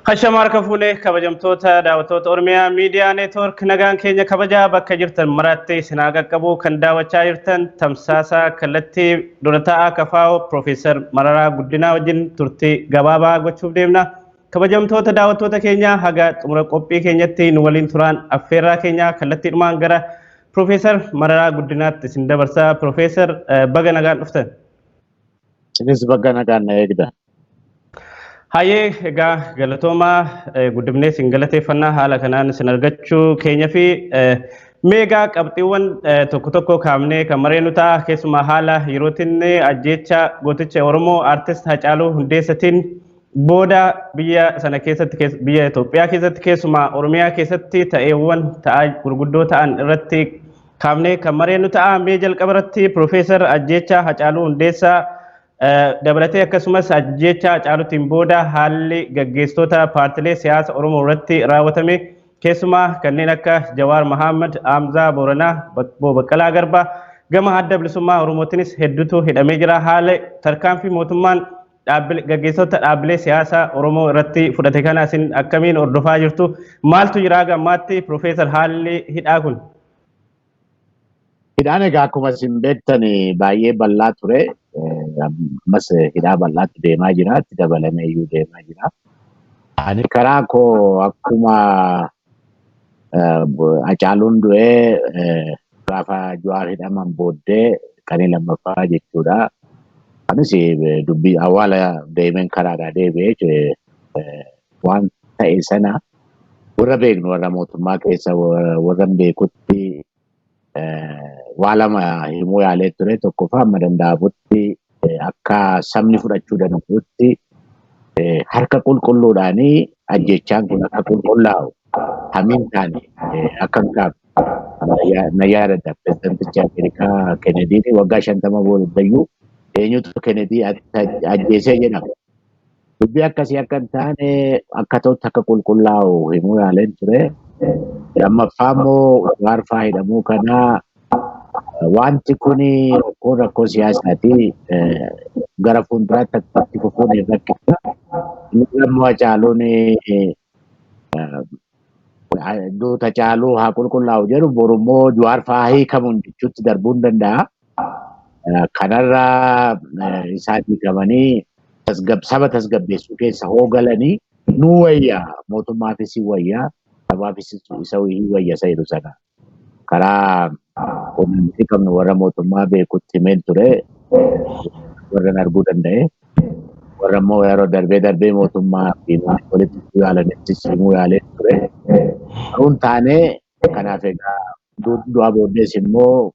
Hashamaar kafuulee kabajamtoota daawwattoota Oromiyaa Miidiyaa Neetwoork nagaan keenya kabajaa bakka jirtan maraatti sinaa qaqqabu kan daawwachaa jirtan tamsaasa kallattii dura taa'aa kafaa'u Profeesar Mararaa Guddinaa wajjin turtii gabaabaa gochuuf deemna. Kabajamtoota daawwattoota keenya haga xumura qophii keenyatti nu waliin turaan affeerraa keenya kallattiidhumaan gara Profeesar Mararaa Guddinaatti isin dabarsaa. Profeesar baga nagaan dhuftan. Sinis baga nagaan na eegda. Hayyee egaa galatoomaa guddifnee isin galateeffannaa haala kanaan isin argachuu keenya fi meegaa qabxiiwwan tokko tokko kaafnee kan mareenu ta'a keessumaa haala yerootiin ajjeecha gooticha Oromoo artist Hacaaluu Hundeessatiin booda biyya sana keessatti biyya Itoophiyaa keessatti keessumaa Oromiyaa keessatti ta'eewwan ta'aa gurguddoo ta'an irratti kaafnee kan mareenu ta'a. Mee jalqaba irratti Profeesar ajjeecha Hacaaluu Hundeessaa dabalatee akkasumas ajjeecha Hacaaluutiin booda haalli gaggeessitoota paartilee siyaasa Oromoo irratti raawwatame keessumaa kanneen akka Jawaar Mohaammed, Hamzaa Booranaa, Baqqalaa Garbaa gama adda bilisummaa Oromootiinis hedduutu hidhamee jira. Haala tarkaanfii mootummaan gaggeessitoota dhaabbilee siyaasaa Oromoo irratti fudhate kana isin akkamiin hordofaa jirtu? Maaltu jira gammaatti Profeesar haalli hidhaa kun? Hidhaan egaa akkuma isin beektan baay'ee bal'aa ture. Ammas hidhaa bal'aatti deemaa jira. Itti dabalamee iyyuu deemaa jira. Ani karaa koo akkuma Hacaaluun du'ee gaafa Jawaar hidhaman booddee kan lammaffaa jechuudha. Anis dubbii awwaala deemeen karaadhaa deebi'ee waan ta'e sana warra beeknu warra mootummaa keessa warra beekutti waa lama himuu yaalee ture. Tokkoffaa amma danda'amutti akka sabni fudhachuu danda'utti harka qulqulluudhaanii ajjechaan kun akka qulqullaa'u hamiin taane akka hin kaafne na yaadadha. Pireezidentichi Ameerikaa Kennediin waggaa 50 booddayyuu eenyutu Kennedii ajjeesee jedhama. Dubbii akkasii akka hin taane akka ta'utti akka qulqullaa'u himuu yaaleen ture. Lammaffaa immoo Jawaar hidhamuu kanaa wanti kun rakkoo siyaasaati gara fuulduraatti akkatti fufuun hin rakkisa. Inni Hacaaluun duuta Hacaaluu haa qulqullaa'u jedhu borummoo Jawaar hiikamuun jechuutti darbuu hin danda'a. Kanarraa isaan hiikamanii saba tasgabbeessuu keessa hoogalanii nuu wayyaa mootummaafis wayyaa sabaafis isa wayya sayyidu sana. Karaa quunnamtii qabnu warra mootummaa beekutti himeen ture warra arguu danda'e warra immoo yeroo darbee mootummaa fi walitti yaalanittis himuu yaalee ture. Haruun taanee kanaaf egaa du'a booddees immoo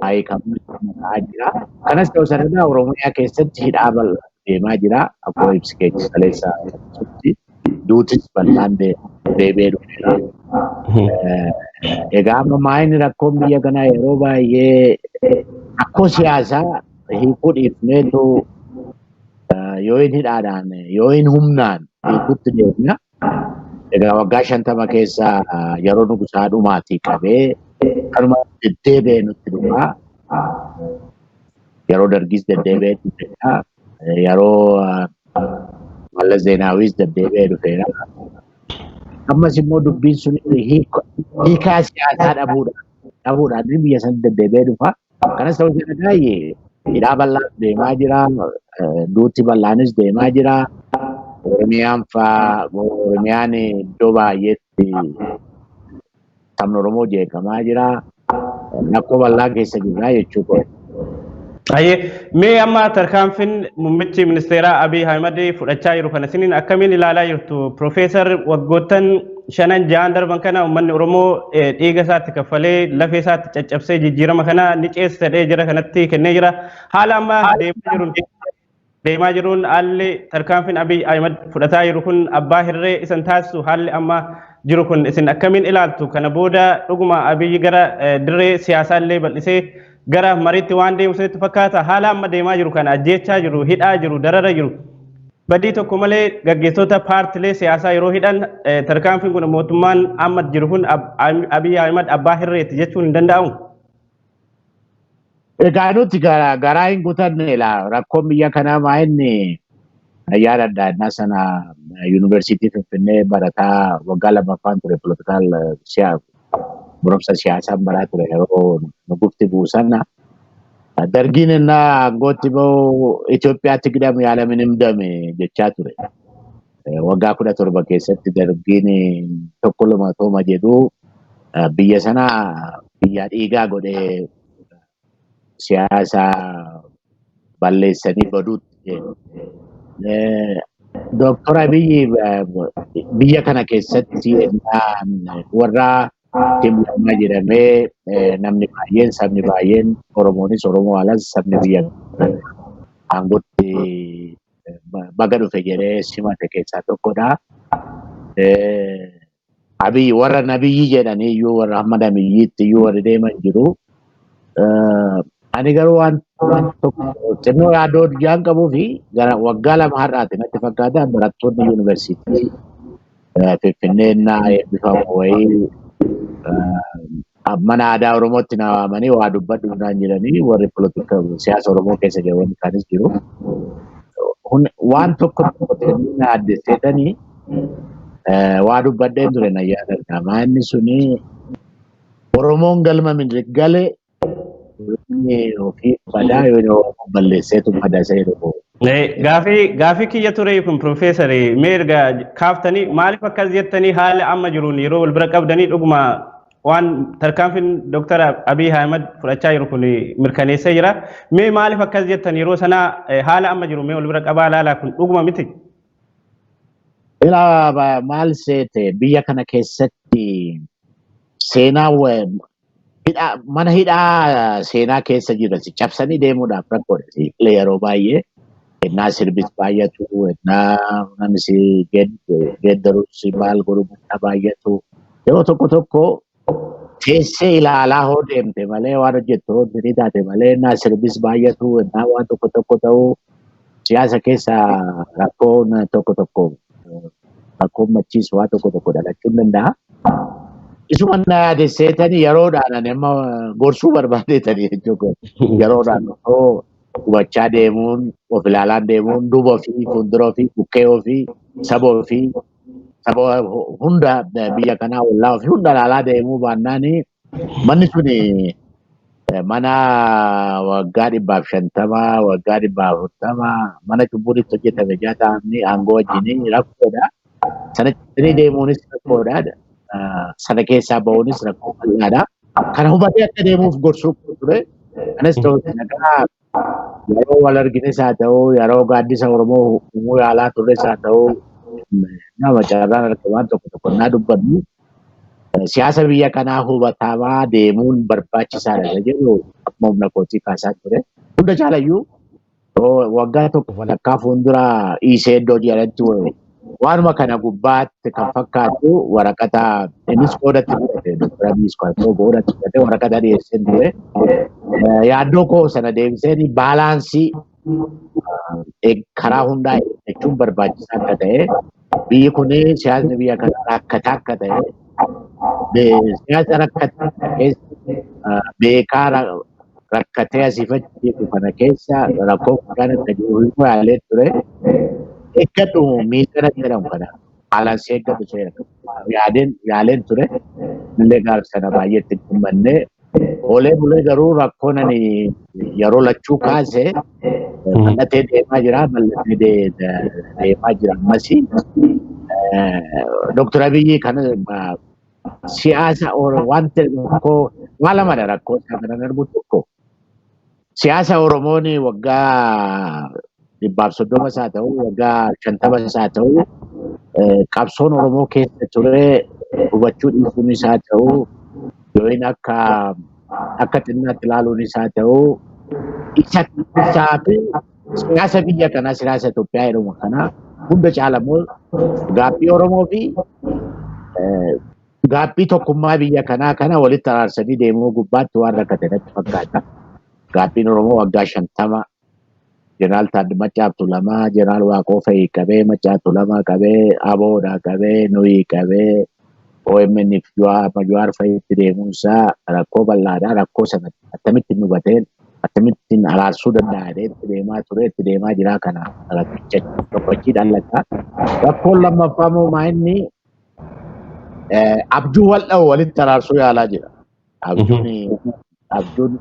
hiikamuu ta'aa jira. Kanas ta'uu sanarraa Oromiyaa keessatti hidhaa bal'aa deemaa jira. Akkuma ibsi keessa kaleessaa ibsutti duutis bal'aan deebi'ee dhufeera. Egaa amma maayini rakkoon biyya kanaa yeroo baay'ee rakkoo siyaasaa hiikuu dhiifneetu yoo hin hidhaadhaan yoo hin humnaan hiikuutti deemna. Egaa waggaa 50 keessa yeroo nugusaa dhumaatii qabee kanuma deddeebi'ee nutti dhufa. Yeroo dargis deddeebi'ee dhufeera. Yeroo Mallas Zeenaawis deddeebi'ee dhufeera. Ammas immoo dubbiin sun hiikaa siyaasaa dhabuudhaan biyya sana deddeebi'ee dhufa. Kanas ta'uu sana hidhaa bal'aan deemaa jira. Duuti bal'aanis deemaa jira. Oromiyaan iddoo baay'eetti sabni Oromoo jeeqamaa jira. Rakkoo bal'aa keessa jirra jechuudha. Mee amma tarkaanfiin muummichi ministeeraa Abiy Ahmed fudhachaa jiru kana isiniin akkamiin ilaalaa jirtu? Profeesar waggoottan 5-6 darban kana uummanni Oromoo dhiiga isaatti kaffalee lafee isaatti caccabsee jijjiirama kana ni ceessadhee jira kanatti kennee jira. Haala amma deemaa jiruun haalli tarkaanfiin Abiy Ahmed fudhataa jiru kun abbaa hirree isin taasisu haalli amma jiru kun isin akkamiin ilaaltu? Kana booda dhuguma Abiy gara dirree siyaasaa illee bal'isee gara mariitti waan deemu sanitti fakkaata. Haala amma deemaa jiru kana ajjeechaa jiru, hidhaa jiru, darara jiru. Badii tokko malee gaggeessitoota paartilee siyaasaa yeroo hidhan tarkaanfiin kun mootummaan amma jiru kun Abiy Ahmed abbaa hirreetti jechuun hin danda'amu. Egaa nuti garaa hin gutanne rakkoon biyya kanaa maa'inni Ayyaana adda addaa sana yuunivarsiitii Finfinnee barataa waggaa lammaffaan ture politikaal barumsa siyaasaan baraa ture yeroo nu gufti buusanna. Dargiin innaa aangootti bahu Itoophiyaatti gidamu yaalamin himdame jechaa ture. Waggaa 17 keessatti dargiin tokko lama tooma jedhu biyya sana biyya dhiigaa godhee siyaasa balleessanii baduutti. Doktor Abiyyi biyya kana keessatti warra timlamaa jedhamee namni baay'een sabni baay'een Oromoonis Oromoo alas sabni biyya aangootti baga dhufe jedhee simate keessaa tokkodha. Abiyyi warra nabiyyi jedhanii iyyuu warra hamma nabiyyiitti iyyuu warri deeman jiru. Ani garuu waan tokko xinnoo yaadoo jaan qabuu fi waggaa lama har'aati natti fakkaata barattoonni yuunivarsiitii Finfinnee eebbifamu wayii mana aadaa Oromootti na waamanii waa dubbadhu naan jedhanii warri politika siyaasa Oromoo keessa jiran kaanis jiru. Waan tokko na addeesseetanii waa dubbadheen ture na yaadadha. Maanni suni Oromoon galma minrik gale ofii badaa yoo balleesseetu badasa jedhu. Gaafii kiyya ture kun Profeesari Meerga kaaftanii maaliif akkas jettanii haala amma jiruun yeroo wal bira qabdanii dhuguma waan tarkaanfiin Dr. Abiy Ahmed fudhachaa jiru kun mirkaneessee jira. Mee maaliif akkas jettan yeroo sana haala amma jiru mee wal bira qabaa laalaa kun dhuguma miti? Ilaa maal seete biyya kana keessatti seenaa mana hidhaa seenaa keessa jiran cabsanii deemuudhaaf rakkoodha. Yeroo baay'ee innaa sirbis baay'atu, innaa namni geeddarus maal godhu baay'atu. Yeroo tokko tokko teessee ilaalaa hoo deemte malee waan hojjettu hoo ni taate malee innaa sirbis baay'atu, innaa waan tokko tokko ta'u siyaasa keessa rakkoon machiisu waan tokko tokko dhalachuu danda'a. Isuman yaadesseetanii yeroodhaan amma gorsuu barbaadeetanii jechuudha. Yeroodhaan hubachaa deemuun, of ilaalaan deemuun, duuba ofii, fuuldura ofii, bukkee ofii, saba ofii, saba hunda biyya kanaa wallaa ofii hunda ilaalaa deemuu baannaan manni suni mana waggaa 150, waggaa 140, mana cubbuun itti hojjetame jaataamni aangoo wajjin rakkoodha. Sana cittanii deemuunis rakkoodha. Sana keessaa ba'uunis rakkoo bal'aadha. Kana hubatee akka deemuuf gorsuu ture. Kanas ta'uu nagaa yeroo wal argines haa ta'uu, yeroo gaaddisa Oromoo uumuu yaalaa turres haa ta'uu, nama carraan argamaan tokko tokko naa dubbannu. Siyaasa biyya kanaa hubatamaa deemuun barbaachisaadha jedhu akkuma humna kootii kaasaa ture. Hunda caalayyuu waggaa tokko walakkaa fuuldura dhiisee iddoo jedhatti waanuma kana gubbaatti kan fakkaatu waraqata innis qoodatti fudhate Dr. Abiyyi qoodatti fudhate waraqata dhiyeessee ture. Yaaddoo koo sana deebiseen baalaansii karaa hundaa jechuun barbaachisaa akka ta'e biyyi kun siyaasni biyya kanaa rakkataa akka ta'e siyaasa rakkataa keessa beekaa rakkatee asiifachi kana keessa rakkoo guddaan akka jiru yaalee ture. Eeggatu miidhana jedhamu kana baalaansii eeggatu yaaleen ture. Illee gaarsana baay'eetti dhummanne olee bulee garuu rakkoon ani yeroo lachuu kaase bal'atee deemaa jira. Deemaa jira ammas. Dr. Abiyyi kana siyaasa wanta tokko waa lamadha rakkoo isaa kanan argu tokko. Siyaasa Oromoon waggaa 130 isaa ta'u, waggaa 50 isaa ta'u, qabsoon Oromoo keessa ture hubachuu dhiisuun isaa ta'u, yookiin akka xinnaatti ilaaluun isaa ta'u, isaa fi siyaasa biyya kanaa siyaasa Itoophiyaa jedhamu kana hunda caalamoo gaaffii Oromoo fi gaaffii tokkummaa biyya kanaa kana walitti araarsanii deemuu gubbaatti waan rakkate natti fakkaata. Gaaffiin Oromoo waggaa 50 Jeneraal Taaddasaa Maccaaftuu lama, Jeneraal Waaqoo Fayii qabee, Maccaaftuu lama qabee, Aboodhaa qabee, Nuyi qabee, OMN Jawaar Fayiitti deemuunsaa rakkoo bal'aadhaa. Rakkoo sana attamitti nu hubateen Atamittiin araarsuu danda'a itti deemaa ture itti deemaa jira kana rakkicha tokkochi dhallata. Rakkoon lammaffaa immoo inni abjuu wal'aa walitti araarsuu yaalaa jira. Abjuun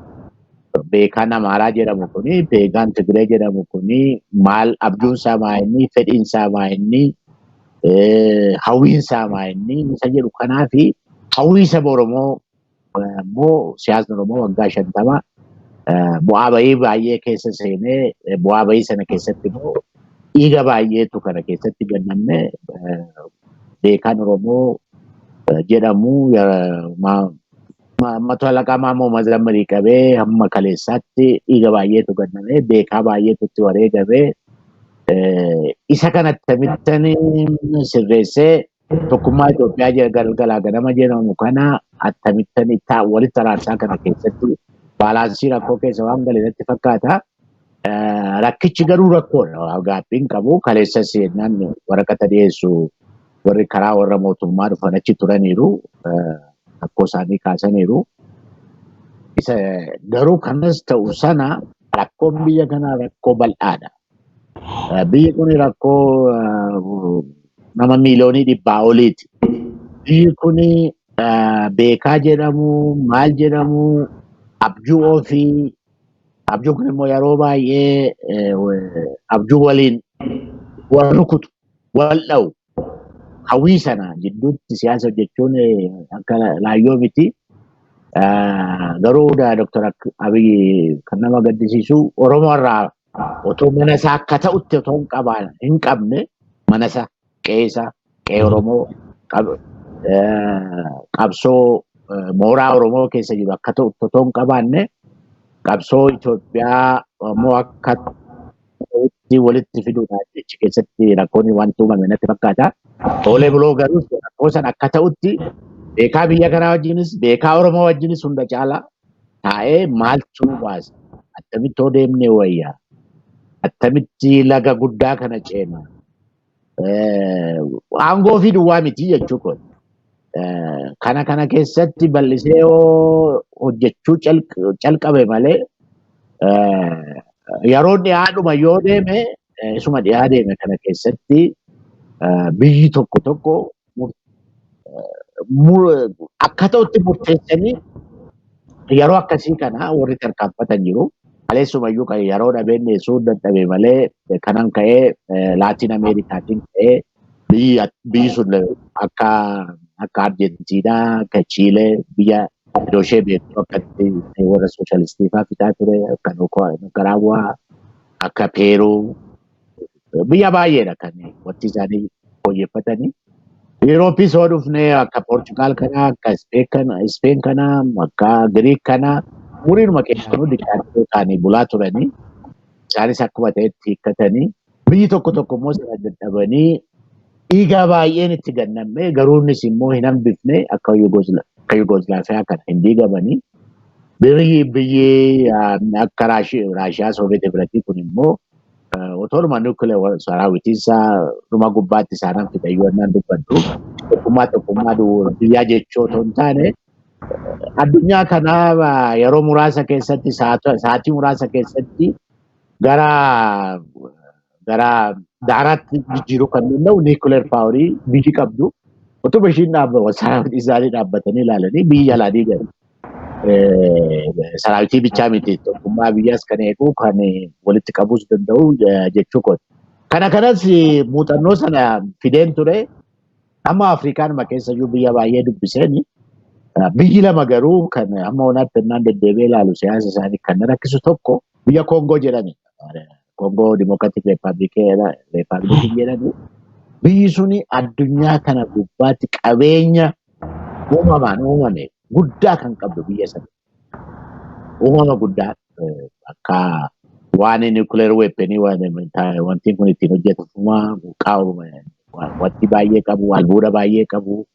beekaan Amaaraa jedhamu kuni beekaan Tigiree jedhamu kuni maal abjuun isaa inni fedhiin isaa inni hawwiin isaa inni isa jedhu kanaafi hawwii saba Oromoo immoo siyaasni Oromoo waggaa 50 bu'aa bahii baay'ee keessa seenee bu'aa bahii sana keessatti immoo dhiiga baay'eetu kana keessatti gannamne beekaan Oromoo jedhamu mata laqaa Maammoo Mazammarii qabee hamma kaleessaatti dhiiga baay'eetu ganname beekaa baay'eetu itti wareegame isa kanatti mittani sirreessee tokkummaa Itoophiyaa galgalaa ganama jedhamu kana attamittani walitti araarsaa kana keessatti baalaansii rakkoo keessa waan galeetti fakkaata. Rakkichi garuu rakkoodha. Gaaffiin qabu kaleessa seenaan waraqata dhiyeessu warri karaa warra mootummaa dhufan achi turaniiru rakkoo isaanii kaasaniiru. Isa garuu kanas ta'u sana rakkoon biyya kanaa rakkoo bal'aadha. Biyyi kun rakkoo nama miiliyoonii 100 oliiti. Biyyi kun beekaa jedhamu maal jedhamu abjuu ofii abjuu kun immoo yeroo baay'ee abjuu waliin wal rukutu wal dha'u hawwii sana jidduutti siyaasa hojjechuun akka laayyoo miti. Garuu Dr. Abiy kan nama gaddisiisu Oromoo irraa otoo mana isaa akka ta'utti otoo hin qabne mana isaa qe'ee Oromoo qabsoo mooraa Oromoo keessa jiru akka ta'utti otoo hin qabaanne qabsoo Itoophiyaa immoo akka walitti fiduudhaan jechi keessatti rakkoonni wanti uumame natti fakkaata. Tole buloo garuu rakkoo sana akka ta'utti beekaa biyya kanaa wajjinis beekaa Oromoo wajjinis hunda caalaa taa'ee maaltu baasa? Attamitti deemnee wayyaa? Attamitti laga guddaa kana ceena? Aangoo fi duwwaa miti jechuudha. Kana keessatti bal'isee hojjechuu calqabe malee yeroo dhiyaadhuma yoo deeme isuma dhiyaa deeme kana keessatti biyyi tokko akka ta'utti murteessanii yeroo akkasii kana warri tarkaanfatan jiru. Aleessumayyuu kan yeroo dhabeen dhiyeessuu dadhabe malee kanan ka'ee Laatiin Ameerikaatiin ka'ee biyyi sun akka Arjentiinaa, akka Chiilee biyya iddoo ishee beektu akkatti warra sooshaalistii fa'aa fitaa ture akka Nikaraawwaa akka Peeruu biyya baay'eedha kan wanti isaanii fooyyeffatanii. Yurooppis yoo dhufne akka Poorchugaal kana akka Ispeen kana akka Giriik kana umuriinuma keessanuu diktaatoo ta'anii bulaa turanii isaanis akkuma ta'etti hiikkatanii biyyi tokko immoo sana dadhabanii dhiiga baay'een itti ganname garuu innis immoo hin hambifne akka Yugoslaafiyaa kana hin diigamanii biyyi akka Raashiyaa Soobeet biratti kun immoo otoonuma nuukileer saraawwitiinsaa dhuma gubbaatti isaanan fixayyannaan dubbadhu tokkummaa biyyaa jechuu otoo hin taane addunyaa kanaa yeroo muraasa keessatti sa'aatii muraasa keessatti gara daaraatti jijjiiruu kan danda'u nuukileer paawarii biyyi qabdu otoo ishiin isaanii dhaabbatanii ilaalanii biyyi jalaa diigan. Saraawitii bichaa miti tokkummaa biyyaas kan eegu kan walitti qabuus danda'u jechuu kooti. Kanas muuxannoo sana fideen ture amma Afrikaanuma keessayyuu biyya baay'ee dubbiseeni. Biyyi lama garuu kan amma onaatti innaan deddeebi'ee ilaalu siyaasa isaanii kan rakkisu tokko biyya Koongoo jedhani. Koongoo Dimokiraatik Reeppaabilikii jedhani. Biyyi suni addunyaa kana gubbaatti qabeenya uumamaan uumame guddaa kan qabdu biyya sana. Uumama guddaa akka waan nuukileer weeppenii wanti kun ittiin hojjetamumaa wanti baay'ee qabu, albuuda baay'ee qabu.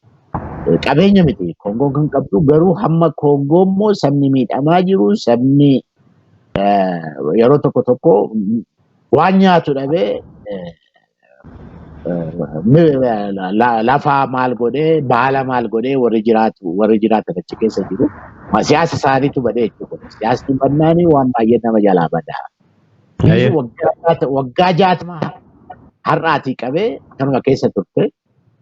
Qabeenya miti Koongoon kan qabdu garuu hamma Koongoo immoo sabni miidhamaa jiru sabni yeroo tokko waan nyaatu dhabee lafa maal godhee baala maal godhee warri jiraatan achi keessa jiru siyaasa isaaniitu badee jechuudha. siyaasni bannaani waan baay'ee nama jalaa badaa. Waggaa 60 har'aatii qabee kanuma keessa turte.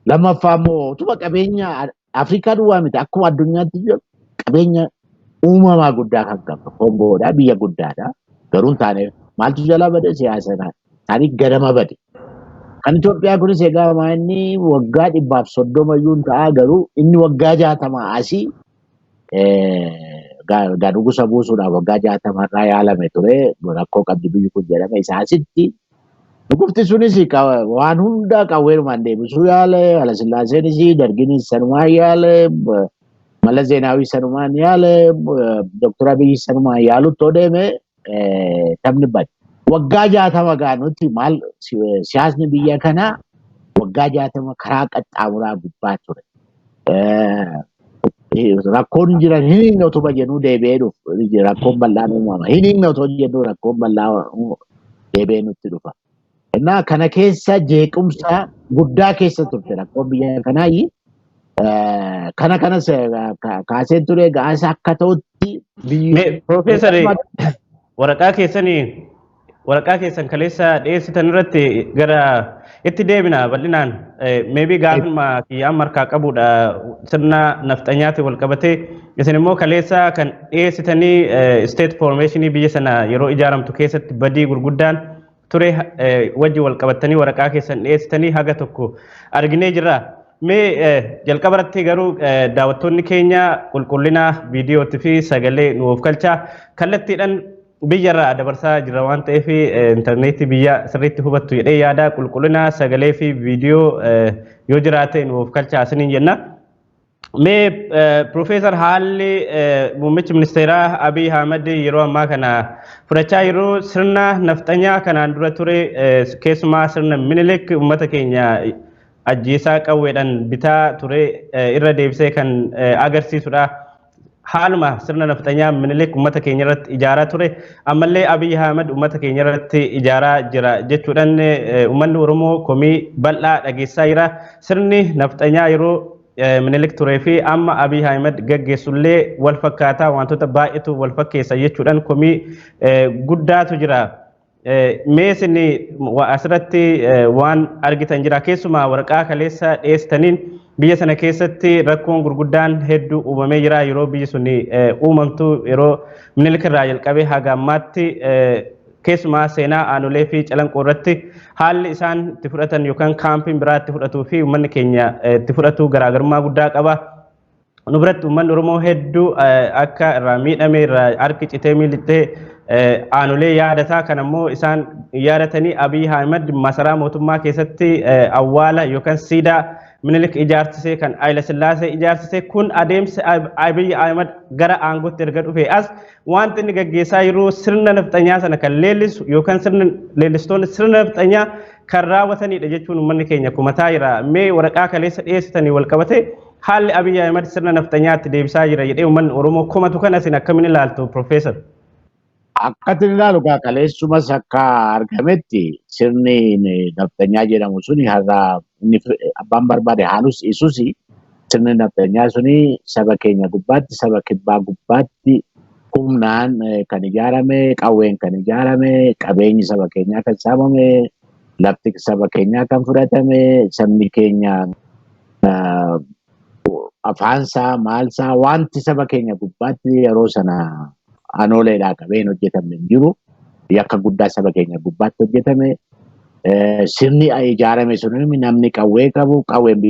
Lammaffaa immoo utuma qabeenya Afrikaa duwwaa miti akkuma addunyaatti jiru qabeenya uumamaa guddaa kan qabu. Kongoodha biyya guddaadha. Garuu hin taane maaltu jalaa bade siyaasa isaanii ganama bade. Kan Itoophiyaa kunis egaa inni waggaa 130 iyyuu ta'a garuu inni waggaa 60 asii gaadhugusa buusuudhaaf waggaa 60 irraa yaalame ture rakkoo qabdi biyyi kun jedhame isaa asitti dhugufti sunis waan hundaa qawweerumaan deebisuu yaale Hayilasillaaseenis Dargiinis sanumaan yaale Mallas Zeenaawii sanumaan yaale Dr. Abiyyi sanumaan yaalutti deeme taphni bade. Waggaa 60 gaanutti maal siyaasni biyya kanaa waggaa 60 karaa qaxxaamuraa gubbaa ture. Rakkoon jiran hin hiikne utuma jennu deebi'ee dhufu. Rakkoon bal'aan uumama. Hin hiikne utuma jennu rakkoon bal'aa deebi'ee nutti dhufa. Innaa kana keessa jeequmsa guddaa keessa turte rakkoon biyya kanaayi. Kana kanas kaasee ture gaasa akka ta'utti biyyi. Profeesari waraqaa keessan kaleessa dhiyeessitan irratti gara itti deebina bal'inaan maybe gaafuma kiyyaan markaa qabudha sirna nafxanyaatti wal qabatee isin immoo kaleessa kan dhiyeessitanii state formation biyya sana yeroo ijaaramtu keessatti badii gurguddaan ture wajji wal qabatanii waraqaa keessan dhiyeessitanii haga tokko arginee jirra. Mee jalqaba irratti garuu daawwattoonni keenya qulqullina viidiyootii fi sagalee nuuf galchaa kallattiidhaan biyyarraa dabarsaa jira waan ta'eef intarneetii biyya sirriitti hubattu jedhee yaada qulqullina sagalee fi viidiyoo yoo jiraate nuuf galchaa isiniin jenna. Mee Profeesar haalli muummichi ministeeraa Abiy Ahmed yeroo ammaa kana fudhachaa yeroo sirna nafxanyaa kanaan dura ture keessumaa sirna Minilik uummata keenya ajjeesaa qawweedhaan bitaa ture irra deebisee kan agarsiisudha. Haaluma sirna nafxanyaa Minilik uummata keenya irratti ijaaraa ture ammallee Abiy Ahmed uummata keenya irratti ijaaraa jira jechuudhaan uummanni Oromoo komii bal'aa dhageessaa jira. Sirni nafxanyaa yeroo Minilik turee fi amma Abiy Ahmed gaggeessullee wal fakkaataa wantoota baay'eetu wal fakkeessa jechuudhaan komii guddaatu jira. Meesni asirratti waan argitan jira keessumaa waraqaa kaleessa dhiyeessitaniin biyya sana keessatti rakkoon gurguddaan hedduu uumamee jira yeroo biyyi sun uumamtu yeroo Minilik irraa jalqabee haga ammaatti keessumaa seenaa aanolee fi calanqoo irratti haalli isaan itti fudhatan yookaan kaampiin biraa itti fudhatuu fi uummanni keenya itti fudhatu garaagarummaa guddaa qaba. Nu biratti uummanni Oromoo hedduu akka irraa miidhame irraa harki citee miillittee aanolee yaadataa kan ammoo isaan yaadatanii Abiy Ahmed masaraa mootummaa keessatti awwaala yookaan siidaa Minilik ijaarsisee kan Hayilasillaasee ijaarsisee kun adeemsa Abiy Ahmed gara aangootti erga dhufe as wanti inni gaggeessaa yeroo sirna nafxanyaa sana kan leellisu yookaan sirna leellistoonni sirna nafxanyaa kan raawwatanidha jechuun uummanni keenya kumataa jira. Mee waraqaa kaleessa dhiyeessitanii wal qabate haalli Abiy Ahmed sirna nafxanyaatti deebisaa jira jedhee uummanni Oromoo kumatu kana isin akkamiin ilaaltu Profeesar? Akkatti ilaalu kaleessumas akka argametti sirni nafxanyaa jedhamu suni har'a inni abbaan barbaade haalus isus sirni nafxanyaa suni saba keenya gubbaatti saba kibbaa gubbaatti humnaan kan ijaarame qawween kan ijaarame qabeenyi saba keenyaa kan saamame lafti saba keenyaa kan fudhatame sabni keenya afaansaa maalsaa wanti saba keenya gubbaatti yeroo sana aanoleedhaa qabeen hojjetame hin jiru yakka guddaa saba keenya gubbaatti hojjetame sirni ijaarame sun namni qawwee qabu qawween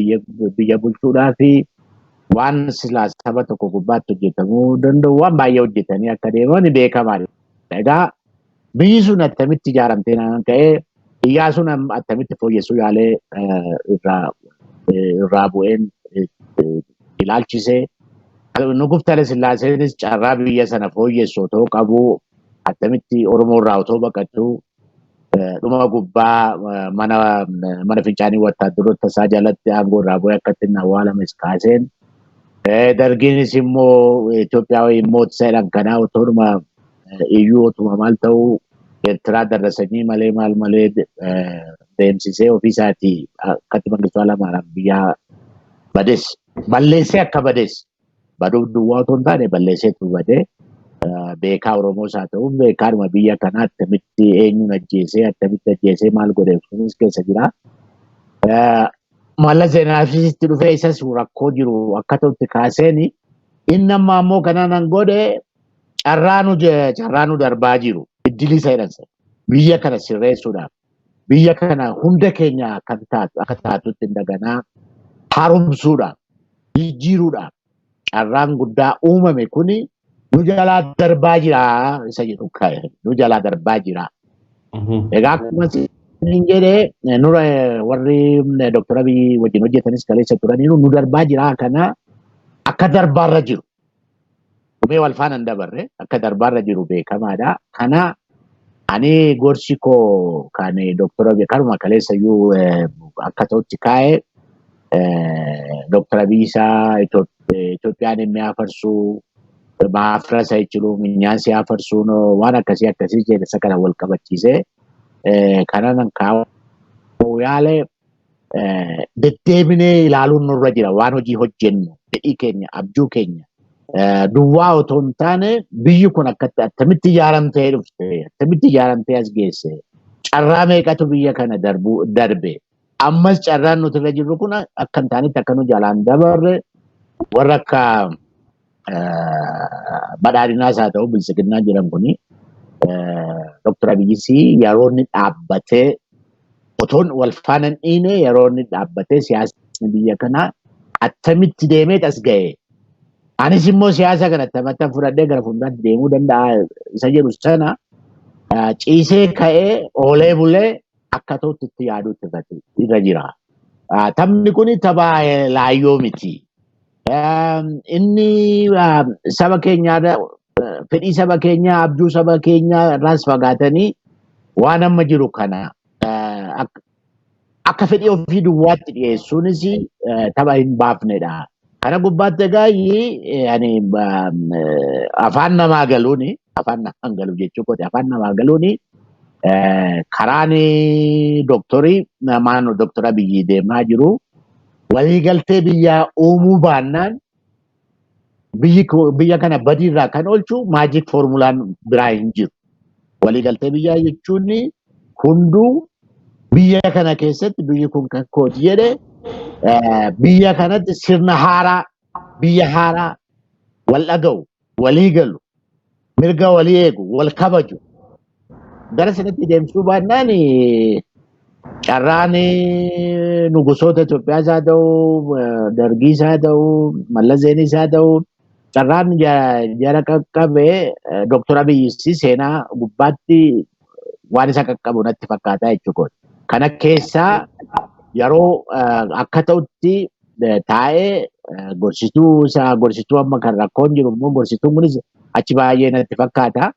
biyya bulchuudhaa fi waan silaa saba tokko gubbaatti hojjetamuu danda'u waan baay'ee hojjetanii akka deeman beekamaadha. Egaa biyyi sun attamitti ijaaramtee naan ka'ee Iyyaasuun attamitti fooyyessuu yaalee irraa bu'een ilaalchisee Nuguuf Hayilasillaaseenis carraa biyya sana fooyyessu otoo qabu attamitti Oromoo irraa otoo baqatu dhuma gubbaa mana fincaanii wattaaddaroota isaa jalatti aangoo irraa bu'ee akkatti hin awwaalames kaaseen Dargiinis immoo Itoophiyaa immoo seeraan kanaa otoonuma iyyuu otuma maal ta'u Eertiraa darrasanii malee maal malee deemsisee ofiisaatii akkatti Mangistuu Hayilamaariyaam biyya bades balleessee akka bades baduuf duwwaa otoo hin taane balleesseetu badee beekaa Oromoos haa ta'u beekaadhuma biyya kanaa attamitti eenyuun attamitti ajjeesee maal godheef sunis keessa jira. Mala Zeenaafisitti dhufee isas rakkoo jiru akka ta'utti kaaseeni inni amma ammoo kanaan godhe carraanu darbaa jiru iddilii seenansa biyya kana sirreessuudhaaf biyya kana hunda keenya kan taatu akka taatutti daganaa haaromsuudhaaf jijjiiruudhaaf carraan guddaa uumame kuni nu jalaa darbaa jira isa jedhu nu jalaa darbaa jira. Egaa akkuma hin jedhee nura warri Dr. Abiy wajjin hojjetanis kaleessa turaniiru nu darbaa jira kana akka darbaarra jiru. Dhumee wal faana hin dabarre akka darbaarra jiru beekamaadha. Kana ani gorsi koo kan Dr. Abiy karuma kaleessa iyyuu akka ta'utti kaa'e Dr. Abiy isaa Itoophiyaan inni afarsuu maafrasa jechuun minyaansi afarsuun waan akkasii jedhasa kana wal qabachiisee kanan kaa'uu yaale deddeebinee ilaaluun nurra jira waan hojii hojjennu fedhii keenya abjuu keenya duwwaa otoo hin taane biyyi kun attamitti ijaaramtee dhufte attamitti ijaaramtee as geesse carraa meeqatu biyya kana darbe ammas carraan nuti irra jirru kun akka hin taanetti akka nu jalaan dabarre warra akka badhaadhinaas haa ta'u bilchiginnaan jedhan kuni Dr. Abiyyis yeroo inni dhaabbatee otoon wal faana hin dhiine yeroo inni dhaabbatee siyaasni biyya kanaa attamitti deemee as ga'e. Anis immoo siyaasa kana attamitti fudhadhee gara fuulduraatti deemuu danda'a isa jedhu sana ciisee ka'ee oolee bulee akka ta'utti itti yaaduutti irra jira. Taphni kun tapha laayyoo miti. Inni saba keenyaa fedhii saba keenyaa abjuu saba keenyaa irraas fagaatanii waan amma jiru kana akka fedhii ofii duwwaatti dhiyeessuunis tapha hin baafnedha. Kana gubbaatti egaa afaan namaa galuuni afaan namaa galu jechuudha afaan namaa galuuni karaan doktorii namaan Dr. Abiy deemaa jiru. Waliigaltee biyyaa uumuu baannaan biyya kana badiirraa kan oolchu maajik foormulaan biraa hin jiru. Waliigaltee biyyaa jechuun hunduu biyya kana keessatti biyyi kun kan kooti jedhe biyya kanatti sirna haaraa biyya haaraa wal dhaga'u walii galu mirga walii eegu wal kabaju gara sanatti deemsuu baannaan carraan nugusoota Itoophiyaas haa ta'u dargiis haa ta'u Mallas Zeenaawis haa ta'u carraan jara qaqqabee Dr. Abiy seenaa gubbaatti waan isa qaqqabu natti fakkaataa jechuudha. Kana keessaa yeroo akka ta'utti taa'ee gorsituu amma kan rakkoon jiru immoo gorsituun kunis achi baay'ee natti fakkaata.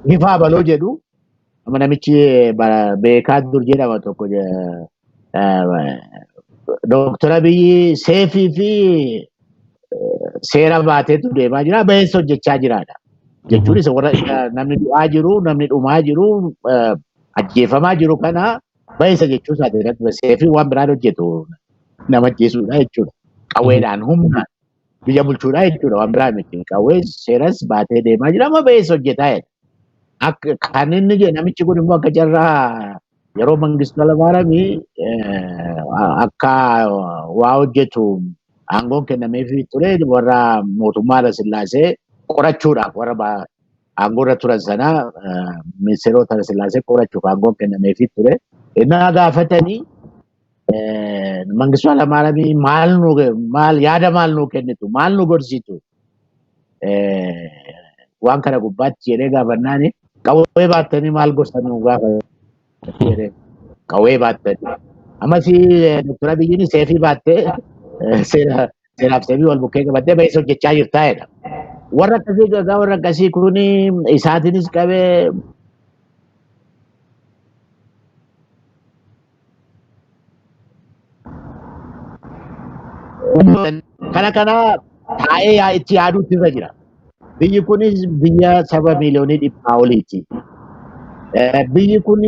Bifa abaloo jedhu amma namichi beekaa dur jedhama tokko Dr. Abiy seefii fi seera baateetu deemaa jira baay'eessa hojjechaa jiraadha. Jechuun isa warra namni du'aa jiru namni dhumaa jiru ajjeefamaa jiru kana baay'eessa jechuu isaati irratti seefii waan biraan hojjetu nama ajjeesuudha jechuudha. Qawweedhaan humnaan biyya bulchuudha jechuudha waan biraan miti qawwee seeras baatee deemaa jira amma baay'eessa hojjetaa jedha. Kan inni jedhe namichi kun immoo akka jarraa yeroo Mangistuu Hayilamaariyaam akka waa hojjetu aangoon kennameefii ture warra mootummaa Hayila Sillaasee qorachuudhaaf warra aangoorra turan sana ministeerota Hayila Sillaasee qorachuuf aangoon kennameefii ture. Innaa gaafatanii Mangistuu Hayilamaariyaam maal yaada maal nuu kennitu maal nu gorsitu waan kana gubbaatti jedhee gaafannaani qawwee baattanii maal gorsan nu gaafate qawwee baattanii ammas Dr. Abiyyiin seefii baattee seeraaf seefii wal bukkee qabattee baay'eessa hojjechaa jirtaa jedha. Warra akkasii gagaa warra akkasii kun isaatiinis qabee kana taa'ee itti yaaduutti irra jira. Biyyi kunis biyya saba miiliyoonii 100 oliiti. Biyyi kun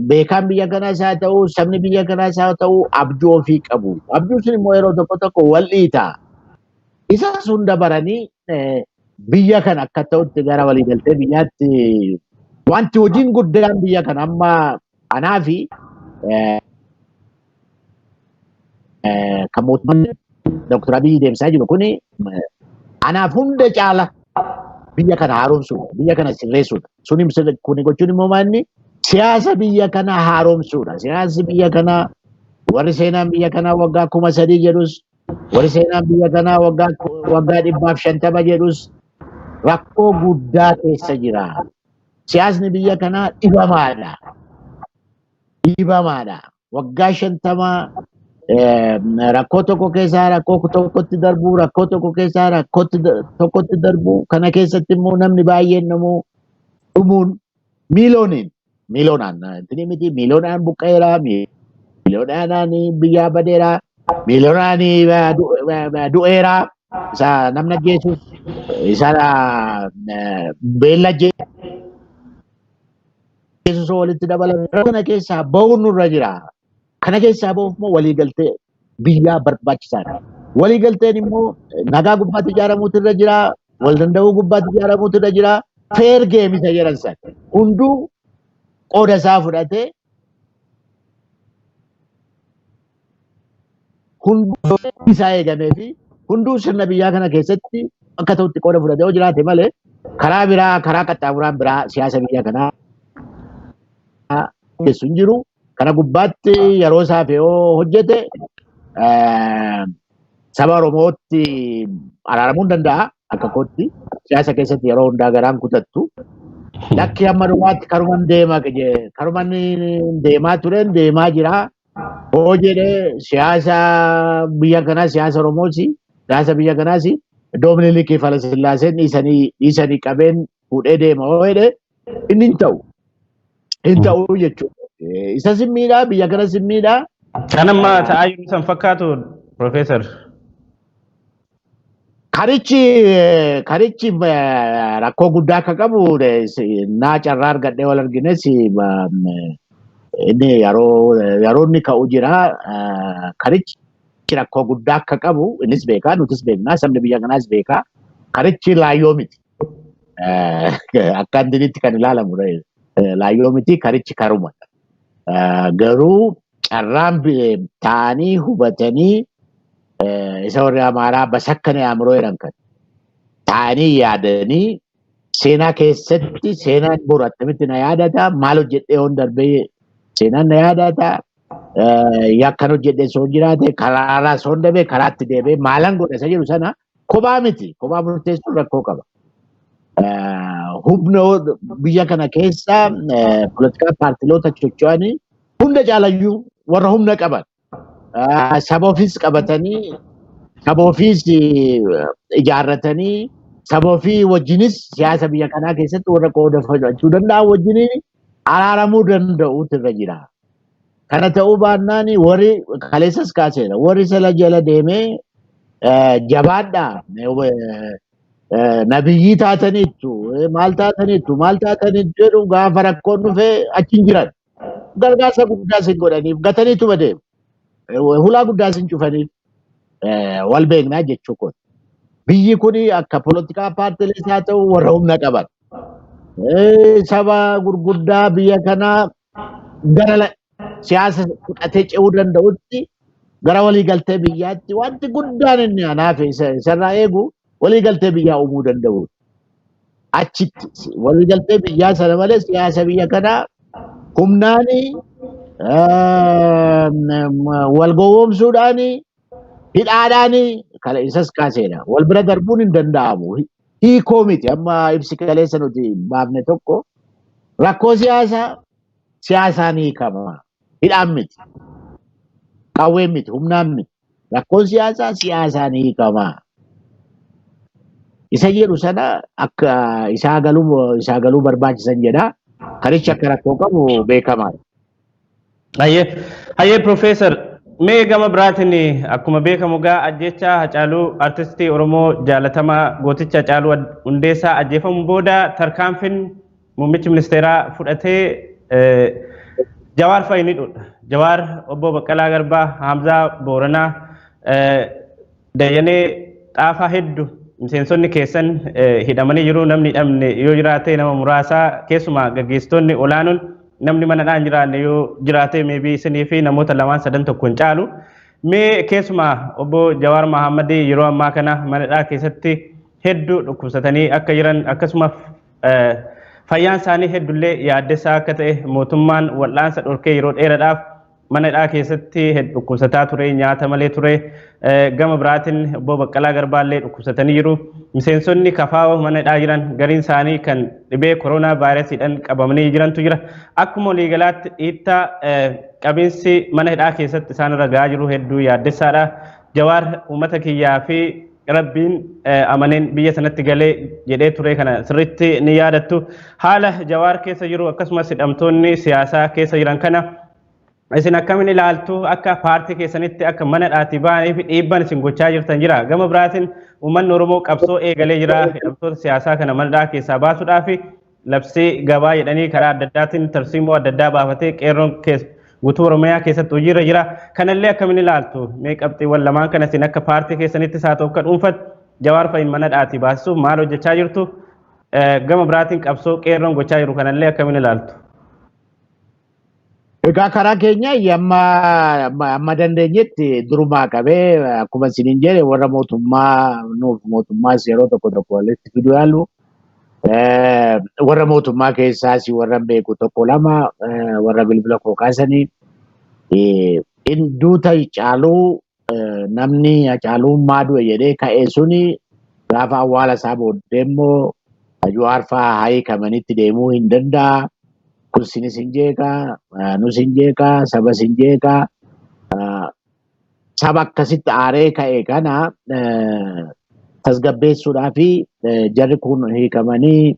beekaan biyya kanaas haa ta'u sabni biyya kanaas haa ta'u abjuu ofii qabu. Abjuu sun immoo yeroo tokko wal dhiita. Isa sun dabaranii biyya kan akka ta'utti gara waliigaltee biyyaatti wanti hojiin guddaan biyya kan amma anaa fi kan mootummaan Dr. Abiy deemsaa jiru kuni anaaf hunda caala biyya kana haaromsuudha, biyya kana sirreessuudha. Suni kuni gochuun immoo maanni siyaasa biyya kana haaromsuudha. Siyaasni biyya kana warri seenaan biyya kana waggaa 3,000 jedhus, warri seenaan biyya kana waggaa 150 jedhus rakkoo guddaa keessa jira. Siyaasni biyya kana dhibamaadha. Dhibamaadha. Waggaa 50 rakkoo tokko keessaa rakkoo tokkotti darbu, rakkoo tokko keessaa rakkoo tokkotti darbu. Kana keessatti immoo namni baay'een namoo dhumuun miiliyoonaan buqqeera, miiliyoonaan biyyaa badeera, miiliyoonaan du'eera. Isa namni ajjeesus, isa beella jeesus walitti dabalame. Kana keessaa bahuun nurra jira. Kana keessaa bahuuf immoo waliigaltee biyyaa barbaachisaadha. Waliigalteen immoo nagaa gubbaatti ijaaramuutu irra jira, wal danda'uu gubbaatti ijaaramuutu irra jira. Fair game isa jedhan san hunduu qooda isaa fudhatee hunduu isaa eegamee fi hunduu sirna biyyaa kana keessatti akka ta'utti qooda fudhatee yoo jiraate malee karaa biraa, karaa qaxxaamuraan biraa siyaasa biyya kanaa keessu hin jiru. Kana gubbaatti yeroo isaaf yoo hojjete saba Oromootti araaramuu hin danda'a. Akka kootti siyaasa keessatti yeroo hundaa garaan kutattu. Lakki amma dhumaatti karuman deemaa tureen deemaa jira. Hoo jedhee siyaasa biyya kanaa siyaasa Oromoosi, siyaasa biyya kanaas Doominikii Falasillaaseen dhiisanii qabeen fuudhee deema hoo jedhee inni hin ta'u. Hin ta'u jechuudha. Isa simmiidhaa, biyya kana simmiidhaa. Kan amma ta'aa jiru san fakkaatu Profeesar. Karichi rakkoo guddaa akka qabu naa carraa argadhee wal argines inni yeroo inni ka'u jira. Karichi rakkoo guddaa akka qabu innis beekaa, nutis beeknaa, sabni biyya kanaas beekaa. Karichi laayyoo miti. Akka indinitti kan ilaalamu laayyoo miti, karichi karuma. Garuu carraan ta'anii hubatanii isa warri Amaaraa basakkane aamroo jedhan kan ta'anii yaadanii seenaa keessatti seenaan boru attamitti na yaadata, maal hojjedhee hoon darbee seenaan na yaadata, yakkan hojjedhee soon jiraate karaarraa soon dabee karaatti deebee maalan godha isa jedhu sana kophaa miti, kophaa murteessuun rakkoo qaba. Humna biyya kana keessa politikaa paartiloota socho'anii hunda caalayyuu warra humna qaban. Saba ofiis qabatanii, saba ofiis ijaarratanii, saba ofii wajjinis siyaasa biyya kanaa keessatti warra qooda fudhachuu danda'an wajjiniin araaramuu danda'uutu irra jira. Kana ta'uu baannaan warri kaleessas kaaseera. Warri sala jala deemee jabaadhaa nabiyyii taataniittu, maal taataniittu jedhu gaafa rakkoon dhufee achi hin jiran. Gargaarsa guddaas hin godhaniif gataniitu badeemu. Hulaa guddaas hin cufaniif wal beeknaa jechuu kun. Biyyi kun akka politikaa paartilees haa ta'u warra humna qaban. Saba gurguddaa biyya kanaa gara siyaasa fudhatee ce'uu danda'utti gara waliigaltee biyyaatti wanti guddaan inni anaaf isarraa eegu waliigaltee biyyaa uumuu danda'u. Achitti waliigaltee biyyaa sana malee siyaasa biyya kanaa humnaanii wal gowwoomsuudhaanii hidhaadhaanii kana isas kaaseera. Wal bira darbuun hin danda'amu. Hiikoo miti amma ibsi kaleessa nuti baafne tokko rakkoo siyaasaan hiikama. Hidhaan miti. Qawween miti. Humnaan miti. Rakkoon siyaasaan hiikama. Isa jedhu sana akka isaa galuu barbaachisan jedha. Karichi akka rakkoo qabu beekamaadha. Hayyee Profeesar, mee gama biraatiin akkuma beekamu gaa ajjeechaa Hacaaluu artistii Oromoo jaalatamaa gooticha Hacaaluu Hundeessaa ajjeefamu booda tarkaanfiin muummichi ministeeraa fudhatee Jawaar fa'i ni dhudha. Jawaar obbo Baqqalaa Garbaa, Hamzaa Booranaa, Dayanee Xaafaa hedduu miseensonni keessan hidhamanii jiru namni hidhamne yoo jiraate nama muraasaa keessumaa gaggeessitoonni olaanoon namni manadhaa hin jiraanne yoo jiraate maybe isinii fi namoota lamaan sadan tokko hin caalu. Mee keessumaa obbo Jawaar Mohaammed yeroo ammaa kana manadhaa keessatti hedduu dhukkubsatanii akka jiran akkasuma fayyaan isaanii heddullee yaaddessaa akka ta'e mootummaan wal'aansa dhorkee yeroo dheeraadhaaf manadhaa keessatti dhukkubsataa ture nyaata malee ture gama biraatiin obbo Baqqalaa Garbaallee dhukkubsatanii jiru. Miseensonni kafaa'oo manadhaa jiran gariin isaanii kan dhibee koronaa vaayirasiidhaan qabamanii jirantu jira. Akkuma waliigalaatti dhiittaa qabiinsi manadhaa keessatti isaan irra gahaa jiru hedduu yaaddessaadha. Jawaar uummata kiyyaa fi Rabbiin amaneen biyya sanatti galee jedhee ture kana sirriitti ni yaadattu. Haala Jawaar keessa jiru akkasumas hidhamtoonni siyaasaa keessa jiran kana isin akkamiin ilaaltu akka paartii keessanitti akka manadhaatii ba'anii fi dhiibban isin gochaa jirtan jira. Gama biraatiin uummanni Oromoo qabsoo eegalee jira hidhamtoota siyaasaa kana manadhaa keessaa baasuudhaaf labsii gabaa jedhanii karaa adda addaatiin tarsiimoo adda addaa baafatee qeerroon guutuu Oromiyaa keessatti hojiirra jira. Kanallee akkamiin ilaaltu? Mee qabxiiwwan lamaan kana isin akka paartii keessanittis haa ta'u akka dhuunfaatti Jawaar fa'iin manadhaatii baasisuuf maal hojjechaa jirtu? Gama biraatiin qabsoo qeerroon gochaa jiru kanallee akkamiin ilaaltu? Egaa karaa keenya amma dandeenyetti durumaa qabee akkuma isiniin jedhe warra mootummaa nuuf mootummaas yeroo tokko walitti fiduu yaalu warra mootummaa keessaas warra beeku tokko lama warra bilbila koo kaasanii duuta caaluu namni caaluun maaduu jedhee ka'ee suni gaafa awwaala isaa booddee immoo Jawaar fa'aa hiikamanitti deemuu hin danda'a. Kun sinis hin jeeqaa, nus hin jeeqaa, sabas hin jeeqaa. Saba akkasitti aaree ka'e kana tasgabbeessuudhaa fi jarri kun hiikamanii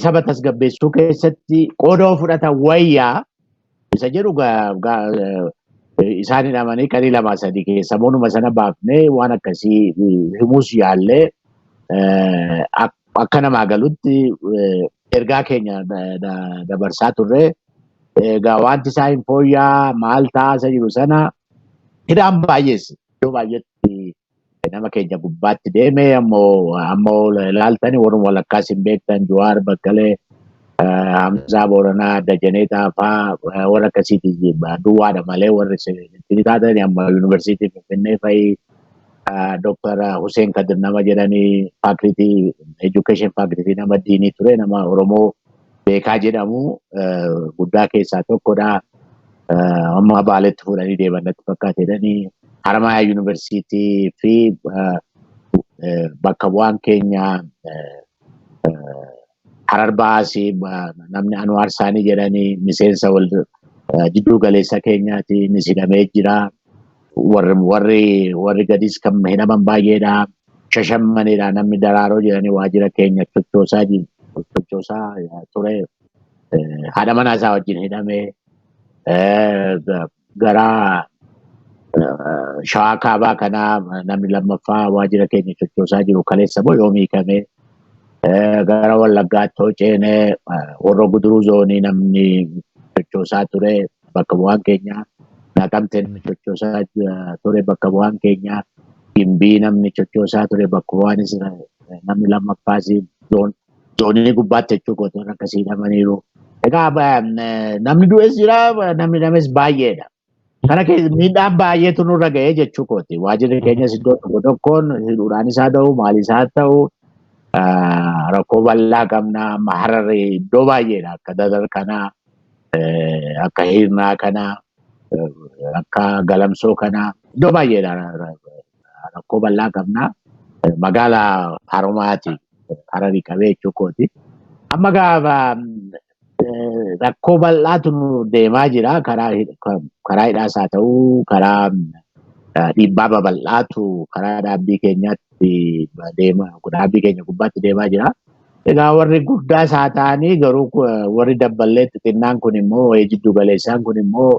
saba tasgabbeessuu keessatti qooda fudhatan wayyaa isa jedhu isaan hidhamanii qanii lama sadii keessa moonuma sana baafnee waan akkasii himuus yaallee akka namaa galutti ergaa keenya dabarsaa turre. Egaa wanti isaa hin fooyya'aa maal taasisaa jiru sana hidhaan baay'ees iddoo baay'eetti nama keenya gubbaatti deeme ammoo ilaaltanii warruma walakkaas hin beektan Jawaar Baqqalee Hamzaa Booranaa Dajanee Xaafaa warra akkasiiti duwwaadha malee warri itti taatanii amma yuunivarsiitii Finfinnee fa'i Dr. Hussein Kadir nama jedhanii faakiriitii education faakiriitii nama diinii ture nama Oromoo beekaa jedhamu guddaa keessaa tokkodha. Amma Baaleetti fuudhanii deeman natti fakkaate jedhanii Haramayaa yuunivarsiitii fi bakka bu'aan keenya Harar Baasii namni Anwaar Saanii jedhanii miseensa jidduu galeessa keenyaati inni hidhamee jira. Warri gadis kan hidhaman baay'eedha. Shashammaneedha namni Daraaroo jedhanii waajjira keenya sochoosaa ture. Haadha manaa isaa wajjin hidhamee gara Shawaa Kaabaa kanaa namni lammaffaa waajjira keenya sochoosaa jiru kaleessa moo yoom hiikamee gara Wallaggaatti hoceenee warra Guduruu zoonii namni sochoosaa ture bakka bu'aan keenya. Naqamteen sochoosaa ture bakka bu'aan keenya. Gimbii namni sochoosaa ture bakka bu'aanis namni lammaffaas zoonii gubbaatti jechuudha akkasii hidhamaniiru. Egaa namni du'es jira namni dhames baay'eedha. Kana keessa miidhaan baay'eetu nurra ga'ee jechuudha. Waajjirri keenyas iddoo tokkoon hidhuudhaanis haa ta'u maalis haa ta'u rakkoo bal'aa qabna. Hararri iddoo baay'eedha akka Dadar kanaa akka Hirnaa kanaa. Akka Galamsoo kana iddoo baay'eedha rakkoo bal'aa qabna. Magaalaa Haromaati Hararii qabee jechuudha. Amma gaafa rakkoo bal'aatu deemaa jira karaa hidhaas haa ta'u karaa dhiibbaa babal'aatu karaa dhaabbii keenyaatti deema dhaabbii keenya gubbaatti deemaa jira. Egaa warri guddaas haa ta'anii garuu warri dabballee xixinnaan kun immoo jiddu galeessaan kun immoo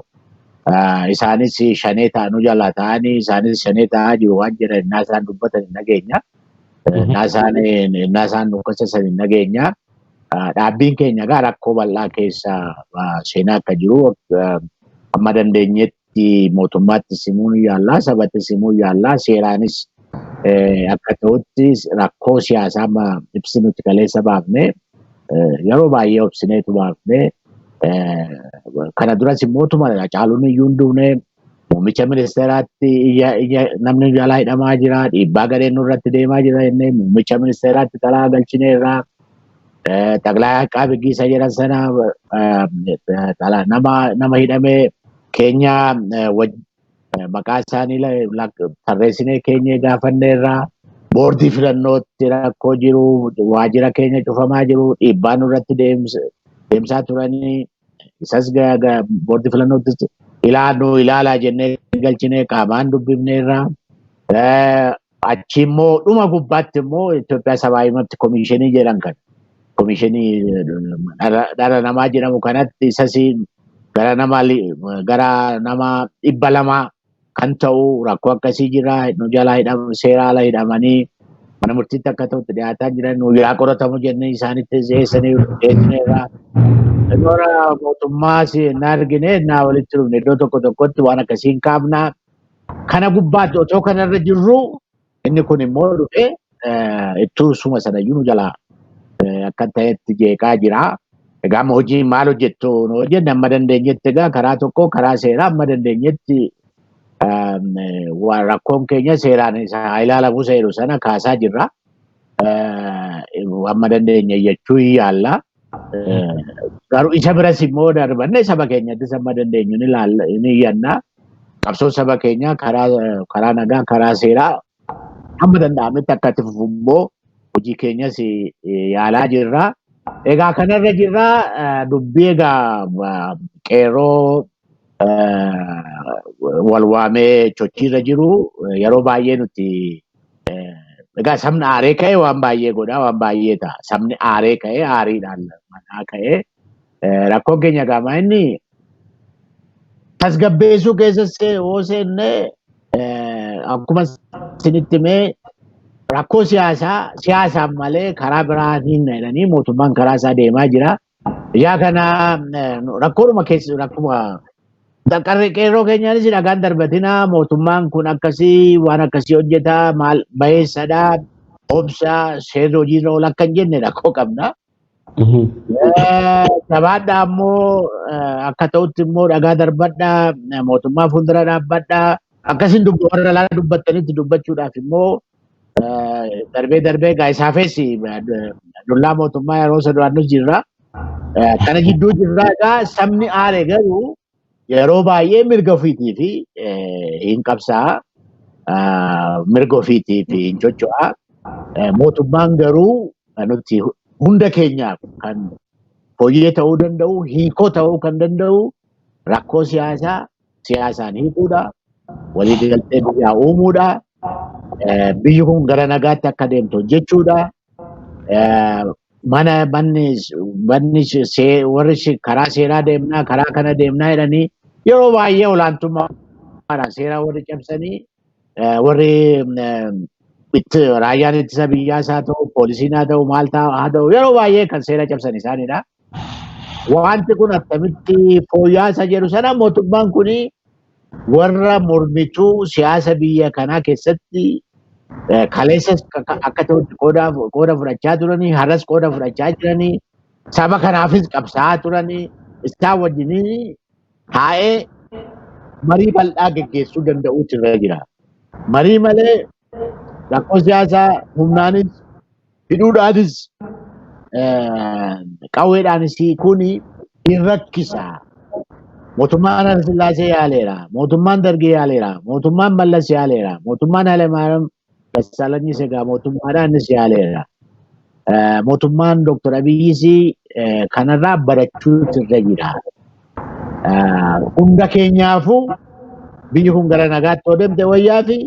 isaanis shanee ta'anuu jala ta'anii isaanis shanee ta'aa jiru waan jedhan innaa isaan dubbatan hin nageenya. Innaa isaan dhukkubsatan hin nageenya. Dhaabbiin keenya egaa rakkoo bal'aa keessa seenaa akka jiru amma dandeenyetti mootummaatti simuun yaallaa sabatti simuun yaallaa seeraanis akka ta'utti rakkoo siyaasaa amma ibsi nuti kaleessa baafne yeroo baay'ee obsineetu baafne kana duras mootuma caaluun iyyuu hin duune muummicha ministeeraatti namni jalaa hidhamaa jira dhiibbaa gadheen nurratti deemaa jira jennee muummicha ministeeraatti talaa galchineerraa taglaa qaabigii isa jedhan sana nama hidhamee keenya maqaa isaanii tarreessinee keenya gaafanneerraa boordii filannootti rakkoo jiru waajjira keenya cufamaa jiru dhiibbaa nurratti deemsaa turanii isas boordii filannootti ilaalaa jennee galchinee qaamaan dubbifneerraa achi immoo dhuma gubbaatti immoo Itoophiyaa Sabaayimatti Komishinii jedhan kan Komishinii dhala namaa jedhamu kanatti isas gara nama 200 kan ta'u rakkoo akkasii jira nu jalaa seeraa ala hidhamanii mana murtiitti akka ta'utti dhiyaataa jiran nu yaa qoratamu jennee isaanitti dhiyeessanii dhiyeessineerraa. Noora mootummaas hin argine naa walitti dhufne iddoo tokkotti waan akkasii hin kaafnaa. Kana gubbaatti otoo kanarra jirru inni kun immoo dhufee ittuu suma sanayyuu nu jalaa akka ta'etti jeeqaa jira. Egaa amma hojii maal hojjettu nu hojjenne amma dandeenyetti egaa karaa tokko karaa seeraa amma dandeenyetti rakkoon keenya seeraan isaa ilaalamuu seeru sana kaasaa jirra. Amma dandeenye jechuu yaalla. Garuu isa biras immoo darbanne saba keenyattis amma dandeenyu ni iyyanna. Qabsoo saba keenya karaa nagaa karaa seeraa amma danda'ametti akka itti fufu immoo hojii keenyas yaalaa jirra. Egaa kanarra jirra dubbii egaa qeerroo wal waamee chochiirra jiru yeroo baay'ee nuti egaa sabni aaree ka'e waan baay'ee godhaa waan baay'ee ta'a. Sabni aaree ka'e aariidhaan manaa ka'e rakkoon keenya gaamaa inni tasgabbeessuu keessatti yoo seenne akkuma isinitti mee rakkoo siyaasaan malee karaa biraatiin jedhanii mootummaan karaa isaa deemaa jira. Yaa kana rakkoodhuma keessa rakkuma qeerroo keenyaanis dhagaan darbatinaa mootummaan kun akkasii waan akkasii hojjetaa maal bayeessadhaa obsaa seerri hojiirra oolu akka hin jenne rakkoo qabna. Jabaadhaa immoo akka ta'utti immoo dhagaa darbadhaa mootummaa fuuldura dhaabbadhaa akkasiin warra laala dubbattanitti dubbachuudhaaf immoo darbee gaa'isaafes dullaa mootummaa yeroo sadaannus jirra. Kana gidduu jirra egaa sabni aaree garuu yeroo baay'ee mirga ofiitii fi hin qabsaa mirga ofiitii fi hin socho'aa. Mootummaan garuu nuti hunda keenyaaf kan fooyyee ta'uu danda'u hiikoo ta'uu kan danda'u rakkoo siyaasaan hiikuudha. Walii galtee biyyaa uumuudha. Biyyi kun gara nagaatti akka deemtu hojjechuudha. Warri karaa seeraa deemnaa karaa kana deemnaa jedhanii yeroo baay'ee olaantummaadhaan seeraa warri cabsanii warri raayyaan ittisa biyyaas haa ta'u poolisiin haa ta'u maal haa ta'u yeroo baay'ee kan seera cabsan isaanidha. Wanti kun akkamitti fooyya'aa jedhu sana mootummaan kun warra mormituu siyaasa biyya kanaa keessatti kaleessas akka ta'utti qooda fudhachaa turanii har'as qooda fudhachaa jiranii saba kanaafis qabsaa'aa turanii isaan wajjin taa'ee marii bal'aa geggeessuu danda'uutu irra jira. Marii malee rakkoo siyaasaa humnaanis hidhuudhaanis qawweedhaanis kun hin rakkisa. Mootummaan Hayila Sillaasee yaaleera, mootummaan Dargii yaaleera, mootummaan Mallas yaaleera, mootummaan Hayilemaariyaam Dassaalanyiis egaa mootummaadhaanis yaaleera. Mootummaan Dr. Abiyyis kanarraa barachuutu irra jira. Hunda keenyaafuu biyyi kun gara nagaatti yoo deemte wayyaa fi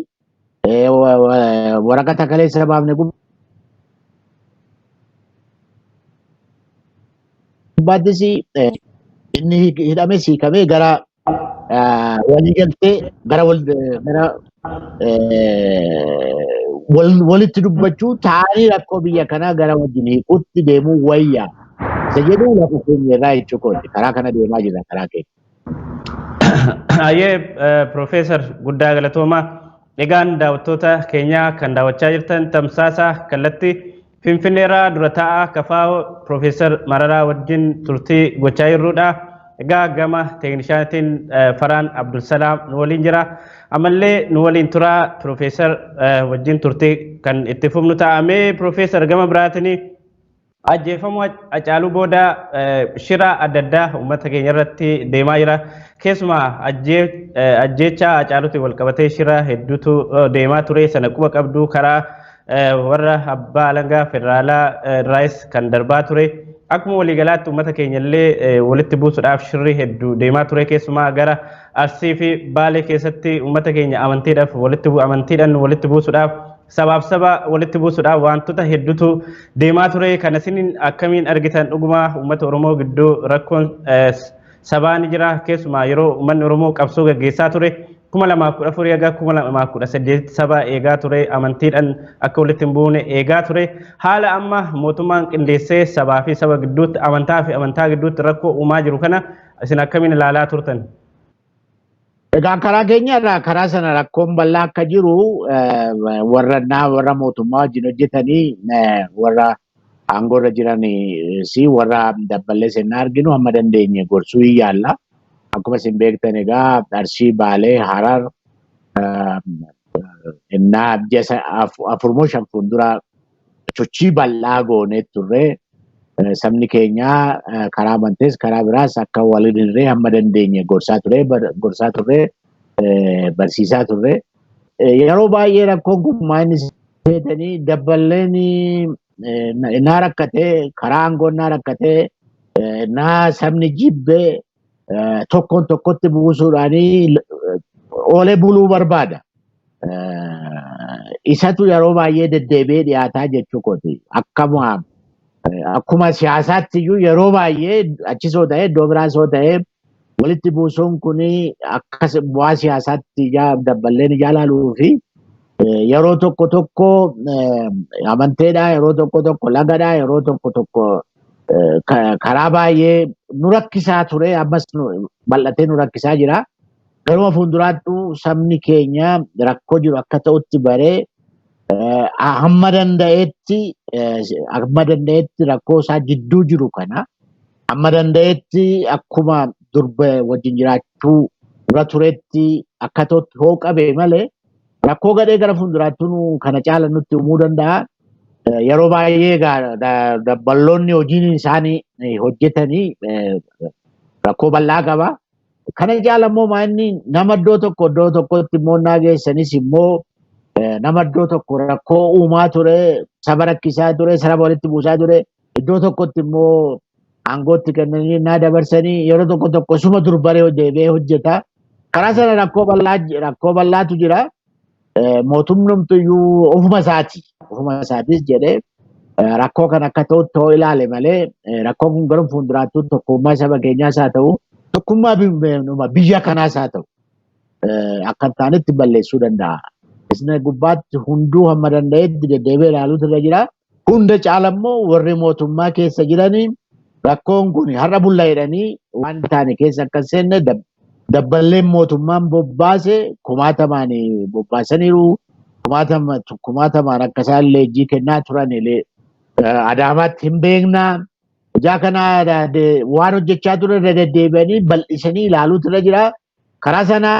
waraqata kaleessa baafne gubbaattis inni hidhamee hiikamee gara waliigaltee gara walitti dubbachuu taa'anii rakkoo biyya kanaa gara wajjin hiikuutti deemuu wayyaa. Isa jedhu lafa keenya irraa jechuudha. Karaa kana deemaa jira karaa keenya. Ayyee Profeesar Guddaa Galatoomaa egaan daawwattoota keenya kan daawwachaa jirtan tamsaasa kallattii Finfinneerraa dura taa'aa kafaa Profeesar Mararaa wajjin turtii gochaa jirrudha. Egaa gama teeknishaanitiin Faraan Abdulsalaam nu waliin jira. Ammallee nu waliin turaa Profeesar wajjin turtii kan itti fufnu ta'amee Profeesar gama biraatiin ajjeefamuu Hacaaluu booda shira adda addaa uummata keenya irratti deemaa jira. Keessumaa ajjeechaa Hacaaluutiin wal qabatee shira hedduutu deemaa ture. Sana quba qabdu karaa warra abbaa alangaa federaalaa raayis kan darbaa ture. Akkuma waliigalaatti uummata keenya illee walitti buusuudhaaf shirri hedduu deemaa ture. Keessumaa gara Arsii fi Baalee keessatti uummata keenya amantiidhaan walitti buusuudhaaf sabaaf saba walitti buusuudhaaf wantoota hedduutu deemaa ture. Kana isiniin akkamiin argitan dhuguma uummata Oromoo gidduu rakkoon sabaa ni jira. Keessumaa yeroo uummanni Oromoo qabsoo gaggeessaa ture 2014 hanga 2018 saba eegaa ture, amantiidhaan akka walitti hin buune eegaa ture. Haala amma mootummaan qindeessee sabaa fi saba gidduutti amantaa fi amantaa gidduutti rakkoo uumaa jiru kana isin akkamiin ilaalaa turtan? Egaa karaa keenyarraa karaa sana rakkoon bal'aa akka jiru warra mootummaa wajjin hojjetanii warra aangoorra jiranii warra dabballee seenaa arginu amma dandeenye gorsuu hin yaalla. Akkuma isin beektan egaa Arsii Baalee Harar innaa afurmoo shan fuuldura sochii bal'aa goonee turre. Sabni keenya karaa amantees karaa biraas akka waliin hirree hamma dandeenye gorsaa turre barsiisaa turre. Yeroo baay'ee rakkoon kun maal seetanii dabballeen naa rakkatee karaa aangoon naa rakkatee naa sabni jibbee tokkoon tokkotti buusuudhaanii oolee buluu barbaada. Isatu yeroo baay'ee deddeebi'ee dhiyaataa jechuu kooti. Akkuma siyaasaatti iyyuu yeroo baay'ee achisoo ta'ee iddoo biraasoo ta'ee walitti buusuun kun akkas bu'aa siyaasaatti dabballeen jaalaluu fi yeroo tokko amanteedhaa, yeroo tokko lagadhaa, yeroo tokko karaa baay'ee nu rakkisaa ture. Ammas bal'atee nu rakkisaa jira. Garuma fuulduraattuu sabni keenya rakkoo jiru akka ta'utti baree hamma danda'etti rakkoo isaa jidduu jiru kana hamma danda'etti akkuma durba wajjin jiraachuu dura turetti akka ta'utti hoo qabee malee rakkoo gadhee gara fuulduraattuu kana caala nutti uumuu danda'a. Yeroo baay'ee dabballoonni hojiin isaanii hojjetanii rakkoo bal'aa qaba. Kana caala immoo maanni nama iddoo tokkotti immoo naageessanis immoo nama iddoo tokko rakkoo uumaa ture, saba rakkisaa ture, saba walitti buusaa ture. Iddoo tokkotti immoo aangootti kennanii naa dabarsanii yeroo tokko suma durbaree deebi'ee hojjeta. Karaa sana rakkoo bal'aatu jira. Mootummaan ofuma isaatis jedhee rakkoo kan akka ta'utti hoo ilaale malee rakkoon kun gara fuulduraattuu tokkummaa saba keenyaas haa ta'u, tokkummaa biyya kanaas haa ta'u akka hin taanetti balleessuu danda'a. Isna gubbaatti hunduu hamma danda'etti deddeebi'ee ilaaluutu irra jira. Hunda caala immoo warri mootummaa keessa jiranii rakkoon kun har'a bulla jedhanii waan taane keessa akka hin seenne dabballeen mootummaan bobbaase kumaatamaan bobbaasaniiru. Kumaatamaan akka isaan leenjii kennaa turan Adaamaatti hin beekna. Ijaa kana waan hojjechaa ture irra deddeebi'anii bal'isanii ilaaluutu irra jira. Karaa sana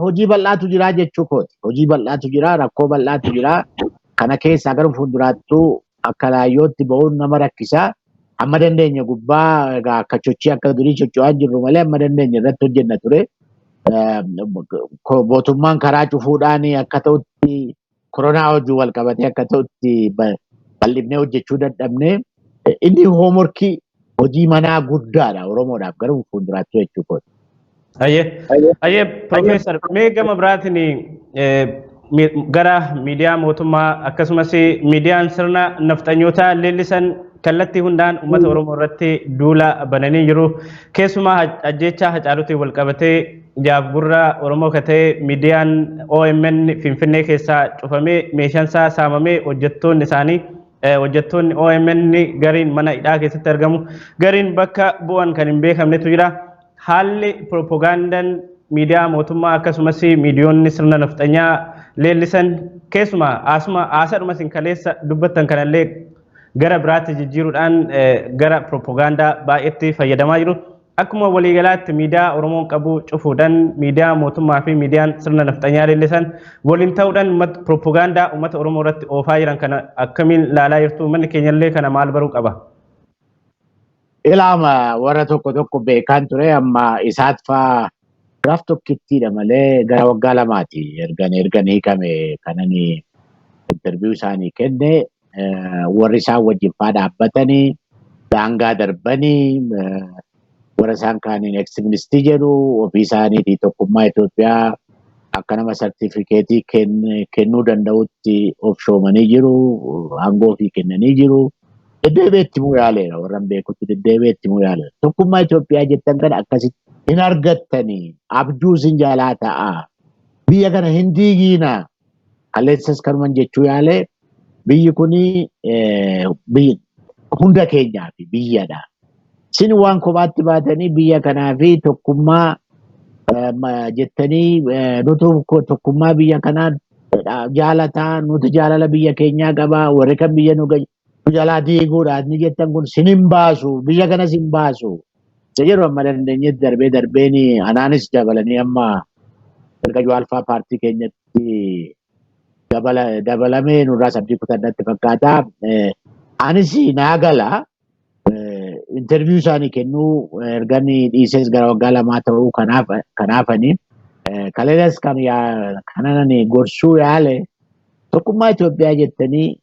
hojii bal'aatu jira jechuu kooti. Hojii bal'aatu jira, rakkoo bal'aatu jira. Kana keessaa gara fuulduraattuu akka laayyootti ba'uun nama rakkisaa. Amma dandeenya gubbaa akka sochii akka durii socho'aa jirru malee amma dandeenya irratti hojjenna ture. Mootummaan karaa cufuudhaan akka ta'utti koronaa hojii wal qabatee akka ta'utti bal'ifnee hojjechuu dadhabne. Inni hoomorkii hojii manaa guddaadha Oromoodhaaf gara fuulduraattuu jechuu kooti. Ayyee Profeesar mee gama biraatiin gara miidiyaa mootummaa akkasumas miidiyaan sirna nafxanyootaa leellisan kallattii hundaan uummata Oromoo irratti duula bananii jiru. Keessumaa ajjeechaa Hacaaluutiin wal qabatee jaabgurra Oromoo katee miidiyaan OMN Finfinnee keessaa cufamee meeshaansaa saamamee hojjettoonni OMN gariin mana hidhaa keessatti argamu, gariin bakka bu'an kan hin beekamnetu jira. Haalli propagandaan miidiyaa mootummaa akkasumas miidiyoonni sirna nafxanyaa leellisan keessumaa haasaadhuma isin kaleessa dubbattan kanallee gara biraatti jijjiiruudhaan gara propagaandaa baay'eetti fayyadamaa jiru. Akkuma waliigalaatti miidiyaa Oromoon qabu cufuudhaan miidiyaa mootummaa fi miidiyaan sirna nafxanyaa leellisan waliin ta'uudhaan propagaandaa uummata Oromoo irratti oofaa jiran kana akkamiin ilaalaa jirtu? Uummanni keenyallee kana maal baruu qaba? Ilaama warra tokko beekan ture amma isaat faa gaaf tokkittiidha malee gara waggaa lamaati ergan hiikame kanani interview isaanii kenne warri isaan wajjin faa dhaabbatanii daangaa darbanii warra isaan kaaniin ex-ministii jedhu ofii isaaniitii tokkummaa Itoophiyaa akka nama sartifikeetii kennuu danda'utti of shoomanii jiru, aangoo ofii kennanii jiru. Deddeebiitti muu yaaleera warran beekutti deddeebiitti muu yaaleera. Tokkummaa Itoophiyaa jettan kana akkasitti hin argattanii abjuu isin jaalaa ta'a. Biyya kana hin diigiina. Kaleessas kanuman jechuu yaale biyyi kuni hunda keenyaa fi biyyadha. Isin waan kophaatti baatanii biyya kanaa fi tokkummaa jettanii nuti tokkummaa biyya kanaa jaalataa nuti jaalala biyya keenyaa qabaa warri kan biyya nu jalaa diiguudhaan ni jettan kun sin hin baasu biyya kanas hin baasu. Isa jedhu amma dandeenyetti darbeen anaanis dabalanii amma erga Jawaalfaa paartii keenyatti dabalamee nurraa sabdii kutannatti fakkaata. Anis naa gala interview isaanii kennuu erganii dhiises gara waggaa lamaa ta'uu kanaafani kaleessas kanan gorsuu yaale tokkummaa Itoophiyaa jettanii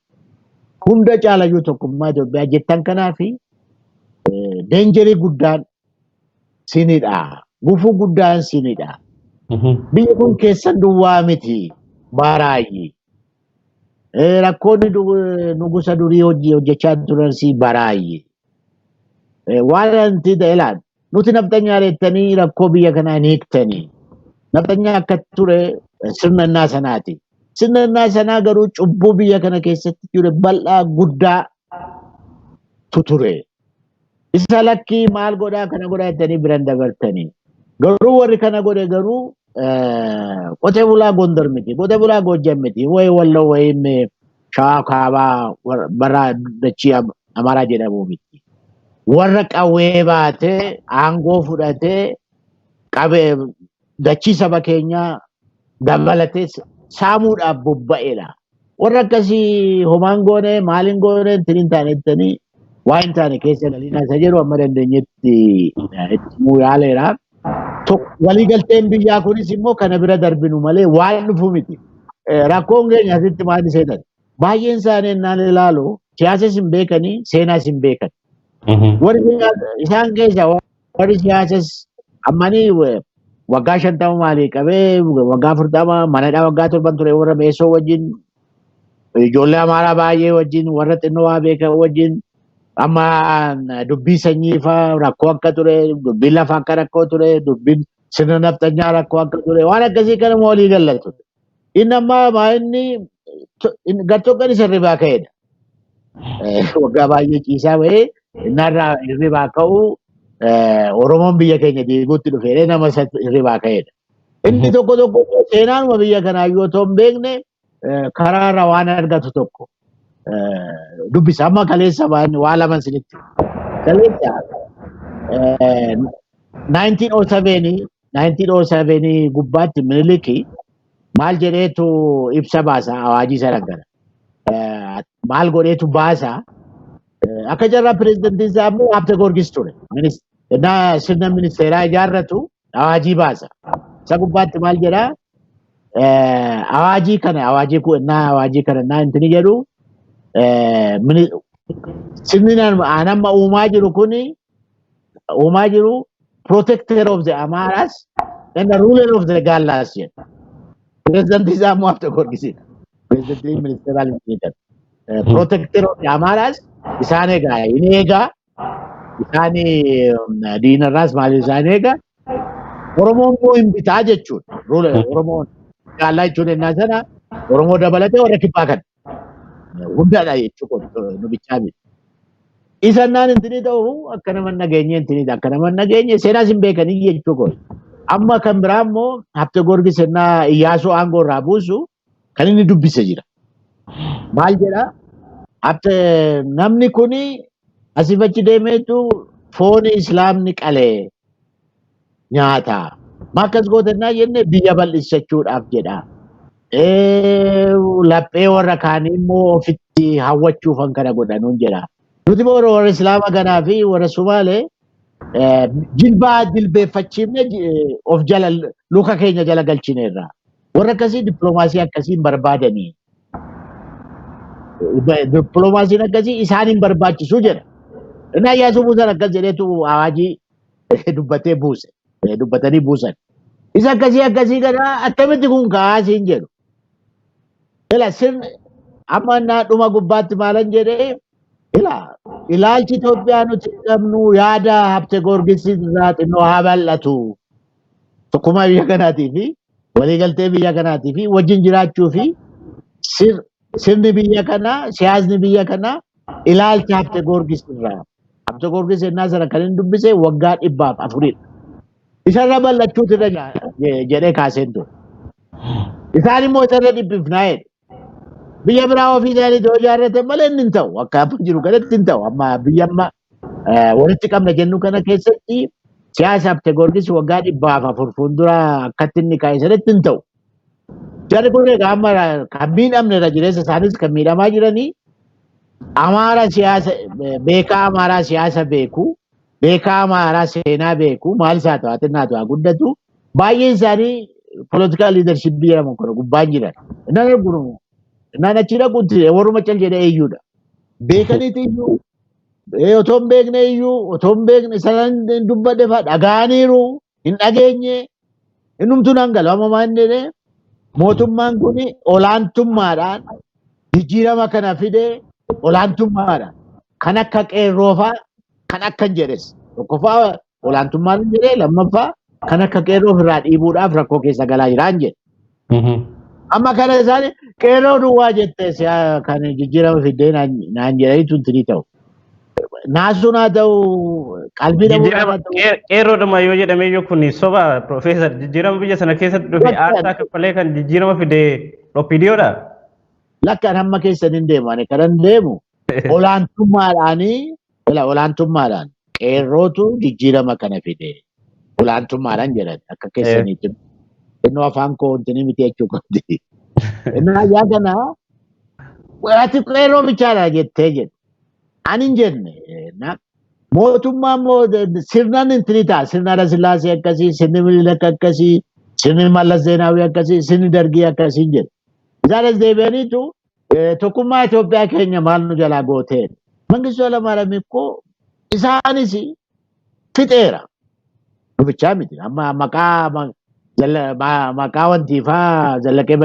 hunda caalayyuu tokkummaa Itoophiyaa jettan kanaafi deenjerii guddaan sinidha. Gufuu guddaan sinidha. Biyyi kun keessan duwwaa miti baraayyi. Rakkoonni nugusa durii hojjechaa turan si baraayyi. Waan anti da'elaan nuti nafxanyaa reettanii rakkoo biyya kanaa hin hiiktanii. Nafxanyaa akka ture sirna sanaati. Sirna sanaa garuu cubbuu biyya kana keessatti ture bal'aa guddaa ture. Isa lakkii maal godhaa kana godhaa jettanii biran dabartanii. Garuu warri kana godhe garuu qotee bulaa Gondar miti, qotee bulaa Gojjam miti, wayi Walloo wayi Shawaa Kaabaa bara dachii Amaaraa jedhamu miti. Warra qawwee baatee aangoo fudhatee dachii saba keenyaa dabalatee saamuudhaaf bobba'eedha. Warra akkasii homaan goone maaliin goone ittiin taanettanii waa hin taane keessa galiina isa jedhu amma dandeenyetti itti muu yaaleera. Waliigalteen biyyaa kunis immoo kana bira darbinu malee waan dhufu miti. Rakkoon keenya asitti maal seenan? Baay'een isaanii naan ilaalu siyaasas hin beekanii seenaas hin beekan. Warri isaan keessa warri siyaasas ammanii waggaa 50 maalii qabee waggaa 40 manadhaa waggaa 7 ture warra meesoo wajjin ijoollee Amaaraa baay'ee wajjin warra xinnoo waa beekan wajjin amma dubbii sanyii faa rakkoo akka ture dubbii lafa akka rakkoo ture dubbiin sirna nafxanyaa rakkoo akka ture waan akkasii kana walii gallatu. Inni amma inni gartokkan isa irribaa ka'edha. Waggaa baay'ee ciisaa bahee innarraa irribaa ka'uu Oromoon biyya keenya diiguutti dhufee nama irribaa ka'edha. Inni tokko seenaanuma biyya kanaa yoo ta'u hin beekne karaarra waan argatu tokko dubbisa. Amma kaleessa waa lama sinitti. Kaleessa 1907 gubbaatti Miniliki maal jedheetu ibsa baasa awaajii sana gara. Maal godheetu baasa. Akka jarraa pirezidantiin isaa immoo Habte Goorgis ture. Sirna ministeeraa ijaarratu awaajii baasa. Isa gubbaatti maal jedhaa? Awaajii kana intini jedhu sirni anamma uumaa jiru kuni uumaa jiru protector of the Amaras and the ruler of the Gallas jedha. Pirezidantii isaa immoo Habte Goorgisidha. Pirezidantii ministeeraa protector of the Amaras isaan egaa inni egaa isaan diinarraas maaliif isaan egaa Oromoon immoo hin bitaa jechuudha. Oromoon gaallaa jechuun ennaa sana Oromoo dabalatee warra kibbaa kan hundaadha jechuudha nu bichaa miti. Isannaan intini ta'u akka nama nageenye intinidha. Akka nama nageenye seenaas hin beekanii jechuudha. Amma kan biraa immoo Habte Goorgis ennaa Iyyaasuu aangoo irraa buusu kan inni dubbise jira. Maal jedhaa? Abte namni kuni asii achi deemeetu foon islaamni qalee nyaata. Makkas gootannaa jenne biyya bal'isachuudhaaf jedha. Laphee warra kaanii immoo ofitti hawwachuufan kana godhanuun jedha. Nuti warra islaama kanaa fi warra Sumaalee jilbaa jilbeeffachiifne of jala luka keenya jala galchineerra. Warra akkasii dippiloomaasii akkasiin barbaadanii. Dippiloomaasiin akkasii isaaniin barbaachisu jedha. Innaa Iyyaasuu Muusaa akkas jedheetu awaajii dubbatee buuse. Dubbatanii buusan. Isa akkasii kana attamitti kun kaasiin jedhu. Sirna amma naa dhuma gubbaatti maalan jedhee ilaalchi Itoophiyaa nuti qabnu yaada Habte Goorgis irraa xinnoo haa bal'atu. Tokkummaa biyya kanaatii fi waliigaltee biyya kanaatii fi wajjin jiraachuu fi sirni biyya kanaa siyaasni biyya kanaa ilaalcha Habte Goorgis irraa. Habte Goorgis ennaa sana kan inni dubbise waggaa 400. Isarra bal'achuutu irra jedhee kaaseen ture. Isaan immoo isarra dhibbifnaa jedhe. Biyya biraa ofii isaanii yoo ijaarratan malee inni hin ta'u. Akka jiru kanatti hin ta'u. Amma biyya amma walitti qabna jennu kana keessatti siyaasa Habte Goorgis waggaa 400 fuuldura akkatti inni kaa'e sanatti hin ta'u. Jarri kun egaa amma kan miidhamne irra jireessa isaanis kan miidhamaa jiranii Amaara siyaasa beekaa Amaaraa siyaasa beeku. Beekaa Amaaraa seenaa beeku maal isaa ta'u xinnaa ta'u guddatu baay'een isaanii political leadership jedhamu kana gubbaan jiran. Innaan achi dhaquutti warruma cal jedhee iyyuudha. Beekaniiti iyyuu otoo hin beekne iyyuu otoo hin beekne isaan dubbadhe fa'a dhaga'aniiru hin dhageenye innumtuu nan gala amma inni mootummaan kun olaantummaadhaan jijjiirama kana fidee olaantummaadhaan kan akka qeerroofaa kan akkan jedhes tokkoffaa olaantummaan jedhee lammaffaa kan akka qeerroo irraa dhiibuudhaaf rakkoo keessa galaa jiraan jedhe. Amma kana isaanii qeerroo duwwaa jettee kan jijjiirama fiddee naan jedhaniitu intinii ta'u. Naasuun haa ta'u qalbii dhabuu qeerroodhuma yoo jedhame iyyuu kun soba Profeesar jijjiirama biyya sana keessatti dhufe aarsaa kaffalee kan jijjiirama fide OPDOdha. Lakkaan hamma keessan hin deemu ani kanan deemu olaantummaadhaan qeerrootu jijjiirama kana fide olaantummaadhaan jedhan akka keessaniitti innoo afaan koo wanti miti jechuu qabdi. Innaa yaa kana ati qeerroo bichaadha jettee jedhe. Ani hin jenne mootummaa immoo sirnaan intini ta'a sirna Hayila Sillaasee akkasii sirni Minilik akkasii sirni Mallas Zeenaawii akkasii sirni Dargii akkasii hin jedhe. Isaanis deebi'aniitu tokkummaa Itoophiyaa keenya maal nu jalaa gooteen. Mangistuu Hayilamaariyaam ikkoo isaanis fixeera. Dubichaa miti. Amma maqaa wantiifaa zallaqee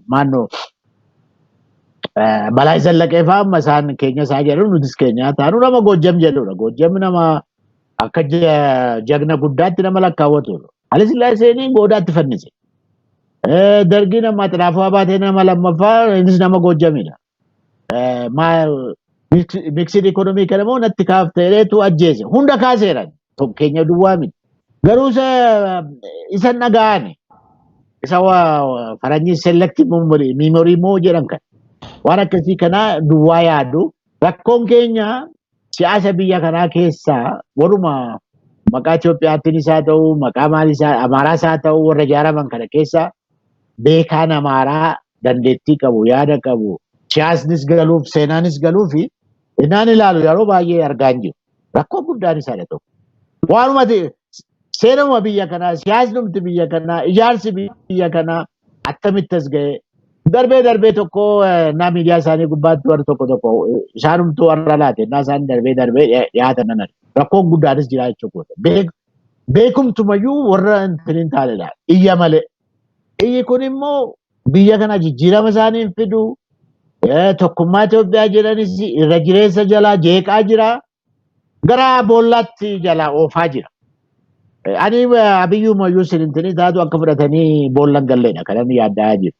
maannoo balaa zallaqee fa'aa amma isaan keenya isaa jedhu nutis keenya taanu nama Goojjam jedhudha. Goojjam nama akka jagna guddaatti nama lakkaawwatudha. Hayila Sillaaseen goodaatti fannise. Dargii nama xiraafuu baatee nama lammaffaa innis nama Goojjamidha. Mixed economy kana immoo natti kaafteetu ajjeese. Hunda kaaseeran keenya duwwaa miti. Garuu isa dhaga'ani. Isa faranjii selective memory moo jedhan kan. Waan akkasii kana duwwaa yaadu. Rakkoon keenya siyaasa biyya kanaa keessaa warruma maqaa Itoophiyaattiin isaa ta'u maqaa Amaaraas haa ta'u warra ijaaraman kana keessaa beekaan Amaaraa dandeettii qabu yaada qabu siyaasnis galuuf seenaanis galuufi innaan ilaalu yeroo baay'ee argaa hin jiru. Rakkoo guddaan isaadha tokko. Waanuma seenuma biyya kanaa siyaasnumti biyya kanaa ijaarsi biyya kanaa attamitti as ga'e darbee tokko naa miidiyaa isaanii gubbaatti warri tokko isaanumtuu warra laate naa isaanii darbee dhiyaatan nan rakkoon guddaanis jira jechuudha. Beekumtumayyuu warra hin taaledha. Iyya malee. Iyyi kun immoo biyya kana jijjiirama isaanii fidu tokkummaa Itoophiyaa jedhanis irra jireessa jalaa jeeqaa jira. Gara boollaatti jalaa oofaa jira. Ani abiyyuumayyuu sinintini taatu akka fudhatanii boollan galleedha kanan yaaddaa jiru.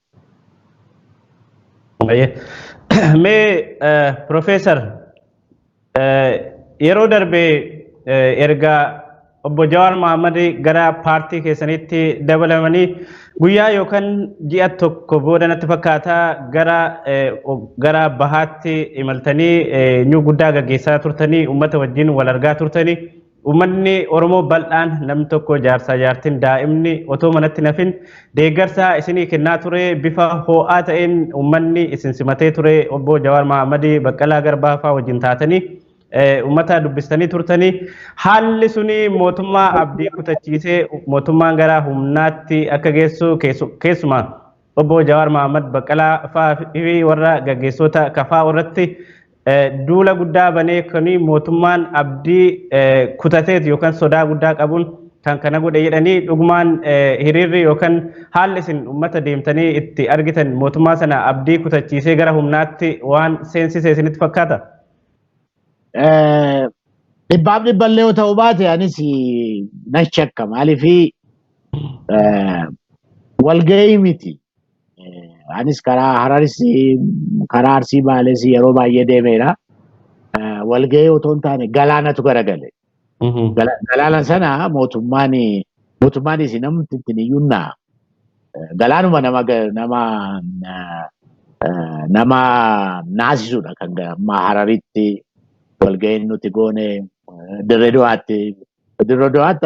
Mee Profeesar yeroo darbee erga obbo Jawaar Mohaammed gara paartii keessanitti dabalamanii guyyaa yookaan ji'a tokko booda natti fakkaata gara bahaatti imaltanii nyuu guddaa gaggeessaa turtanii uummata wajjin wal argaa turtanii uummanni Oromoo bal'aan namni tokko jaarsaa jaartiin daa'imni otoo manatti nafin deeggarsa isinii kennaa ture bifa ho'aa ta'een uummanni isin simatee ture obbo Jawaar Mohaammed Baqqalaa Garbaa fa'aa wajjin taatanii uummata dubbistanii turtanii haalli suni mootummaa abdii kutachiisee mootummaan gara humnaatti akka geessu keessumaa obbo Jawaar Mohaammed Baqqalaa fa'aa fi warra gaggeessota kafaa irratti duula guddaa banee kuni mootummaan abdii kutateet yookaan sodaa guddaa qabuun kan kana godhe jedhanii dhugumaan hiriirri yookaan haalli isin uummata deemtanii itti argitan mootummaa sana abdii kutachiisee gara humnaatti waan seensisee isinitti fakkaata? Dhibbaaf dhibballee yoo ta'u baate anis nan shakka maaliifi walgahii miti. Anis karaa Hararis karaa Arsii Baales yeroo baay'ee deemeera. Walgahii otoo hin taane galaanatu garagale. Galaana sana mootummaanis namni ittiin iyyunnaa. Galaanuma nama naasisudha kan amma Hararitti walgahiin nuti goone Dirree Dawaatti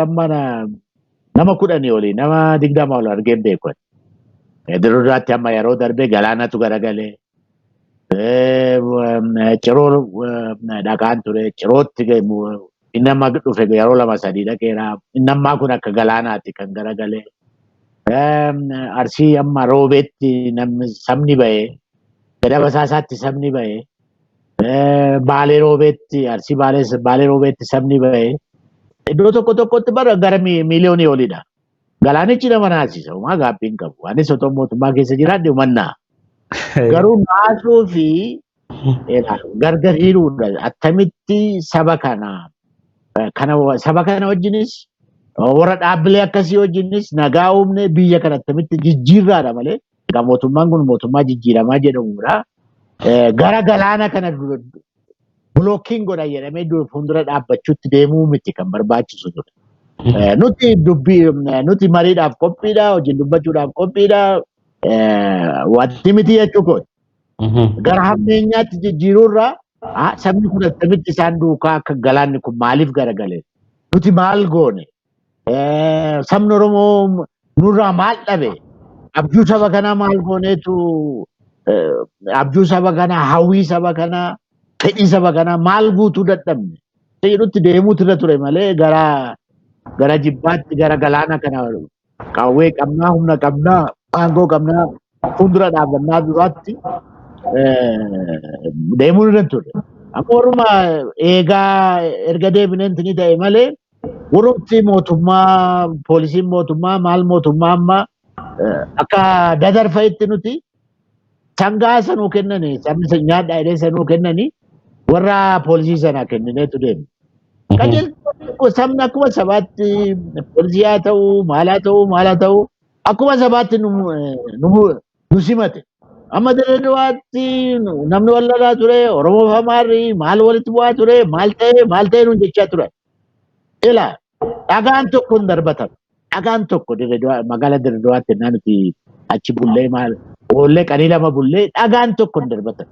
amma nama 10 olii nama 20 ol argeen beeku. Dirree Dawaatti amma yeroo darbe galaanatu garagale. Ciroo dhaqaan ture. Cirootti inni amma dhufe yeroo 2-3 dhaqeera. Inni ammaa kun akka galaanaatti kan garagale. Arsii amma roobeetti sabni bahee. Gada basaasaatti sabni bahee. Baalee roobeetti Arsii Baalee roobeetti sabni bahee. Iddoo tokkotti bara gara miiliyoonii olidha. Galaanichi nama naasisa. Uumaa gaabbiin qabu. Anis otoo mootummaa keessa jiraadde umannaa. Garuu naasuu fi gargar hiruudha. Attamitti saba kana wajjinis warra dhaabbilee akkasii wajjinis nagaa uumne biyya kana attamitti jijjiirraadha malee. Egaa mootummaan kun mootummaa jijjiiramaa jedhamudha. Gara galaana kana blokkiin godha jedhamee fuuldura dhaabbachuutti deemuu miti kan barbaachisu ture. Nuti mariidhaaf qophiidha, hojiin dubbachuudhaaf qophiidha. Wanti miti jechuudha. Gara hammeenyaatti jijjiiruurraa sabni kun akkamitti isaan duukaa akka galaanni kun maaliif garagale? Nuti maal goone? Sabni Oromoo nurraa maal dhabe? Abjuu saba kanaa maal gooneetu abjuu saba kanaa, hawwii saba kanaa, fedhii saba kanaa maal guutuu dadhabne? Nuti deemuutu irra ture malee gara jibbaatti gara galaana kana qawwee qabnaa, humna qabnaa, aangoo qabnaa, fuuldura dhaabbannaa duraatti deemuun irra ture. Amma warruma eegaa erga deebineen ni ta'e malee warrumti mootummaa, poolisiin mootummaa, maal mootummaa amma akka dadarfa'itti nuti sangaa sanuu kennanii, sabni nyaadhaa jedhee sanuu kennanii warra poolisii sanaa kennineetu deemu. Qajeelfama sabni akkuma sabaatti poolisii haa ta'u, maal haa ta'u akkuma sabaatti nu simate. Amma Dirree Dawaatti namni wal lolaa ture, Oromoo fi Amaarri maal walitti bu'aa ture, maal ta'e nuun jechaa ture. Ilaa dhagaan tokko hin darbatamu. Dhagaan tokko magaalaa Dirree Dawaatti ennaa nuti achi bullee oollee qanii 2 bullee dhagaan tokko hin darbatamu.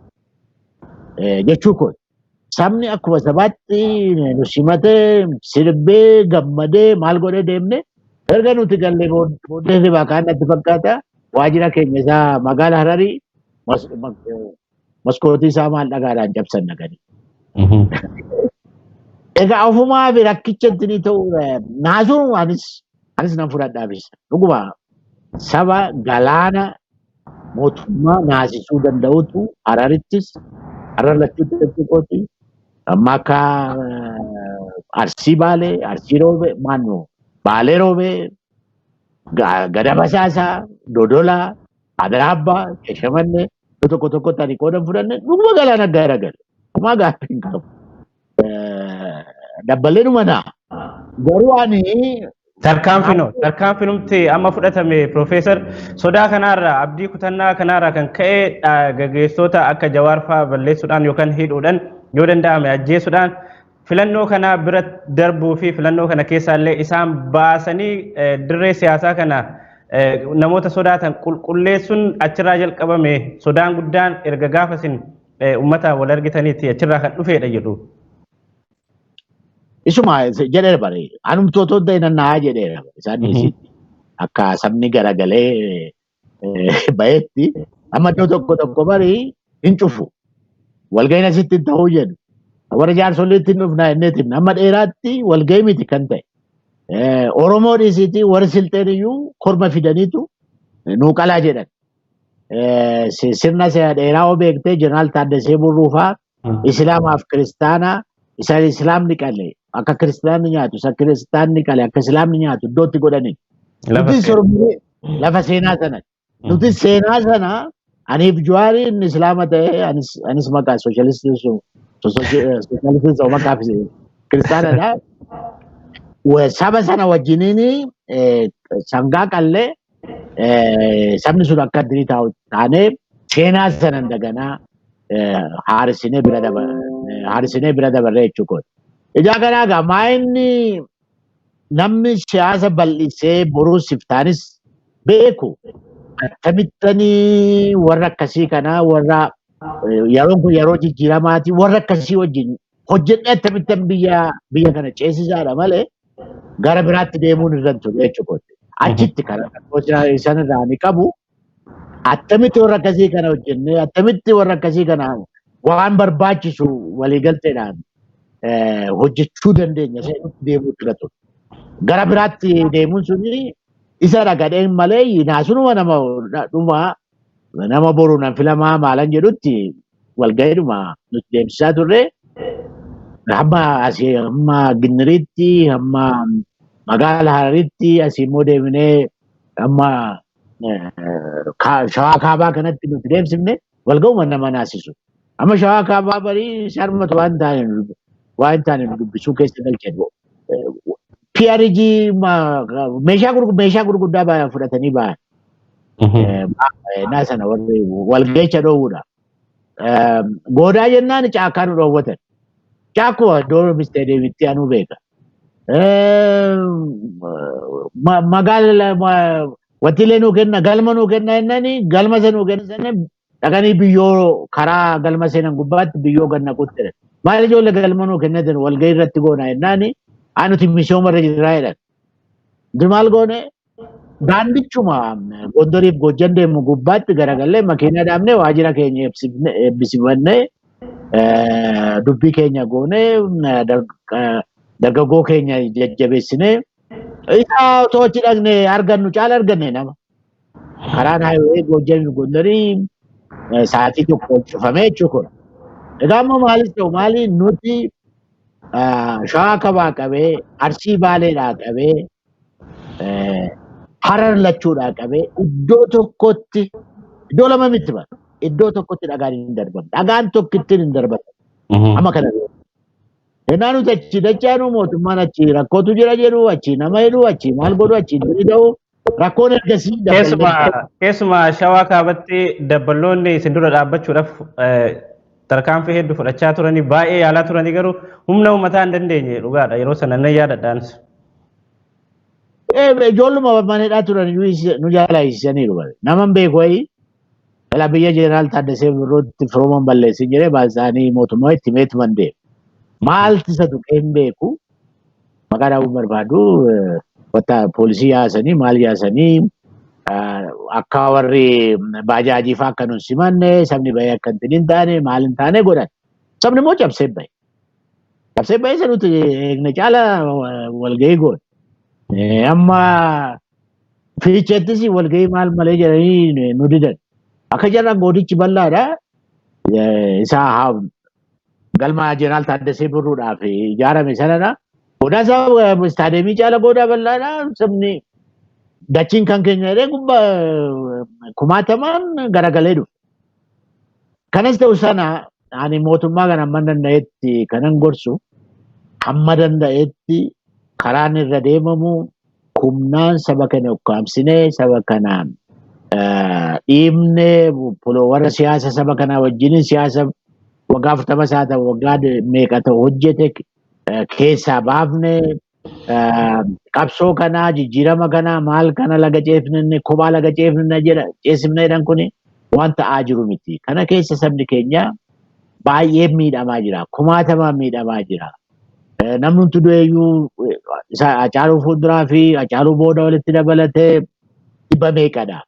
Jechuu kun sabni akkuma sabaatti nu simatee, sirbee, gammadee maal godhee deemne erga nuti gallee booddee ribaa kaan natti fakkaata waajjira keenya isaa magaalaa Hararii maskootii isaa maal dhagaadhaan cabsan naqanii. Egaa ofumaa fi rakkicha ittiin ta'u naasuun anis nan fudhadhaafisa. Dhuguma saba galaana mootummaa naasisuu danda'utu Hararittis Harar lachuutti jechuukooti. Amma akka Arsii Baalee, Arsii Roobee, Baalee Roobee, Gada Basaasaa, Dodolaa, Adaabbaa, Shaashamannee tokko ta'anii qoodan fudhanne dhuguma galaana garagale. Kumaa gaaffiin qabu. Dabballee dhumanaa. Garuu ani tarkaanfinumti amma fudhatame Profeesar sodaa kanarraa abdii kutannaa kanarraa kan ka'e gaggeessota akka Jawaar fa'aa balleessuudhaan yookaan hidhuudhaan yoo danda'ame ajjeesuudhaan filannoo kana bira darbuu fi filannoo kana keessaallee isaan baasanii dirree siyaasaa kana namoota sodaatan qulqulleessuun achirraa jalqabame sodaan guddaan erga gaafasin ummata wal argitaniiti achirraa kan dhufeedha jedhu. Isuma jedhee bare anumtootoo dainannaa jedheera isaanis akka sabni garagalee bayetti amma iddoo tokko bari hin cufu walga'iin asitti ta'uu jedhu warra jaarsoliitti hin dhufnaa inneetiin amma dheeraatti walga'ii miti kan ta'e Oromoo dhiisiiti warri silxeen iyyuu korma fidaniitu nuuqalaa jedhan sirna dheeraa beektee jeneraal Taaddasee Burruufaa Islaamaaf Kiristaanaa isaan Islaamni qalee akka Kiristaanni nyaatu isa Kiristaanni qalee akka Islaamni nyaatu iddootti godhanii lafa seenaa sana nuti seenaa sana aniif Jawaari inni Islaama ta'e anis maqaa sooshaalistii maqaa Kiristaanadha. Saba sana wajjiniin sangaa qallee sabni sun akka addirii taanee seenaa sana daganaa haarissinee bira dabarree jechuudha. Ijaa kanaa gamaa inni namni siyaasa bal'isee boruu siftaanis beeku akkamittanii warra akkasii kanaa warra yeroon kun yeroo jijjiiramaati warra akkasii wajjin hojjedhee akkamittan biyya kana ceesisaadha malee gara biraatti deemuun irra ture jechuudha. Achitti karaa isaan irraa ni qabu. Attamitti warra akkasii kana hojjennee attamitti warra akkasii kana waan barbaachisu waliigalteedhaan hojjechuu dandeenya seenutti deemuu irra ture. Gara biraatti deemuun suni isa ragadeen malee naasunuma nama boru nan filamaa maalan jedhutti walga'iidhuma nuti deemsisaa turre hamma Ginniriitti hamma magaala Hararitti asii immoo deemnee amma shawaa kaabaa kanatti nuti deemsifne walga'uma nama naasisu. Amma shawaa kaabaa barii sharmatu waan taane dubbisuu keessa galchee PRG meeshaa gurguddaa fudhatanii ba'an. Naa sana walgeecha dhoowwudha. Goodaa jennaan caakkaa nu dhoowwatan. Caakkuma iddoo mistee deebitti anuu beeka. Magaala watiilee nuu kenna galma nuu kenna jennaan galma isa nuu kenna dhaqanii biyyoo karaa galma seenan gubbaatti biyyoo ganna kutte. Maal ijoollee galma nuu kennatan walga'ii irratti goonaa jennaan anuti misooma irra jirraa jedhan. Maal goone daandichuma Gondoriif Gojjan deemu gubbaatti garagallee makiinaa dhaabnee waajjira keenya eebbisifannee dubbii keenya goonee dargaggoo keenya jajjabeessinee isa otoo achi dhaqnee argannu caala arganne nama. Karaan haaywee Gojjan Gondorii sa'aatii tokko cufamee jechuudha. Egaa ammoo maalis ta'u maali nuti shawaa kabaa qabee arsii baaleedhaa qabee harar lachuudhaa qabee iddoo tokkotti iddoo lama miti bara iddoo tokkotti dhagaan hin darbatu dhagaan tokkittiin hin darbatu amma kana ennaa nuti achi dachaanu mootummaan achi rakkootu jira jedhu achi nama jedhu achi maal godhu achi durii ta'u rakkoon ergasii keessumaa shawaa kaabatti dabballoonni isin dura dhaabbachuudhaaf tarkaanfii hedduu fudhachaa turanii baay'ee yaalaa turanii garuu humna uummataa hin dandeenye dhugaadha yeroo sana nan yaadadhaanis. Ijoolluma maneedhaa turan nu jaalaayisaniiru bare naman beeku wayii dhala biyya jeneraal Taaddasee Birruutti firooman balleessin jedhee baasaanii mootummaa itti meetuman deemu. Maalti isa tuqee hin beeku maqaa dhaabuu barbaadu poolisii yaasanii maal yaasanii akka warri baajaajii fa'aa akka nun simanne sabni bahee akka hin taane maal hin taane godhan. Sabni immoo cabsee bahe. Cabsee bahe isa nuti eegne caala walga'ii goone. Amma fiichettis walga'ii maal malee jedhanii nu didan. Akka jarran goodichi bal'aadha. Isaa galma jeneraal Taaddasee Birruudhaaf ijaarame sanadha. Goodaa isaa istaadeemii caala goodaa bal'aadha. Sabni dachiin kan keenya jedhee gubbaa kumaatamaan garagalee dhufe. Kanas ta'u sana ani mootummaa kan hamma danda'etti kanan gorsu hamma danda'etti karaan irra deemamu humnaan saba kana ukkaamsinee saba kanaan dhiibnee warra siyaasa saba kanaa wajjin siyaasa waggaa 40 isaa ta'u waggaa meeqa ta'u hojjete keessaa baafne qabsoo kanaa jijjiirama kanaa maal kana laga ceefnenne kophaa laga ceefnenne jedha ceesifne jedhan kuni waan ta'aa jiru miti. Kana keessa sabni keenya baay'ee miidhamaa jira. Kumaatamaan miidhamaa jira. Namni hundi du'eeyyuu Hacaaluu fuulduraa fi Hacaaluu booda walitti dabalatee dhibba meeqadha.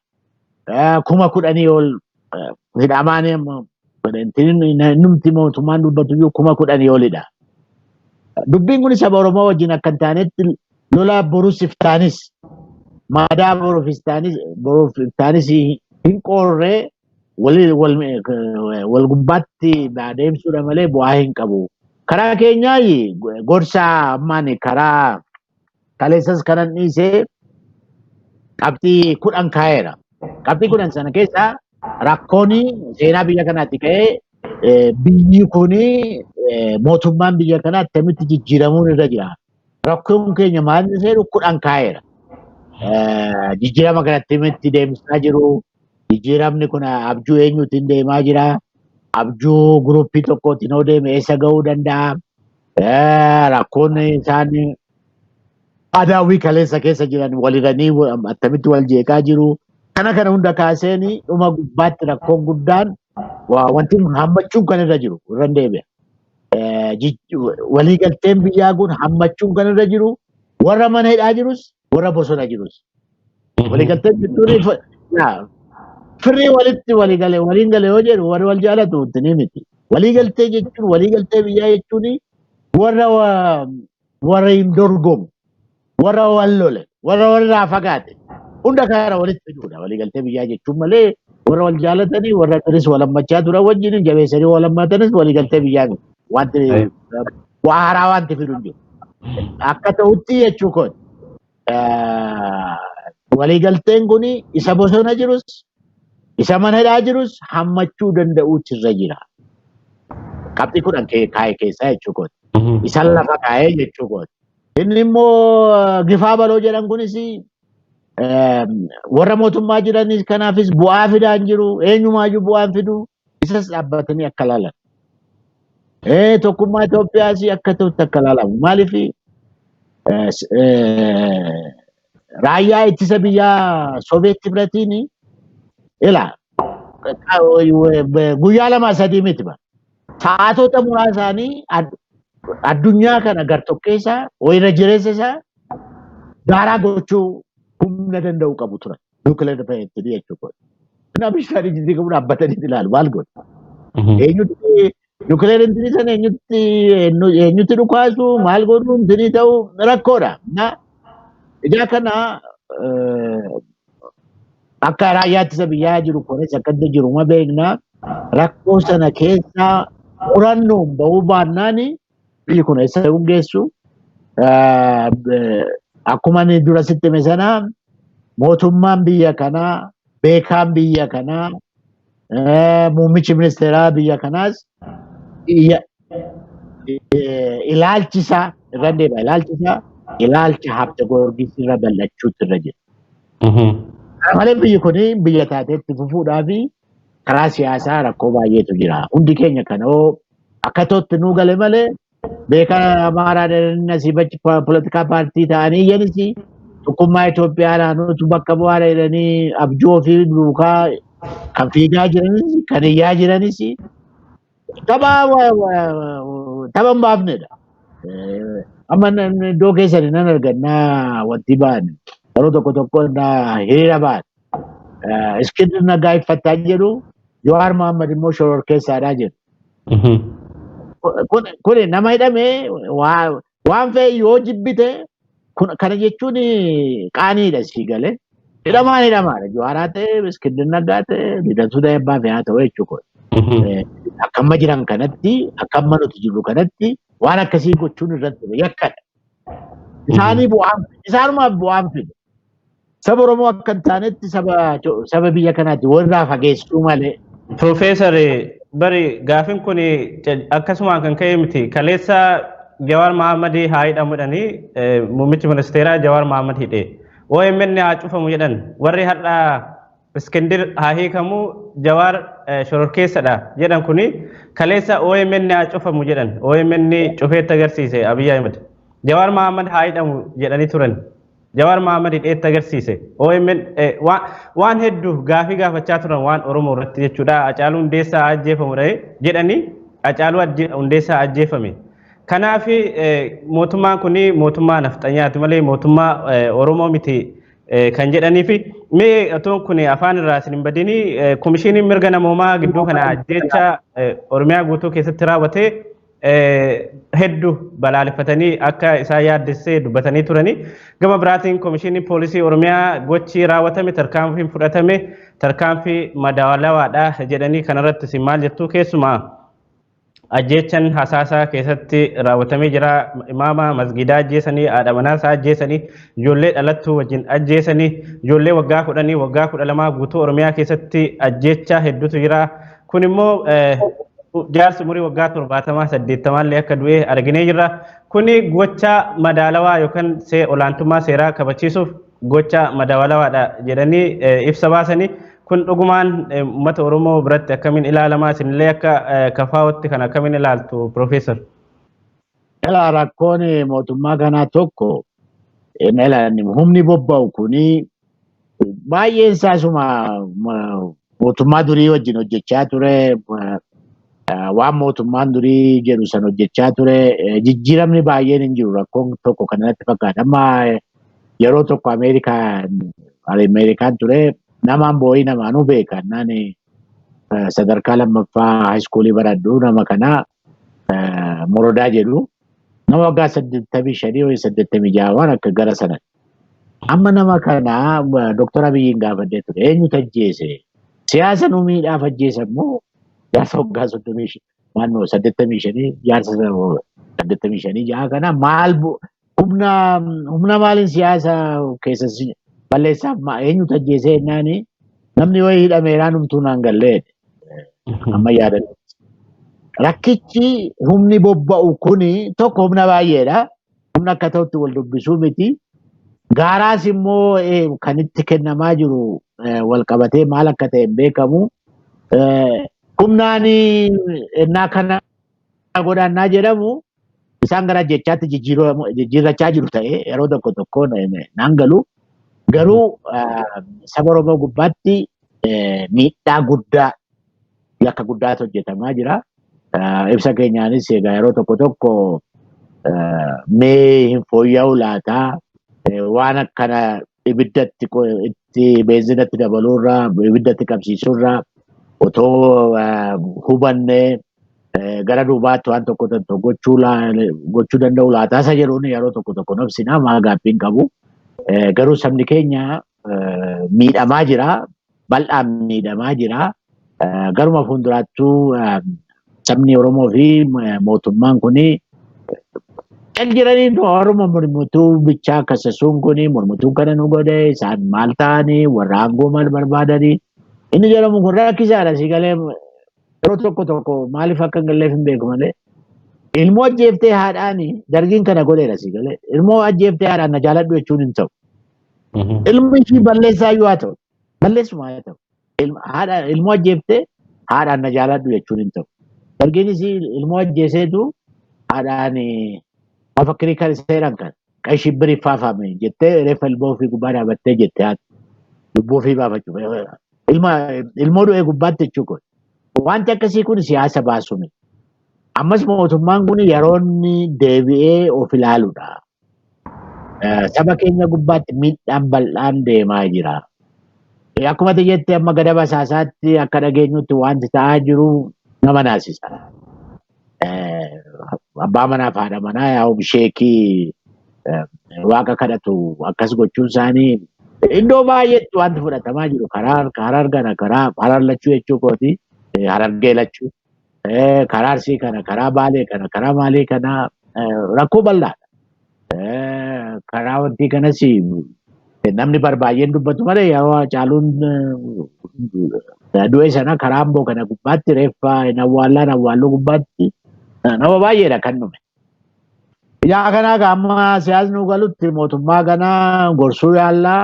10,000 ol hidhamaan numti mootummaan dubbatuyyuu 10,000 olidha. Dubbiin kun saba Oromoo wajjin akka hin taanetti lola boruusiftaanis maadaa boruusiftaanis hin qoorree wal gubbaatti adeemsuudha malee bu'aa hin qabu. Karaa keenyaa gorsaa ammaan karaa kaleessas kanan dhiisee qabxii 10 kaa'eera. Qabxii 10 sana keessaa rakkoon seenaa biyya kanaatti ka'ee biyyi kuni mootummaan biyya kanaa akkamitti jijjiiramuun irra jira. Rakkoon keenya maal inni seenu 10 kaa'eera. Jijjiirama kanatti akkamitti deemsaa jiru. Jijjiiramni kun abjuu eenyuutiin deemaa jira. Abjuu guruppii tokkootiin yoo deeme eessa ga'uu danda'a. Rakkoon isaan adaawwii kaleessa keessa jiran waliranii akkamitti wal jeeqaa jiru. Kana hunda kaaseen dhuma gubbaatti rakkoon guddaan wanti hammachuun kan irra jiru irra deebi'a. Waliigalteen biyyaa kun hammachuun kan irra jiru warra mana hidhaa jirus warra bosona jirus. Waliigalteen jechuun firrii walitti waliin gale yoo jedhu warri wal jaalatu ni miti. Waliigaltee jechuun waliigaltee biyyaa jechuun warra hin dorgomu, warra wal lole, warra walirraa fagaate hunda kaara walitti fiduudha. Waliigaltee biyyaa jechuun malee warra wal jaalatanii warra turis wal hammachaa turan wajjin jabeessanii wal hammatanis waliigaltee biyyaa miti. Wanti waa haaraa wanti fidu hin jiru. Akka ta'utti jechuu kooti. Waliigalteen kun isa bosona jirus isa mana hidhaa jirus hammachuu danda'uutu irra jira. Qabxii 10 kaa'e keessaa jechuu kooti. Isa lafa kaa'ee jechuu kooti. Inni immoo gifaa baloo jedhan kunis warra mootummaa jiranis kanaafis bu'aa fidaa hin jiru. Eenyumaayyuu bu'aan fidu isas dhaabbatanii akka laalan. Tokkummaa Itoophiyaas akka ta'utti akka laalamu. Maaliif raayyaa ittisa biyyaa Soobeetti biratiin guyyaa 2-3 miti ba. Sa'aatota muraasaanii addunyaa kana gartokkeessaa irra jireessa isaa daaraa gochuu humna danda'u qabu turan. Nuukileer fayyadamanii jechuudha. Kanaaf isaanii jiddii qabu dhaabbatanii ilaalu maal godhu. Nuukileer intinii sana eenyutti dhukaasu maal godhu intinii ta'u rakkoodha. Ijaa kana akka raayyaa ittisa biyyaa jiru kunis akka jiru ma beekna. Rakkoo sana keessaa murannoon bahuu baannaan biyyi kun eessa ta'uu geessu. Akkuma inni dura sitti hime sana mootummaan biyya kanaa, beekaan biyya kanaa, muummichi ministeeraa biyya kanaas ilaalchisaa irra deema. Ilaalcha habda goorgis irra bal'achuutu irra jira. Malee biyyi kun biyya taateetti fufuudhaa fi karaa siyaasaa rakkoo baay'eetu jira. Hundi keenya kanoo akka tootti nuu gale malee beekaa amaaraa nasiibachi poolitikaa paartii ta'anii iyyanis tokkummaa Itoophiyaa naannootu bakka bu'aa jedhanii abjuu ofii duukaa kan fiigaa jiranis kan iyyaa jiranis tapha hin baafnedha. Amma iddoo keessatti nan argannaa wanti ba'an yeroo tokko hiriira ba'an. Iskindir nagaa iffattaa jedhu Jawaar Mohaammed immoo shoror keessaadhaa jedhu. Kun nama hidhamee waan fe'e yoo jibbite kana jechuun qaaniidha sii galee. Hidhamaadha. Jawaaraa ta'e Iskindir nagaa ta'e Lidatuu Dayyabaa fi haa ta'u jechuudha. Akka amma jiran kanatti akka amma nuti jirru kanatti waan akkasii gochuun irratti yakkadha. Isaanumaaf bu'aan fidu. Saba Oromoo akka hin taanetti saba biyya kanaatti walirraa fageessuu malee. Profeesar bari gaaffiin kun akkasumaan kan ka'e miti. Kaleessa Jawaar Mohaammed haa hidhamudhanii muummichi ministeeraa Jawaar Mohaammed hidhee. OMN haa cufamu jedhan warri har'a Iskindir haa hiikamu Jawaar shororkeessadha jedhan kuni kaleessa OMN haa cufamu jedhan OMN cufeetti agarsiise Abiy Ahmed Jawaar Mohaammed haa hidhamu jedhanii turan Jawaar Mohaammed hidheetti agarsiise OMN waan hedduu gaafii gaafachaa turan waan Oromoo irratti jechuudha Hacaaluu Hundeessaa ajjeefamu jedhanii Hacaaluu Hundeessaa ajjeefame kanaaf mootummaan kuni mootummaa nafxanyaati malee mootummaa Oromoo miti kan jedhanii fi mee atoon kun afaan irraa isin badini komishinii mirga namoomaa gidduu kana jecha Oromiyaa guutuu keessatti raawwatee hedduu balaaleffatanii akka isaa yaaddessee dubbatanii turanii gama biraatiin komishinii poolisii Oromiyaa gochi raawwatame tarkaanfiin fudhatame tarkaanfii madaalawaadha jedhanii kanarratti isin maal jettu keessumaa ajjechan hasaasaa keessatti raawwatamee jira imaama masgidaa ajjeesanii haadha manaasaa ajjeesanii ijoollee dhalattuu wajjin ajjeesanii ijoollee waggaa 10 waggaa 12 guutuu Oromiyaa keessatti ajjecha hedduutu jira kun immoo jaarsi umurii waggaa 70 80 illee akka du'e arginee jirra kuni gocha madaalawaa yookaan olaantummaa seeraa kabachiisuuf gocha madaalawaadha jedhanii ibsa baasanii kun dhugumaan uummata Oromoo biratti akkamiin ilaalamaa isinillee akka kafaa'utti kan akkamiin ilaaltu Profeesar? Rakkoon mootummaa kanaa tokko humni bobba'u kuni baay'een isaasuma mootummaa durii wajjin hojjechaa ture waan mootummaan durii jedhu san hojjechaa ture jijjiiramni baay'een hin jiru rakkoon tokko kanatti fakkaata amma yeroo tokko Ameerikaan ture namaan boo'ii namaanuu beekan nani sadarkaa lammaffaa haayiskuulii baradhu nama kana morodaa jedhu nama waggaa 85 ወይ 86 waan akka gara sana amma nama kana Dr. Abiyyiin gaafadhee ture eenyutu ajjeese siyaasa nu miidhaaf ajjeesa immoo jaarsa waggaa 85 jaarsa 85 jaha kana maal humna maaliin siyaasa keessa balleessaaf eenyutu ajjeese jennaani namni wayii hidhameeraan humtuu naan gallee amma yaadan rakkichi humni bobba'u kuni tokko humna baay'eedha humna akka ta'utti wal dubbisuu miti gaaraas immoo kan itti kennamaa jiru wal qabatee maal akka ta'e hin beekamu humnaan ennaa kana godhannaa jedhamu isaan gara jechaatti jijjiirrachaa jiru ta'e yeroo tokko tokko naan galu garuu saba Oromoo gubbaatti miidhaa guddaa yakka guddaatu hojjetamaa jira. Ibsa keenyaanis egaa yeroo tokko tokko mee hin fooyya'u laataa waan akkana ibiddatti itti beenzinatti dabaluurraa ibiddatti qabsiisuurraa otoo hubannee gara duubaatti waan tokko gochuu danda'u laataa isa jedhuun yeroo tokko tokko nobsinaa maa gaaffiin qabu. Garuu sabni keenya miidhamaa jira bal'aan miidhamaa jira garuma fuulduraattuu sabni Oromoo fi mootummaan kuni kan jiranii Oromoo mormituu bichaa akkasasuun kuni mormituun kana nu godhe isaan maal ta'anii warra aangoo maal barbaadanii inni jedhamu kun rakkisaadha si galee yeroo tokko tokko maaliif akka hin galleef hin beeku malee ilmoo ajjeeftee haadhaani dargiin kana godheera si galee ilmoo ajjeeftee haadhaan na jaaladhu jechuun hin ta'u. Ilmi ishii balleessaa yoo ta'u balleessuma haa ta'u ilmoo ajjeeftee haadhaan na jaaladhu jechuun hin ta'u. Dargiinis ilmoo ajjeeseetu haadhaan mafakkirii kan seeran kan qashii birii faafame jettee reeffa ilmoo ofii gubbaa dhaabattee jettee haati lubbuu ofii baafachuuf ilmoo du'ee gubbaatti jechuudha. Wanti akkasii kun siyaasa baasuun ammas mootummaan kun yeroo inni deebi'ee of ilaaluudha. Saba keenya gubbaatti miidhaan bal'aan deemaa jira. Akkuma jettee amma gada basaasaatti akka dhageenyutti wanti ta'aa jiru nama naasisa. Abbaa manaa fi haadha manaa yaa'u sheekii waaqa kadhatu akkas gochuun isaanii iddoo baay'eetti wanti fudhatamaa jiru karaa argana karaa hararlachuu jechuu kooti harargee lachuu. Karaa Arsii kana karaa Baalee kana karaa maalii kana rakkoo bal'aadha. Karaa wanti kanas namni barbaay'een dubbatu malee yeroo Hacaaluun du'e sana karaa Amboo kana gubbaatti reeffa awwaalluu gubbaatti nama baay'eedha kan dhume. Yaa kanaa amma siyaasni galutti mootummaa kana gorsuu yaallaa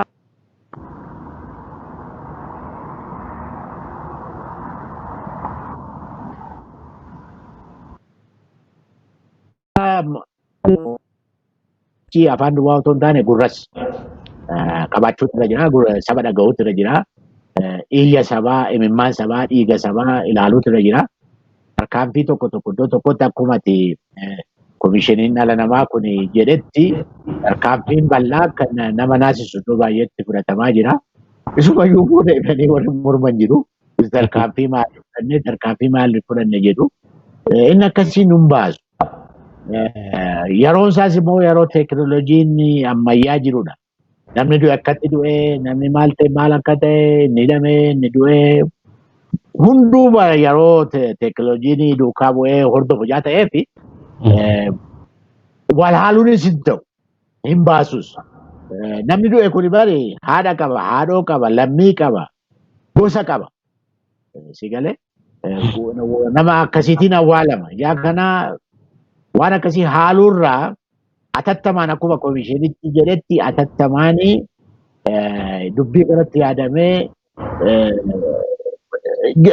afaan duwwaa otoo hin taane gurras qabaachuutu irra jira, saba dhaga'uutu irra jira, iyya sabaa, imimmaan sabaa, dhiiga sabaa ilaaluutu irra jira. Tarkaanfii tokko tokko iddoo tokkotti akkuma ati komishiniin dhala namaa kun jedhetti tarkaanfiin bal'aa kan nama naasisu iddoo baay'eetti fudhatamaa jira. Isumayyuu fuudhanii warri morman jiru. Tarkaanfii maaliif fudhanne, tarkaanfii maaliif fudhanne jedhu. Inni akkasii nun baasu. Yeroon isaas immoo yeroo teekinooloojiin ammayyaa jirudha. Namni du'e akkatti du'e, namni maal ta'e maal akka ta'e, inni hidhame, inni du'e. Hundumaa yeroo teekinooloojiin duukaa bu'ee hordofu jaa ta'eef wal haaluunis hin ta'u, hin baasus. Namni du'e kun bari haadha qaba, haadhoo qaba, lammii qaba, gosa qaba. Si galee nama akkasiitiin awwaalama. Yaa kana waan akkasii haaluurraa atattamaan akkuma komishinitti jedhetti atattamaanii dubbii kanatti yaadamee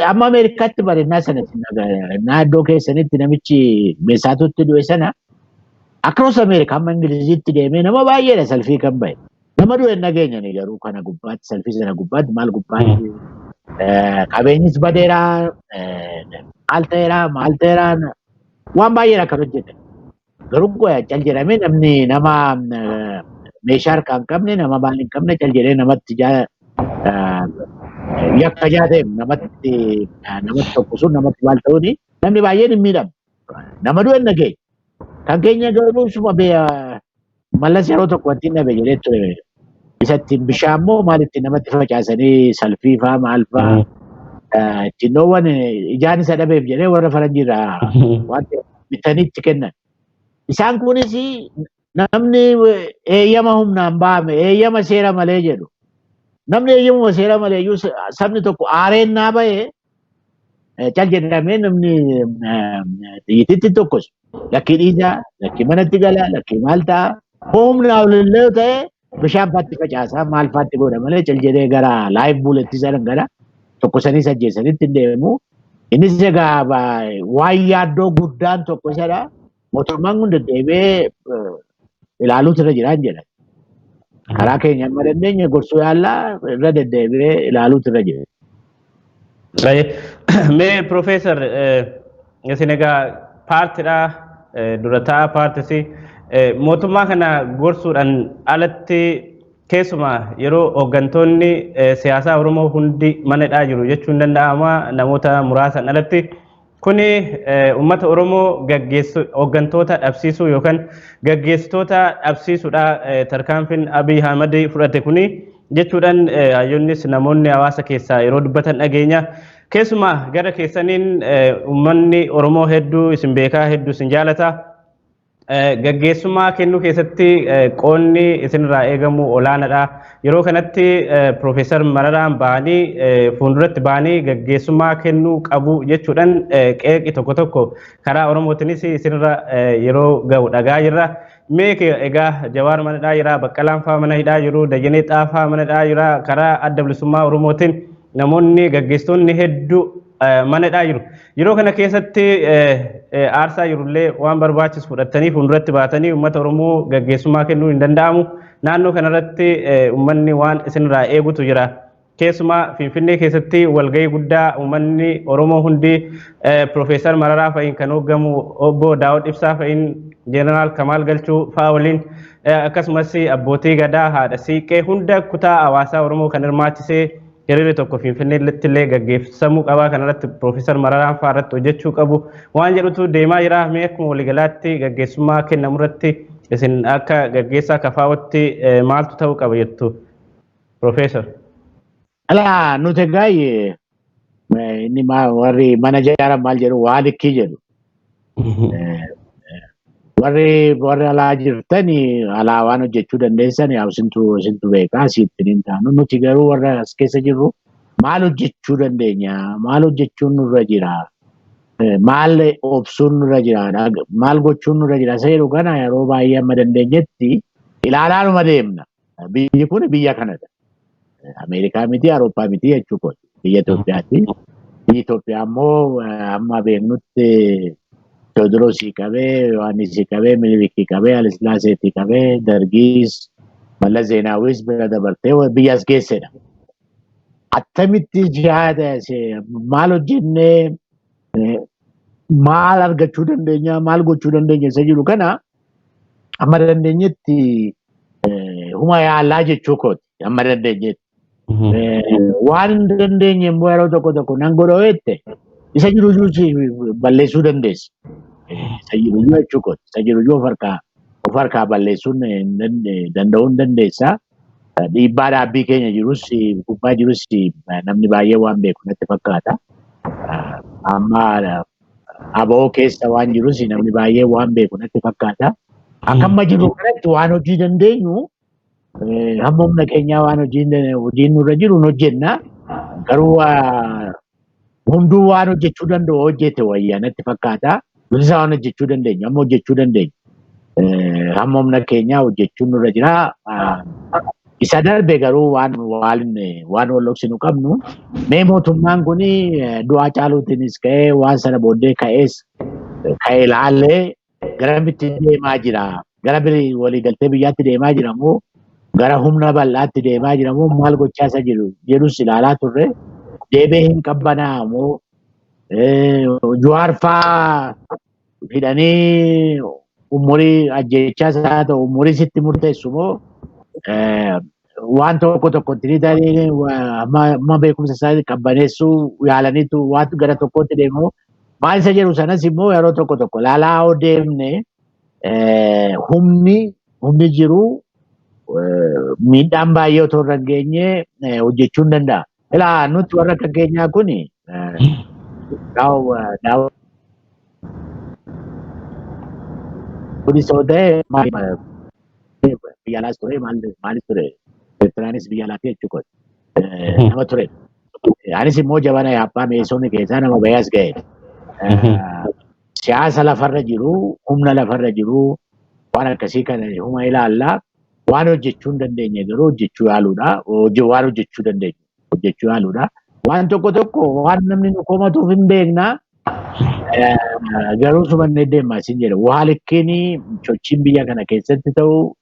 amma Ameerikaatti bareednaa sana iddoo keessanitti namichi meessaatutti du'e sana akkasumas Ameerikaa amma Ingiliziitti deemee nama baay'eedha salfii kan bahe. Nama du'e nageenyani garuu kana gubbaatti salfii sana gubbaatti maal gubbaatti qabeenyis badeeraa maal ta'eeraa waan baay'eedha kan hojjetan. Garuu cal jedhamee namni nama meeshaa harkaa hin qabne nama baal hin qabne cal jedhee namatti yakka jaateef namatti tokkosuun namatti baal ta'uuni namni baay'een hin miidhamu. Nama du'e nagee kan keenya garuu suma mallas yeroo tokko wanti hin dhabe jedhee ture. Isatti bishaan immoo maal itti namatti facaasanii salfii fa'aa maal fa'aa ittiin dhoowwan ijaan isa dhabeef jedhee warra faranjiirraa waan bitanii itti kennan. Isaan kunis namni eeyyama humnaan bahame eeyyama seera malee jedhu. Namni eeyyamuma seera malee iyyuu sabni tokko aareen naa bahee cal jedhamee namni xiyyiititti tokkos lakkii dhiisaa, lakkii manatti galaa, lakkii maal ta'a. Humnaa olillee ta'ee bishaan faatti facaasaa maal faatti godha malee cal jedhee gara laayif buuletti sadan gara tokkosanii ajjeesanitti deemu. Innis egaa waan yaaddoo guddaan tokko isadha. Mootummaan kun deddeebi'ee ilaaluutu irra jiraan jedha. Karaa keenya amma dandeenya gorsuu yaallaa irra deddeebi'ee ilaaluutu irra jira. Mee Profeesar isin egaa paartiidhaa dura taa'aa paartisi mootummaa kana gorsuudhaan alatti keessumaa yeroo hooggantoonni siyaasaa Oromoo hundi manadhaa jiru jechuun danda'ama namoota muraasan alatti. Kuni uummata Oromoo hooggantoota dhabsiisuu yookaan gaggeessitoota dhabsiisuudha tarkaanfiin Abiy Ahmed fudhate kuni jechuudhaan hayyoonnis namoonni hawaasa keessaa yeroo dubbatan dhageenya. Keessumaa gara keessaniin uummanni Oromoo hedduu isin beekaa hedduu isin jaalata. Gaggeessummaa kennuu keessatti qoonni isinirraa eegamu olaanaadha. Yeroo kanatti Profeesar Mararaan bahanii fuulduratti bahanii gaggeessummaa kennuu qabu jechuudhaan qeeqi tokko tokko karaa Oromootiinis isinirra yeroo ga'u dhagaa jirra. Mee egaa Jawaar manadhaa jira, Baqqalaan fa'aa mana hidhaa jiru, Dajanee Xaafaa manadhaa jira. Karaa adda bilisummaa Oromootiin namoonni gaggeessitoonni hedduu manadhaa jiru. Yeroo kana keessatti aarsaa jirullee waan barbaachisu fudhatanii fuulduratti baatanii uummata Oromoo gaggeessummaa kennuu hin danda'amu. Naannoo kanarratti uummanni waan isinirraa eegutu jira. Keessumaa Finfinnee keessatti walgahii guddaa uummanni Oromoo hundi Profeesar Mararaa fa'iin kan hooggamu obbo Daawud Ibsaa fa'iin Jeneraal Kamaal Galchuu fa'aa waliin akkasumas abbootii gadaa haadha siiqqee hunda kutaa hawaasaa Oromoo kan hirmaachisee hiriirri tokko Finfinneetti illee gaggeessamuu qaba. Kanarratti Profeesar Mararaan fa'aa irratti hojjechuu qabu waan jedhutu deemaa jira. Mee akkuma waliigalaatti gaggeessummaa kennamurratti isin akka gaggeessaa kafaawatti maaltu ta'uu qaba jettu Profeesar? Alaa nuti egaa inni warri mana ijaaran maal jedhu waa likkii jedhu. Warri alaa jirtan alaa waan hojjechuu dandeessan yaa isintu beekaa siittiin hin taanu. Nuti garuu warra as keessa jirru maal hojjechuu dandeenya? Maal hojjechuun nurra jira? Maal obsuun nurra jira? Maal gochuun nurra jira? Seeru kana yeroo baay'ee amma dandeenyetti ilaalaanuma deemna. Biyyi kun biyya kanadha. Ameerikaa miti, Awurooppaa miti jechuudha. Biyya Itoophiyaati. Biyyi Itoophiyaa immoo amma beeknutti Teodiroosii qabee, Yohaannisii qabee, Minilikii qabee, Haayilesillaaseetii qabee, Dargiis, Mallas Zeenaawis bira dabartee biyya as geessedha. Attamitti yaada maal hojjennee maal argachuu dandeenya, maal gochuu dandeenya isa jiru kana amma dandeenyetti huma yaalaa jechuu kooti. Amma dandeenyetti. Waan hin dandeenye immoo yeroo tokko tokko nan godha jette isa jiru balleessuu dandeessa. Isa jiru jechuu kooti. Isa jiru of harkaa balleessuun danda'uu hin dandeessa. Dhiibbaa dhaabbii keenya jirus gubbaa jirus namni baay'ee waan beeku natti fakkaata. Amma aboo keessa waan jirus namni baay'ee waan beeku natti fakkaata. Akkamma jiru kanatti waan hojii dandeenyu hamma humna keenyaa waan hojiin nurra jiru hojjenna. Garuu hunduu waan hojjechuu danda'u hojjete wayyaa natti fakkaata. Nuti waan hojjechuu dandeenyu amma hojjechuu dandeenyu. Hamma humna keenyaa hojjechuun nurra jira. Isa darbe garuu waan wal dhoksinu qabnu mee mootummaan kun du'aa caaluutiinis ka'ee waan sana booddee ka'ee ilaalee garamitti deemaa jira. Gara waliigaltee biyyaatti deemaa jira moo gara humna bal'aatti deemaa jira moo maal gochaa isa jiru jedhus ilaalaa turre. Deebee hin qabbanaa moo Jawaar fa'aa hidhanii umurii ajjeechaas haa ta'u umurii sitti murteessu moo waan tokko itti ta'anii amma beekumsa isaa qabbaneessuu yaalaniitu waan gara tokkotti deemu maal isa jedhu sanas immoo yeroo tokko laalaa yoo deemne humni jiru miidhaan baay'ee otoo irra hin geenye hojjechuu hin danda'a. Ilaa nuti warra akka keenyaa kun kunis yoo ta'e biyya alaas ture maalis ture Eertiraanis biyya alaatti jechuudha. Nama ture. Anis immoo jabana yaabbaa meeshoonni keessaa nama bayaas ga'e. Siyaasa lafarra jiru, humna lafarra jiru, waan akkasii kana huma ilaallaa waan hojjechuu hin dandeenye garuu hojjechuu yaaluudha. Waan hojjechuu dandeenyu hojjechuu yaaluudha. Waan tokko waan namni nu komatuuf hin beekna. Garuu sumannee deemaa isin jedha. Waa likkiin sochiin biyya kana keessatti ta'u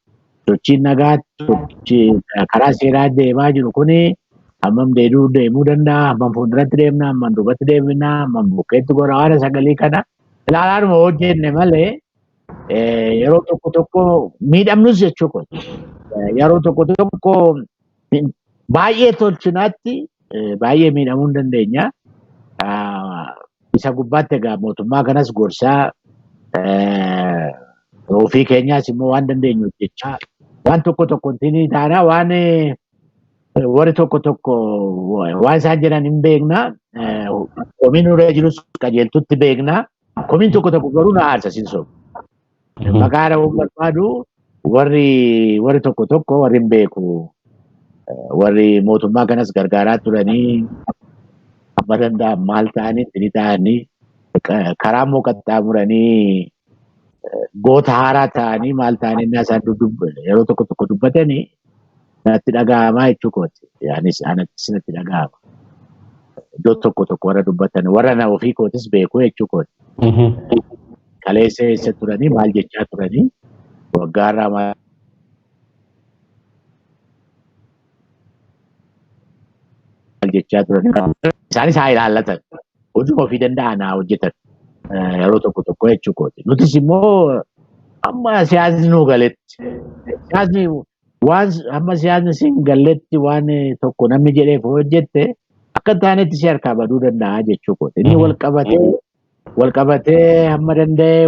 sochiin nagaa karaa seeraa deemaa jiru kuni hammam deemuu danda'a, hammam fuulduratti deemna, hammam duubatti deemna, hammam bukkeetti gora waan sagalee kana ilaalaanuma hojjenne malee yeroo tokko miidhamnus jechuudha. Yeroo tokko baay'ee tolchinaatti baay'ee miidhamuu hin dandeenya. Isa gubbaatti egaa mootummaa kanas gorsaa ofii keenyaas immoo waan dandeenyu hojjechaa waan tokko ni taana waan warri tokko waan isaan jedhan hin beekna. Komiin nurra jirus qajeeltutti beekna. Komiin tokko garuu na aarsa sinso. Maqaa barbaadu warri tokko warri hin beeku. Warri mootummaa kanas gargaaraa turanii amma danda'an maal ta'anii ni ta'anii karaa immoo qaxxaamuranii goota haaraa ta'anii maal ta'anii isaan yeroo tokko dubbatanii natti dhaga'amaa jechuukooti. Yaanis anatti natti dhaga'ama. Iddoo tokko warra dubbatan warra na ofii kootis beeku jechuukooti. Kaleessa eessa turanii maal jechaa turanii waggaarraa maal jechaa turanii isaanis haa ilaallatan. Hojii ofii danda'an haa hojjetan. Yeroo tokko jechuukooti. Nutis immoo amma siyaasni nu galetti. Siyaasni amma siyaasni siin galletti waan tokko namni jedheef hojjette akka taanetti si harkaa baduu danda'a jechuukooti. Inni wal qabatee hamma danda'e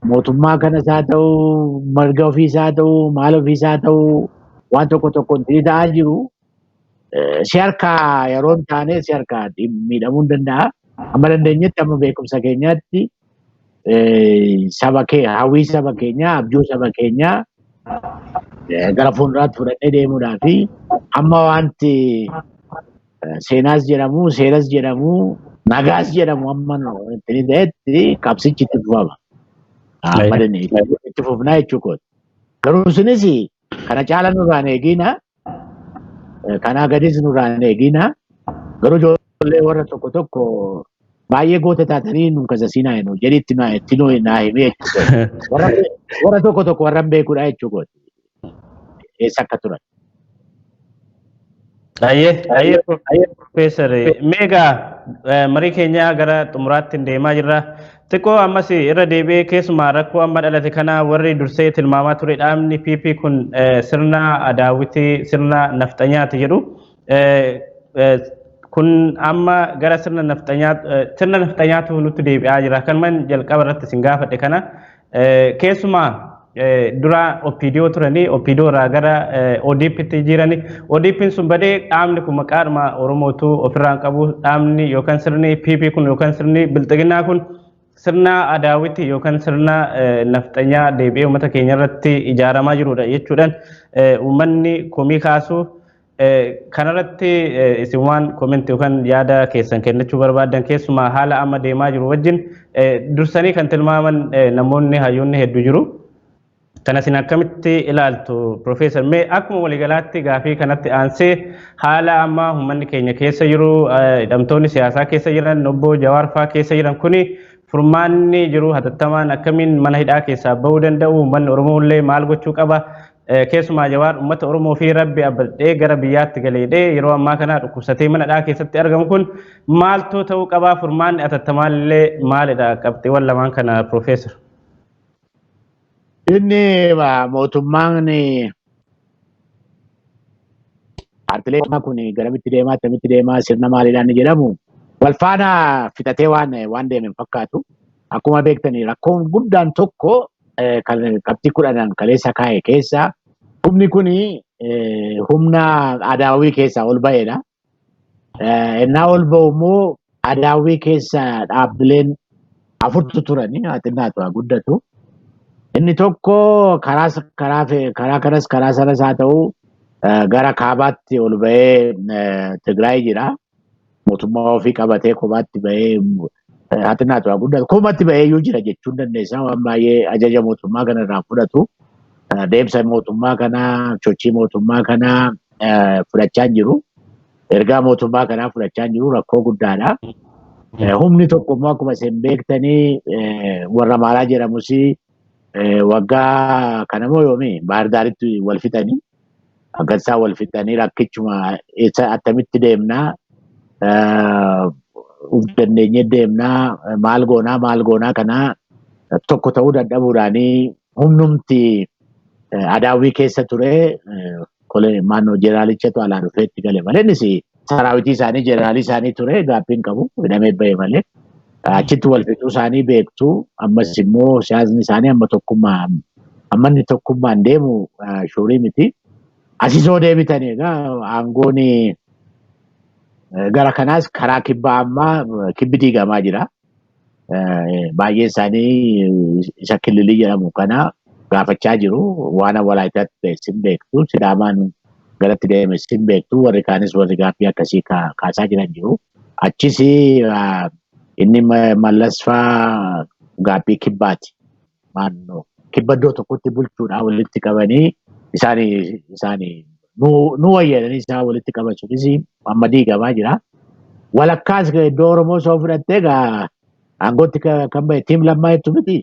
mootummaa kanas haa ta'u marga ofiisaa haa ta'u maal ofiisaa haa ta'u waan tokko inni ta'aa jiru. Si harkaa yeroo hin taane si harkaa miidhamuu hin danda'a. Amma dandeenyetti amma beekumsa keenyaatti hawwii saba keenyaa abjuu saba keenyaa gara fuulduraatti fudhannee deemuudhaa fi amma wanti seenaas jedhamu seeras jedhamu nagaas jedhamu amma itti ta'etti qabsichi itti fufama. Amma itti fufnaa jechuudha. Garuu sunis kana caala nurraan eegina. Kanaa gadis nurraan eegina. Garuu ijoollee warra tokko baay'ee goota taatanii nun kasasiinaa jennu jedhitti naa himee jechuudha. Warra tokko warra beekuudha jechuudha. Eessa akka turan. Ayyee Profeesar meegaa marii keenya gara xumuraatti deemaa jirra. Xiqqoo ammas irra deebi'ee keessumaa rakkoo amma dhalate kana warri dursee tilmaamaa ture dhaabni PP kun sirna Adaawitii sirna nafxanyaati jedhu. Kun amma gara sirna nafxanyaatu nutti deebi'aa jira. Kanumaan jalqaba irratti sin gaafadhe kana keessumaa dura OPDO turanii OPDO irraa gara ODP'tti jiranii ODP'n sun badee dhaabni kun maqaadhuma Oromootu ofirraan qabu dhaabni yookaan sirni PP kun yookaan sirni Bilxiginnaa kun sirna Adaawitii yookaan sirna nafxanyaa deebi'ee uummata keenya irratti ijaaramaa jirudha jechuudhaan uummanni komii kaasuu kanarratti isin waan komentii yookaan yaada keessan kennachuu barbaadan keessumaa haala amma deemaa jiru wajjin dursanii kan tilmaaman namoonni hayyoonni hedduu jiru. Kana isin akkamitti ilaaltu Profeesar mee akkuma waliigalaatti gaafii kanatti aansee haala amma uummanni keenya keessa jiru hidhamtoonni siyaasaa keessa jiran obbo Jawaar fa'aa keessa jiran kuni furmaanni jiru hatattamaan akkamiin mana hidhaa keessaa bahuu danda'u uummanni Oromoo illee maal gochuu qaba keessumaa Jawaar uummata Oromoo fi Rabbi abdadhee gara biyyaatti galeedhee yeroo ammaa kana dhukkubsatee mana hidhaa keessatti argamu kun maaltu ta'uu qaba furmaanni hatattamaan illee maalidha qabxiiwwan lamaan kana Profeesar. Inni mootummaan paartilee kun garamitti deemaa akkamitti deemaa sirna maaliidhaan jedhamu wal faana fixatee waan deemen fakkaatu. Akkuma beektanii rakkoon guddaan tokko qabxii 10 kaleessa kaa'e keessa humni kun humna Adaawii keessaa ol ba'edha. Innaa ol ba'u immoo Adaawii keessa dhaabbileen 4 turanii haa guddatu. Inni tokko karaa kanas karaa sanas haa ta'u gara kaabaatti ol ba'ee Tigraay jira. Mootummaa ofii qabatee kophaatti ba'ee haa guddatu. Kophaatti ba'ee iyyuu jira jechuun dandeessa. Waan baay'ee ajaja mootummaa kana irraa fudhatu. Deemsa mootummaa kanaa, sochii mootummaa kanaa fudhachaa jiru. Ergaa mootummaa kanaa fudhachaa jiru rakkoo guddaadha. Humni tokko immoo akkuma isin beektanii warra maalaa jedhamus waggaa kanammoo yoomii Baardaaritti wal fixanii aggasaa wal fixanii rakkichuma attamitti deemnaa uf dandeenye deemnaa maal goonaa kana tokko ta'uu dadhabuudhaanii humnumti Adaawii keessa ture maannoo jeneraalichatu alaa dhufeetti gale malee innis saraawitii isaanii jeneraalii isaanii ture gaaffiin qabu hidhamee ba'e malee. Achitti wal fixuu isaanii beektu ammas immoo siyaasni isaanii amma inni tokkummaan deemu shuurii miti. Asisoo deebitanii egaa aangoon gara kanaas karaa kibbaa ammaa kibbi diigamaa jira. Baay'een isaanii isa kililii jedhamu kana gaafachaa jiru. Waan walaayitaatti ta'e sin beektu Sidaamaan garatti deeme sin beektu warri kaanis warri gaaffii akkasii kaasaa jiran jiru. Achis inni mallasfaa gaaffii kibbaati. Maannoo kibba iddoo tokkotti bulchuudhaan walitti qabanii isaanii nu wayyaadanii isaan walitti qabachuunis amma diigamaa jira. Walakkaas iddoo Oromoo soo fudhattee aangootti kan bahe tiim lammaa jettu miti.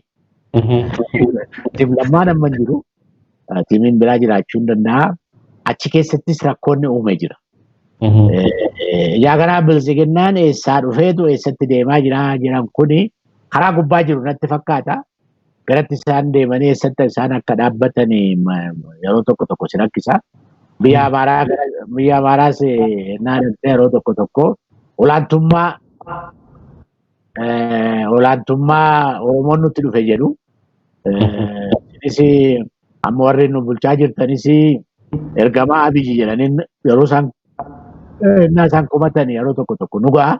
Tiim lammaan amma jiru. Tiimiin biraa jiraachuu hin danda'a. Achi keessattis rakkoonni uume jira. Yaa kanaa Bilxiginnaan eessaa dhufeetu eessatti deemaa jiran kuni karaa gubbaa jiru natti fakkaata. Garatti isaan deemanii eessatti isaan akka dhaabbatan yeroo tokko si rakkisa. Biyya Amaaraas naannoo yeroo tokko olaantummaa Oromoon nutti dhufe jedhu. Isinis amma warri nu bulchaa jirtanis ergamaa Abiyyi jedhanii yeroo isaan qubatan yeroo tokko nu ga'a.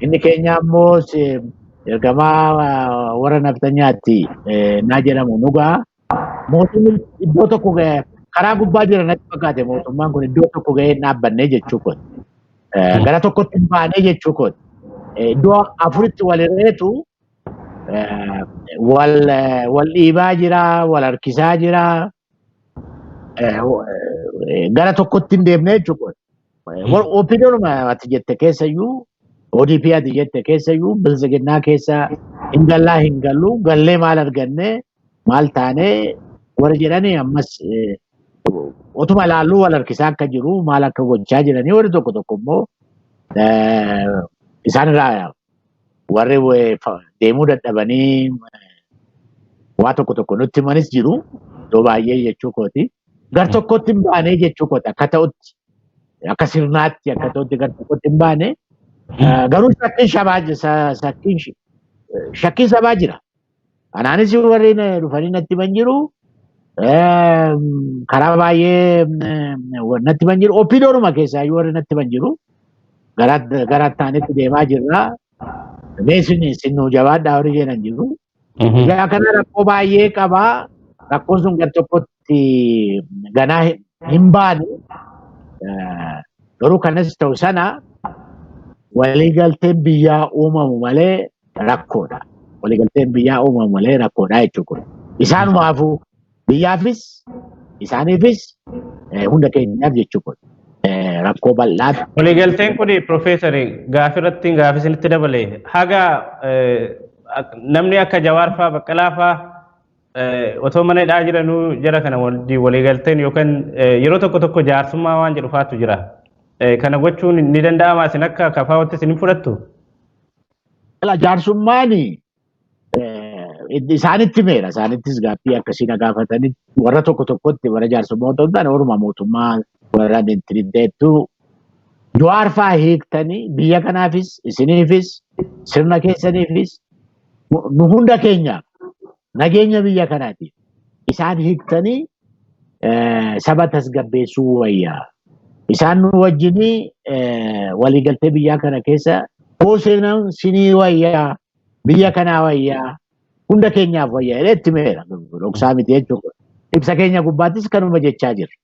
Inni keenya ammoo ergamaa warra nafxanyaatti naa jedhamu nu ga'a. Mootummaan iddoo tokko karaa gubbaa jira natti fakkaate mootummaan kun iddoo tokko ga'ee dhaabbannee jechuu kooti. Gara tokkotti hin baanee jechuu kooti. Iddoo afuritti wal hirreetu wal dhiibaa jira, wal harkisaa jira. Gara tokkotti hin deemne jechuudha. OPDOon ati jette keessayyuu ODP ati jette keessayyuu bilisiginnaa keessa hin gallu gallee maal arganne maal taane warri jedhanii ammas utuma laalluu wal harkisaa akka jiru maal akka gochaa jiranii warri tokko tokko immoo isaan irraa warri deemuu dadhabanii waa tokko tokko nutti himanis jiru iddoo baay'ee jechuu kooti. Gar tokkotti hin baane jechuu kooti akka ta'utti akka sirnaatti akka ta'utti gar tokkotti hin baane garuu shakkiin sabaa jira. Anaanis warri dhufanii natti himan jiru karaa baay'ee natti himan jiru oppiidooruma keessaa warri natti himan jiru gara taanitti deemaa jirra. Meeshaan nu jabaadhaa warri jedhan jiru. Yaa kana rakkoo baay'ee qabaa. Rakkoon sun gar tokkotti ganaa hin baane. Garuu kanas ta'u sana waliigalteen biyyaa uumamu malee rakkoodha. Waliigalteen biyyaa uumamu malee rakkoodha jechuudha. Isaanumaafuu biyyaafis isaaniifis hunda keenyaaf jechuudha. Rakkoo bal'aadha. Waliigalteen kun Profeesari gaafirratti gaafisinitti dabale haga namni akka Jawaar fa'aa Baqqalaa fa'aa otoo mana hidhaa jiranuu jara kana waliigalteen yookaan yeroo tokko tokko jaarsummaa waan jedhu faatu jira. Kana gochuun ni danda'ama isin akka kafaawatti isin fudhattu? Jaarsummaan isaanitti meera. Isaanittis gaaffii akkasii na gaafatanii warra tokko tokkotti warra jaarsummaa otoo hin taane warra mootummaa warra dintiriddeettu Jawaar fa'aa hiiktanii biyya kanaafis isiniifis sirna keessaniifis nu hunda keenyaaf nageenya biyya kanaatiif isaan hiiktanii saba tasgabbeessuu wayyaa. Isaan nu wajjinii waliigaltee biyya kana keessa seenan sinii wayyaa biyya kanaa wayyaa hunda keenyaaf wayyaa jedhetti meera. Dhoksaa miti jechuudha. Ibsa keenya gubbaattis kanuma jechaa jirra.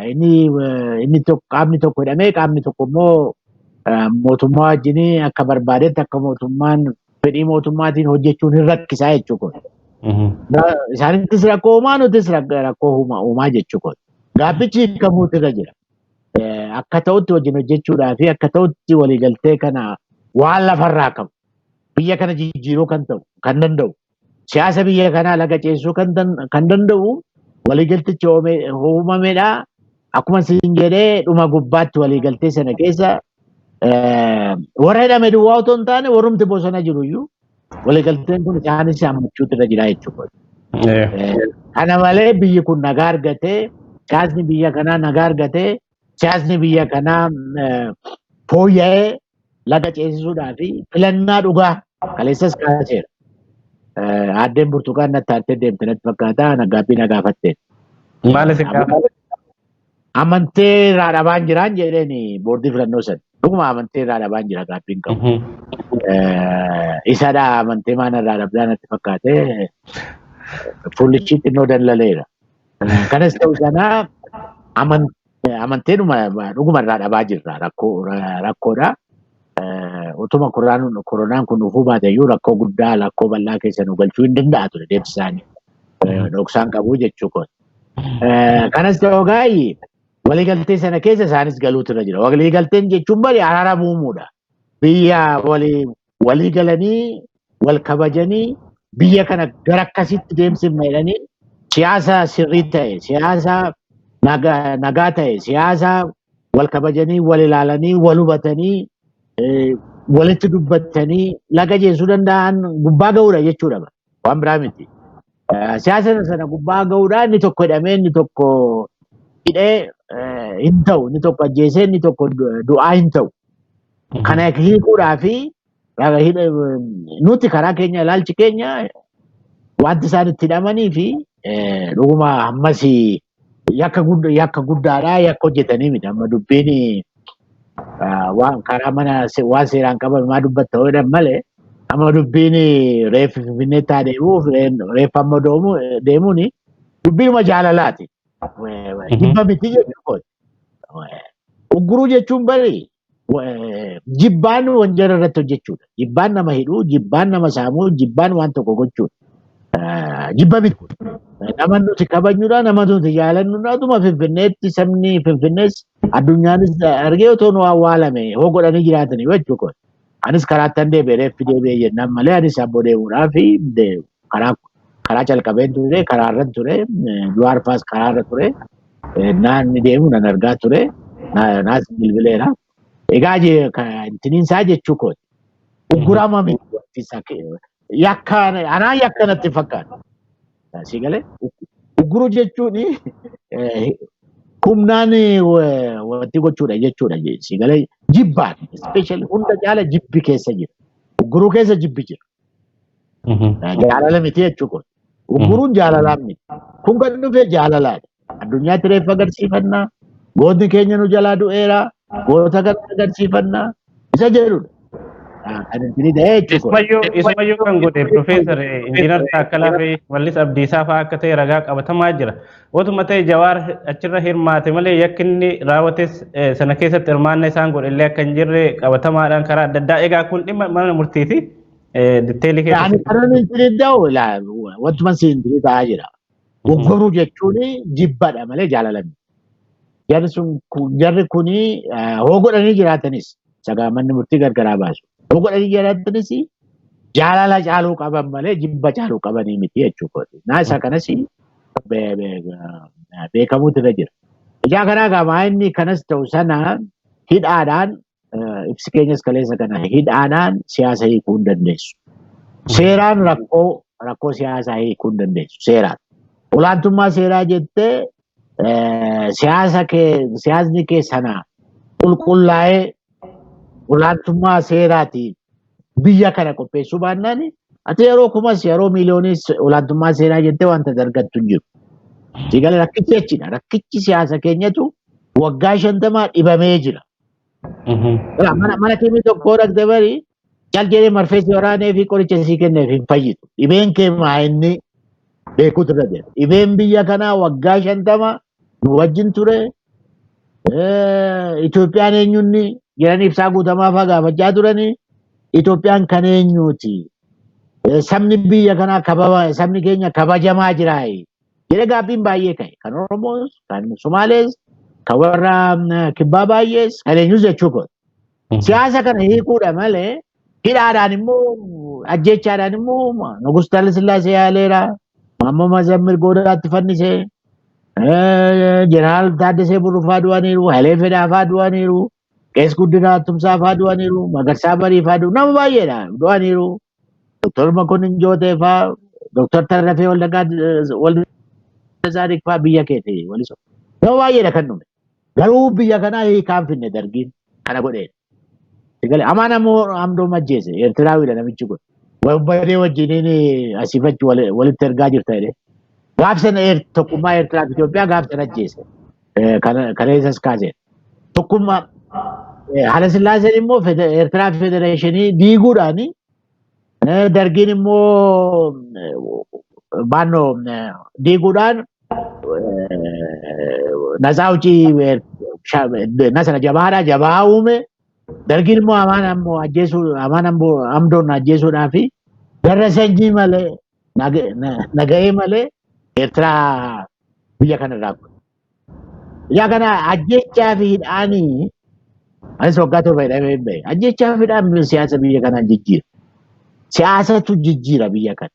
Inni qaamni tokko hidhamee qaamni tokko immoo mootummaa wajjinii akka barbaadetti akka mootummaan fedhii mootummaatiin hojjechuun hin rakkisaa jechuudha. Isaanittis rakkoo uumaa nutis rakkoo uumaa jechuudha. Gaaffichi hiikamuutu irra jira. Akka ta'utti wajjin hojjechuudhaa fi akka ta'utti waliigaltee kana waan lafarraa qabu. Biyya kana jijjiiruu kan danda'u. Siyaasa biyya kanaa laga ceessuu kan danda'u waliigaltichi uumamedha. Akkuma siin jedhee dhuma gubbaatti waliigaltee sana keessa warra hidhame duwwaa otoo hin taane warrumti bosona jiruyyuu waliigalteen kun isaanis hammachuutu irra jira jechuudha. Kana malee biyyi kun nagaa argatee siyaasni biyya kanaa nagaa argatee siyaasni biyya kanaa fooyya'ee laga ceesisuudhaa fi filannaa dhugaa kaleessas kaaseera. Addeen burtukaan nattaattee deemte natti fakkaata gaafii na gaafatte. Maal isin gaafate? Amantee irraa dhabaan jiraan jedheen boordii filannoo sana. Dhuguma amantee irraa dhabaan jira gaaffiin qabu. Isadha amantee maana irraa dhabdaa natti fakkaate fuullichi xinnoo dallaleera. Kanas ta'u sana amantee dhuguma irraa dhabaa jirra rakkoodha. Utuma koronaan kun dhufuu baateyyuu rakkoo guddaa rakkoo bal'aa keessa nu galchuu hin danda'a ture deemsi isaanii. Dhoksaan qabu jechuudha. Kanas ta'u gaayyi waliigaltee sana keessa isaanis galuutu irra jira. Waliigalteen jechuun bari araara uumuudha. Biyya walii galanii wal kabajanii biyya kana gara akkasitti deemsifna jedhanii siyaasa sirrii ta'e, siyaasa nagaa ta'e, siyaasa wal kabajanii wal ilaalanii wal hubatanii walitti dubbatanii laga ceesuu danda'an gubbaa ga'uudha jechuudha. Waan biraa miti. Siyaasa sana gubbaa ga'uudha inni tokko hidhamee inni tokko hidhee hin ta'u inni tokko ajjeesee inni tokko du'aa hin ta'u. Kana hiikuudhaa fi nuti karaa keenya ilaalchi keenya wanti isaan itti hidhamanii fi dhuguma ammas yakka guddaadhaa yakka hojjetanii miti. Amma dubbiin waan karaa mana waan seeraan qabame maa dubbatta hodhan malee amma dubbiin reeffi finfinneetti adeemuuf reeffa amma deemuun dubbiinuma jaalalaati. Jibba miti jechuudha. Ugguruu jechuun bari jibbaan wanjara irratti hojjechuudha. Jibbaan nama hidhuu, jibbaan nama saamuu, jibbaan waan tokko gochuudha. Jibba miti. nama nuti kabajnuudha nama nuti jaalannuudha aduma finfinneetti sabni finfinnees addunyaanis argee otoo nu awwaalame hoo godhanii jiraatanii jechuudha. Anis karaattan deebi'ee deebi'ee jennaan malee anis abbo deemuudhaa fi karaa calqabeen ture karaa irra ture Jawaarfaas karaa irra ture naan deemu nan argaa ture naas bilbileera. Egaa intiniin isaa jechuu kooti. Uggurama miti anaa yakkanatti fakkaata. Sigale ugguru jechuun humnaan wanti gochuudha jechuudha sigale jibbaan especially hunda jaala jibbi keessa jira. Ugguru keessa jibbi jira. Jaalala miti jechuudha. Ugguruun jaalalaan miti. Kun kan dhufe jaalalaadha. Addunyaatti reeffa agarsiifannaa. Gootni keenya nu jalaa du'eera. Goota kan agarsiifannaa. Isa jedhudha. Isumayyuu kan godhe Profeesar Injiinar Taakkalaa fi Wallis Abdiisaa fa'aa akka ta'e ragaa qabatamaa jira. Otuma ta'e Jawaar achirra hirmaate malee yakki inni raawwates sana keessatti hirmaannaa isaan godhe illee akka hin jirre qabatamaadhaan karaa adda addaa. Egaa kun dhimma mana murtiiti. Ditteelii keessatti. Ani karaa inni ta'u wantuma siin ta'aa jira. Ugguruu jechuun jibbadha malee jaalalami. Jarri kuni hoo godhanii jiraatanis sagaa manni murtii gargaraa baasu. Hoo godhanii jiraatanis jaalala caaluu qaban malee jibba caaluu qabanii miti jechuudha. Naa isa kanas beekamuutu irra jira. Ijaa kanaa gamaa inni kanas ta'u sana hidhaadhaan ibsi keenyas kaleessa kana hidhaadhaan siyaasa hiikuu hin dandeessu. Seeraan rakkoo siyaasaa hiikuu hin dandeessu. Seeraan. Olaantummaa seeraa jettee siyaasni keessanaa qulqullaa'ee olaantummaa seeraatiin biyya kana qopheessuu baannaan ati yeroo kumas yeroo miiliyoonis olaantummaa seeraa jettee wanta dargattu hin jiru. Sigala rakkichi jechidha. Rakkichi siyaasa keenyatu waggaa 50 dhibamee jira. Mana keemii tokkoo dhaqxee bari cal jedhee marfeessi waraanee fi qoricha sii kenneef hin fayyidu. Dhibeen keemaa inni beekuutu irra jira. Dhibeen biyya kanaa waggaa 50 nu wajjin ture. Itoophiyaan eenyunni jedhanii ibsaa guutamaa fa'aa gaafachaa turanii. Itoophiyaan kan eenyuuti? Sabni biyya kanaa sabni keenya kabajamaa jiraayi. Jedhee gaaffiin baay'ee ka'e. Kan Oromoos, kan Somaalees, kan warra Kibbaa baay'ees, kan eenyus jechuudha. Siyaasa kana hiikuudha malee hidhaadhaan immoo ajjechaadhaan immoo Nugus Taalasillaasee yaaleera. Maammoo Mazammil Goodaatti fannise. Jeneraal Taaddasee Burrufaa du'aniiru. Hayilee Fedhaa fa'aa du'aniiru. Qees Guddinaa Tumsaa fa'aa du'aniiru. Magarsaa Barii fa'aa nama baay'eedha du'aniiru. Doktor Makonnin Jootee fa'aa, Doktor Tarrafee Waldazaariq fa'aa biyya keeti waliso. Nama baay'eedha kan dhume. Garuu biyya kanaa hiikaan finne dargiin kana godheedha. Amaan ammoo amdoo majjeese Eertiraawiidha namichi kun. Wabbadee wajjiniin asiifachi walitti ergaa jirta jedhee. Gaafsan tokkummaa Eertiraa fi Itoophiyaa gaafsan ajjeese. Kana isas kaasee. Tokkummaa Haala Sillaaseen immoo Eertiraa Federeeshinii diiguudhaani dargiin immoo baannoo diiguudhaan nasaa hojii nasana jabaadhaa jabaa uume. Dargiin immoo amaan amdoon ajjeesuudhaa fi garra sanyii malee nagahee malee Eertiraa biyya kanarraa kun. Biyya kana ajjechaa fi hidhaanii anis waggaa torba hidhamee hin bahe. Ajjechaa fi hidhaan siyaasa biyya kanaa jijjiira. Siyaasatu jijjiira biyya kana.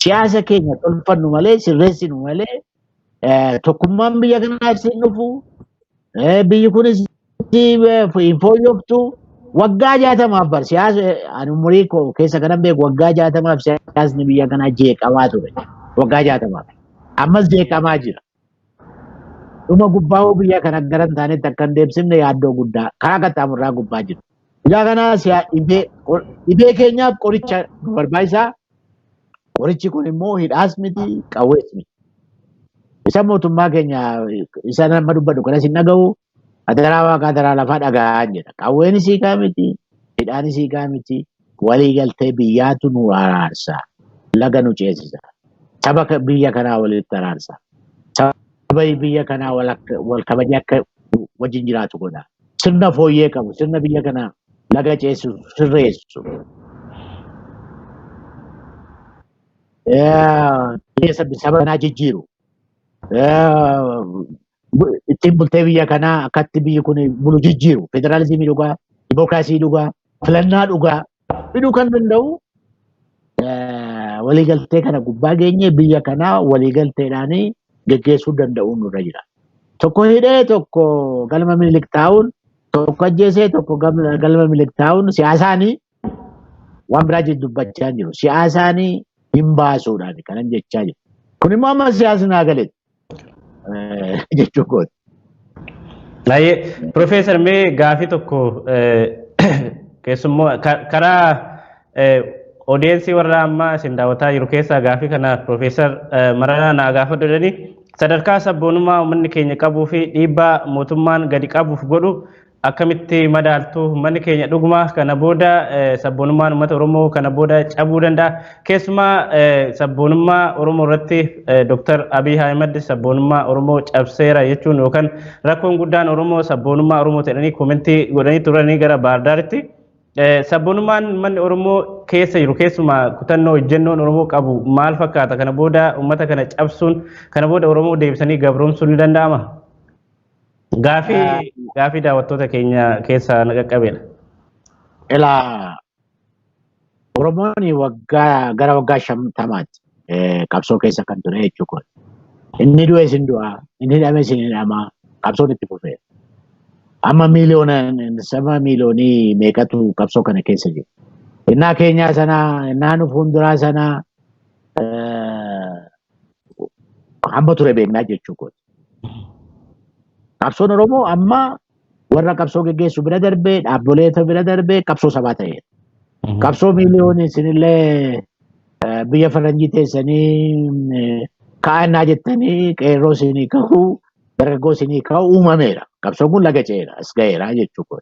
Siyaasa keenya tolfannu malee sirreessinu malee tokkummaan biyya kanaaf sin dhufu biyyi kunis hin fooyyoftu waggaa 60 bar siyaasa ani umurii keessa kanan beeku waggaa 60 siyaasni biyya kanaa jeeqamaa ture. Waggaa 60 ammas jeeqamaa jira. Dhuma gubbaa biyya kana gara hin taanetti akka hin deebisne yaaddoo guddaa karaa qaxxaamurraa gubbaa jiru. Biyya kanaa dhibee keenyaaf qoricha barbaachisaa. Qorichi kun immoo hidhaas miti qawwees miti. Isa mootummaa keenya isa nama dubbadhu kanas hin dhaga'u. Adaraa waaqaa adaraa lafaa dhaga'aan jedha. Qawween siikaa miti, hidhaan siikaa miti. Walii galtee biyyaatu nu araarsa. Laga nu ceesisa. Saba biyya kanaa walitti araarsa. Saba biyya kanaa wal kabajaa akka wajjin jiraatu godha. Sirna fooyyee qabu, sirna biyya kanaa laga ceessu sirreessu. saba kanaa jijjiiru. Ittiin bultee biyya kanaa akkatti biyyi kun bulu jijjiiru. Federaalizimii dhugaa, dimookiraasii dhugaa, filannaa dhugaa fiduu kan danda'u waliigaltee kana gubbaa geenye biyya kanaa waliigalteedhaan geggeessuu danda'uun nurra jira. Tokko hidhee tokko galma Minilik taa'uun, tokko ajjeesee tokko galma Minilik taa'uun siyaasaanii waan biraa dubbachaa jiru. Siyaasaanii hin baasuudhaan kanan jechaa jiru. Kun immoo amma siyaasni naa galeeti. Jechuu kooti. Baay'ee Profeesar mee gaafii tokko keessummoo karaa odeensii warra ammaa isin daawwataa jiru keessaa gaafii kana Profeesar Mararaa naa gaafadhu jedhanii sadarkaa sabboonummaa uummanni keenya qabuu fi dhiibbaa mootummaan gadi qabuuf godhu akkamitti madaaltu uummanni keenya dhuguma kana booda sabboonummaan uummata Oromoo kana booda cabuu danda'a. Keessumaa sabboonummaa Oromoo irratti Dr. Abiy Ahmed sabboonummaa Oromoo cabseera jechuun yookaan rakkoon guddaan Oromoo sabboonummaa Oromoo jedhanii koomentii godhanii turanii gara Baardaaritti. Sabboonummaan manni Oromoo keessa jiru keessumaa kutannoo hojjennoon Oromoo qabu maal fakkaata? Kana booda uummata kana cabsuun kana booda Oromoo deebisanii gabroomsuun ni danda'ama? Gaafii daawwattoota keenya keessaa na qaqqabeedha. Ilaa Oromoon gara waggaa 50 qabsoo keessa kan ture jechuudha. Inni du'e isin du'a, inni hidhame isin hidhama, qabsoon itti fufee. Amma miiliyoonii meeqatu qabsoo kana keessa jiru. Innaa keenyaa sanaa, innaa nu fuulduraa sanaa hamma ture beeknaa jechuudha. Qabsoon Oromoo amma warra qabsoo geggeessu bira darbee, dhaabboleeta bira darbee qabsoo sabaa ta'eera. Qabsoo miiliyoonii isinillee biyya faranjii teessanii kaa'annaa jettanii qeerroo isinii ka'uu, dargaggoo isinii ka'uu uumameera. Qabsoon kun laga ce'eera, as ga'eera jechuudha.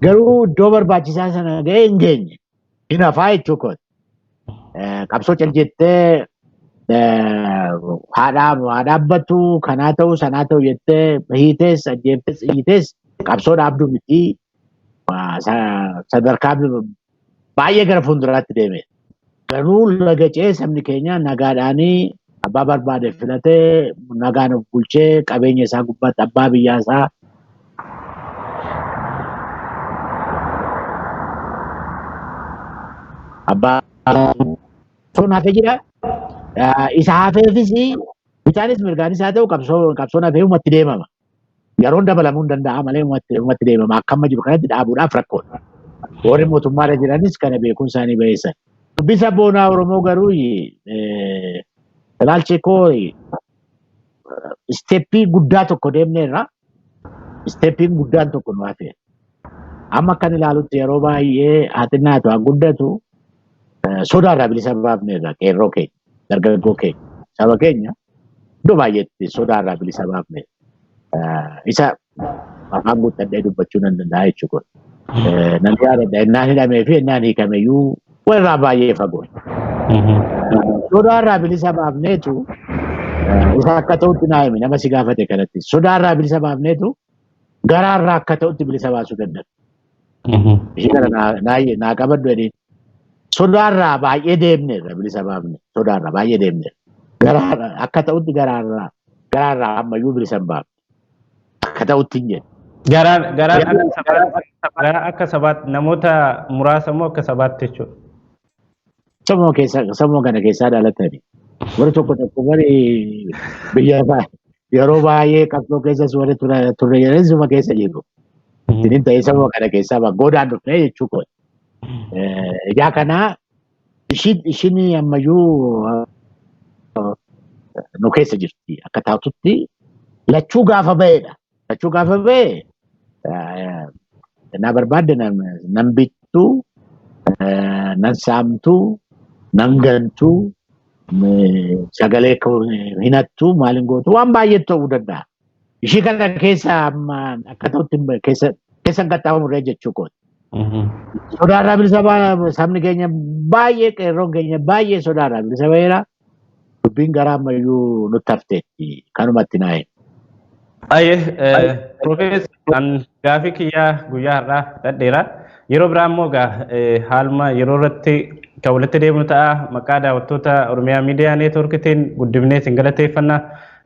Garuu iddoo barbaachisaa sana ga'ee hin geenye. Hin hafaa jechuudha. Qabsoo cal jettee haa dhaabbattu kanaa ta'u sanaa ta'u jettee hiitees ajjeeftes hiitees qabsoo dhaabduu miti sadarkaa baay'ee gara fuulduraatti deeme. Garuu laga ce'ee sabni keenya nagaadhaanii abbaa barbaade filatee nagaan of bulchee qabeenya isaa gubbaatti abbaa biyyaa isaa abbaa son hafee jira. Isa hafeefis bitaanis mirgaanis haa ta'u qabsoon hafee uumatti deemama. Yeroon dabalamuu hin danda'a malee uumatti deemama. Akka amma jiru kanatti dhaabuudhaaf rakkoodha. Warri mootummaarra jiranis kana beekuun isaanii baheessan. Dubbii sabboonaa Oromoo garuu ilaalchi koo isteeppii guddaa tokko deemneerra. Isteeppiin guddaan tokko nu hafeera. Amma akkan ilaalutti yeroo baay'ee haaxinnaatu haa guddatu sodaarraa bilisa baafneerra qeerroo keenya, dargaggoo keenya, saba keenya iddoo baay'eetti sodaarraa bilisa baafneerra. Isa afaan guuttadhee dubbachuu nan danda'a jechuudha. Namni yaadadha innaan hidhamee fi innaan hiikameyyuu walirraa baay'ee fagoo. Sodaarraa bilisa baafneetu isa akka ta'utti naa himi nama si gaafate kanatti. Sodaarraa bilisa baafneetu garaarraa akka ta'utti bilisa baasuu danda'a. Ishii kana naa qabaddu jedheen. Sodaarraa baay'ee deemneerra bilisa baafne. Sodaarraa baay'ee deemneerra. Garaarraa akka ta'utti garaarraa ammayyuu bilisa hin baafne. Akka ta'utti hin jedhu. Garaa akka sabaatti namoota muraasa moo akka sabaatti jechuudha. Sammuu kana keessaa dhalatani. Warri tokko bari biyya yeroo baay'ee qabsoo keessas warri turre jedhanisuma keessa jiru. Isinin ta'ee sammuu kana keessaa godaan dhufnee jechuudha. Ijaa kanaa ishiin ammayyuu nu keessa jirti. Akka taatutti lachuu gaafa ba'eedha. Lachuu gaafa ba'e na barbaadde nan bittu, nan saamtu, nan gantu, sagalee hinattu, maaliin gootu waan baay'ee ta'uu danda'a. Ishii kana keessa amma akka ta'utti keessa qaxxaamurree jechuu kooti. Sodaarraa bilisa sabni keenya baay'ee qeerroon keenya baay'ee sodaarraa bilisa ba'eera. Dubbiin garaa ammayyuu nutti hafteetti kanumatti naa'e. Profeesar gaafii kiyyaa guyyaa har'aa dhadheera. yeroo biraa immoo haaluma yeroo irratti kan walitti deemnu ta'a maqaa daawwattoota Oromiyaa Miidiyaa Neetwoorkiitiin guddifnee isin galateeffannaa.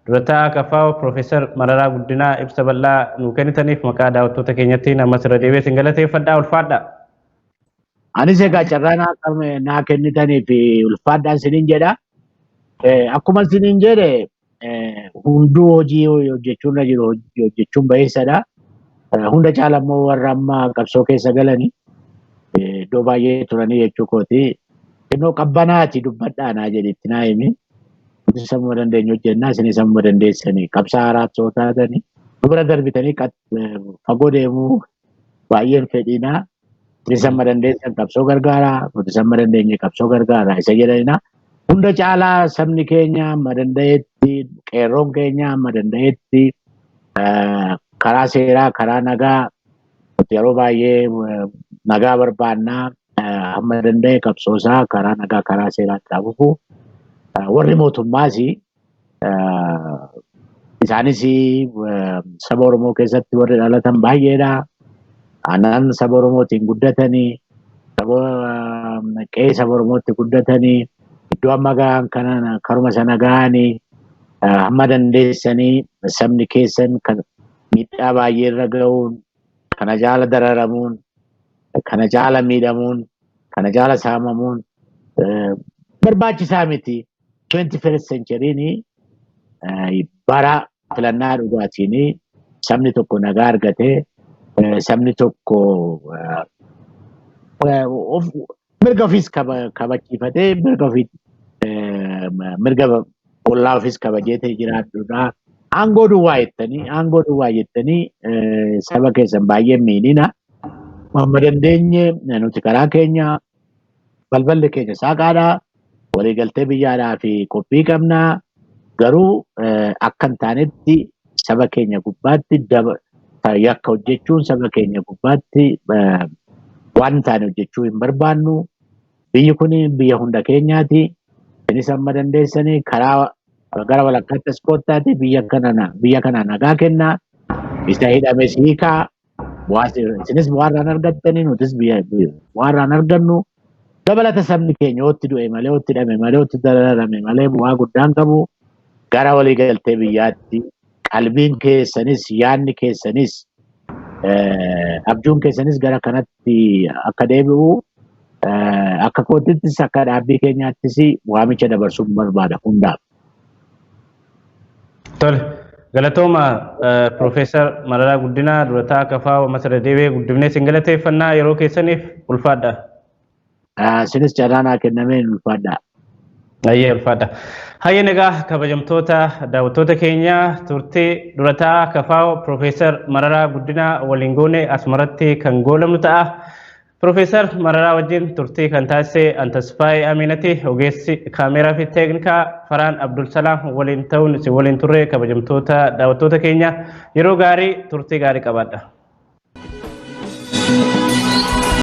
Durataa Gaaffiif Profeesar Mararaa Guddinaa ibsa bal'aa nuu kennitaniif maqaa daawwattoota keenyattiin ammas irra deebi'ee isin galateeffadhaa ulfaadhaa. Anis egaa carraa naa kennitaniif ulfaadhaan isiniin jedha. Akkuma isiniin jedhe hunduu hojii hojjechuun irra jiru hojjechuun baay'isadha. Hunda caala immoo warra amma qabsoo keessa galanii iddoo baay'ee turanii jechuu kooti. Innoo qabbanaati dubbadhaanaa jedhetti naa himi. Sammuu dandeenyu hojjennaa isin sammuu dandeessanii qabsaa haaraa soo taatanii dubara darbitanii fagoo deemuu baay'een fedhiinaa. Isin sammuu dandeessan qabsoo gargaaraa, nuti sammuu dandeenye qabsoo gargaaraa isa jedhanina. Hunda caalaa sabni keenya amma danda'etti qeerroon keenya amma danda'etti karaa seeraa karaa nagaa yeroo baay'ee nagaa barbaannaa amma danda'e qabsoosaa karaa nagaa karaa seeraatti dhaabuuf warri mootummaas isaanis saba Oromoo keessatti warri dhalatan baay'eedha. Aannan saba Oromootiin guddatanii qe'ee saba Oromootti guddatanii iddoo amma gahan kana karuma sana gahanii amma dandeessanii sabni keessan kan miidhaa baay'ee irra gahuun kana jaala dararamuun kana jaala miidhamuun kana jaala saamamuun barbaachisaa miti. 21st century bara filannaa dhugaatiin sabni tokko nagaa argatee sabni tokko mirga ofiis kabachiifatee mirga ollaa ofiis kabajeetee jiraatudha. Aangoo duwwaa jettanii saba keessan baay'ee miidhina. Amma dandeenye nuti karaa keenya balballi keenya saaqaadhaa. Waliigaltee biyyaadhaa fi qophii qabnaa. Garuu akka hin taanetti saba keenya gubbaatti yakka hojjechuun saba keenya gubbaatti waan hin taane hojjechuu hin barbaannu. Biyyi kun biyya hunda keenyaati. Isinis amma dandeessanii karaa gara walakkaatti ispoortaati biyya kana nagaa kennaa. Isa hidhames hiikaa. Isinis bu'aarraan argattanii nutis bu'aarraan argannu. Dabalata sabni keenya otti du'e malee otti hidhame malee otti dararame malee bu'aa guddaan qabu. Gara waliigaltee biyyaatti qalbiin keessanis yaadni keessanis abjuun keessanis gara kanatti akka deebi'u akka kootittis akka dhaabbii keenyaattis waamicha dabarsuun barbaada hundaaf. Tole galatooma Profeesar Mararaa Guddinaa durataa Gaaffiif masara deebi'ee guddifnee isin galateeffannaa yeroo keessaniif ulfaadhaa. Isinis carraa naa kennameen ulfaadhaa. Baay'ee ulfaadha. Hayyeen egaa kabajamtoota daawwattoota keenya turtii durataa Gaaffiif Profeesar Mararaa Guddinaa waliin goone asumarratti kan goolabnu ta'a. Profeesar Mararaa wajjin turtii kan taasise Antasfaayee Aminati ogeessi kaameeraa fi teeknikaa Faraan Abdul Salaam waliin ta'uun isin waliin turre kabajamtoota daawwattoota keenya yeroo gaarii turtii gaarii qabaadha.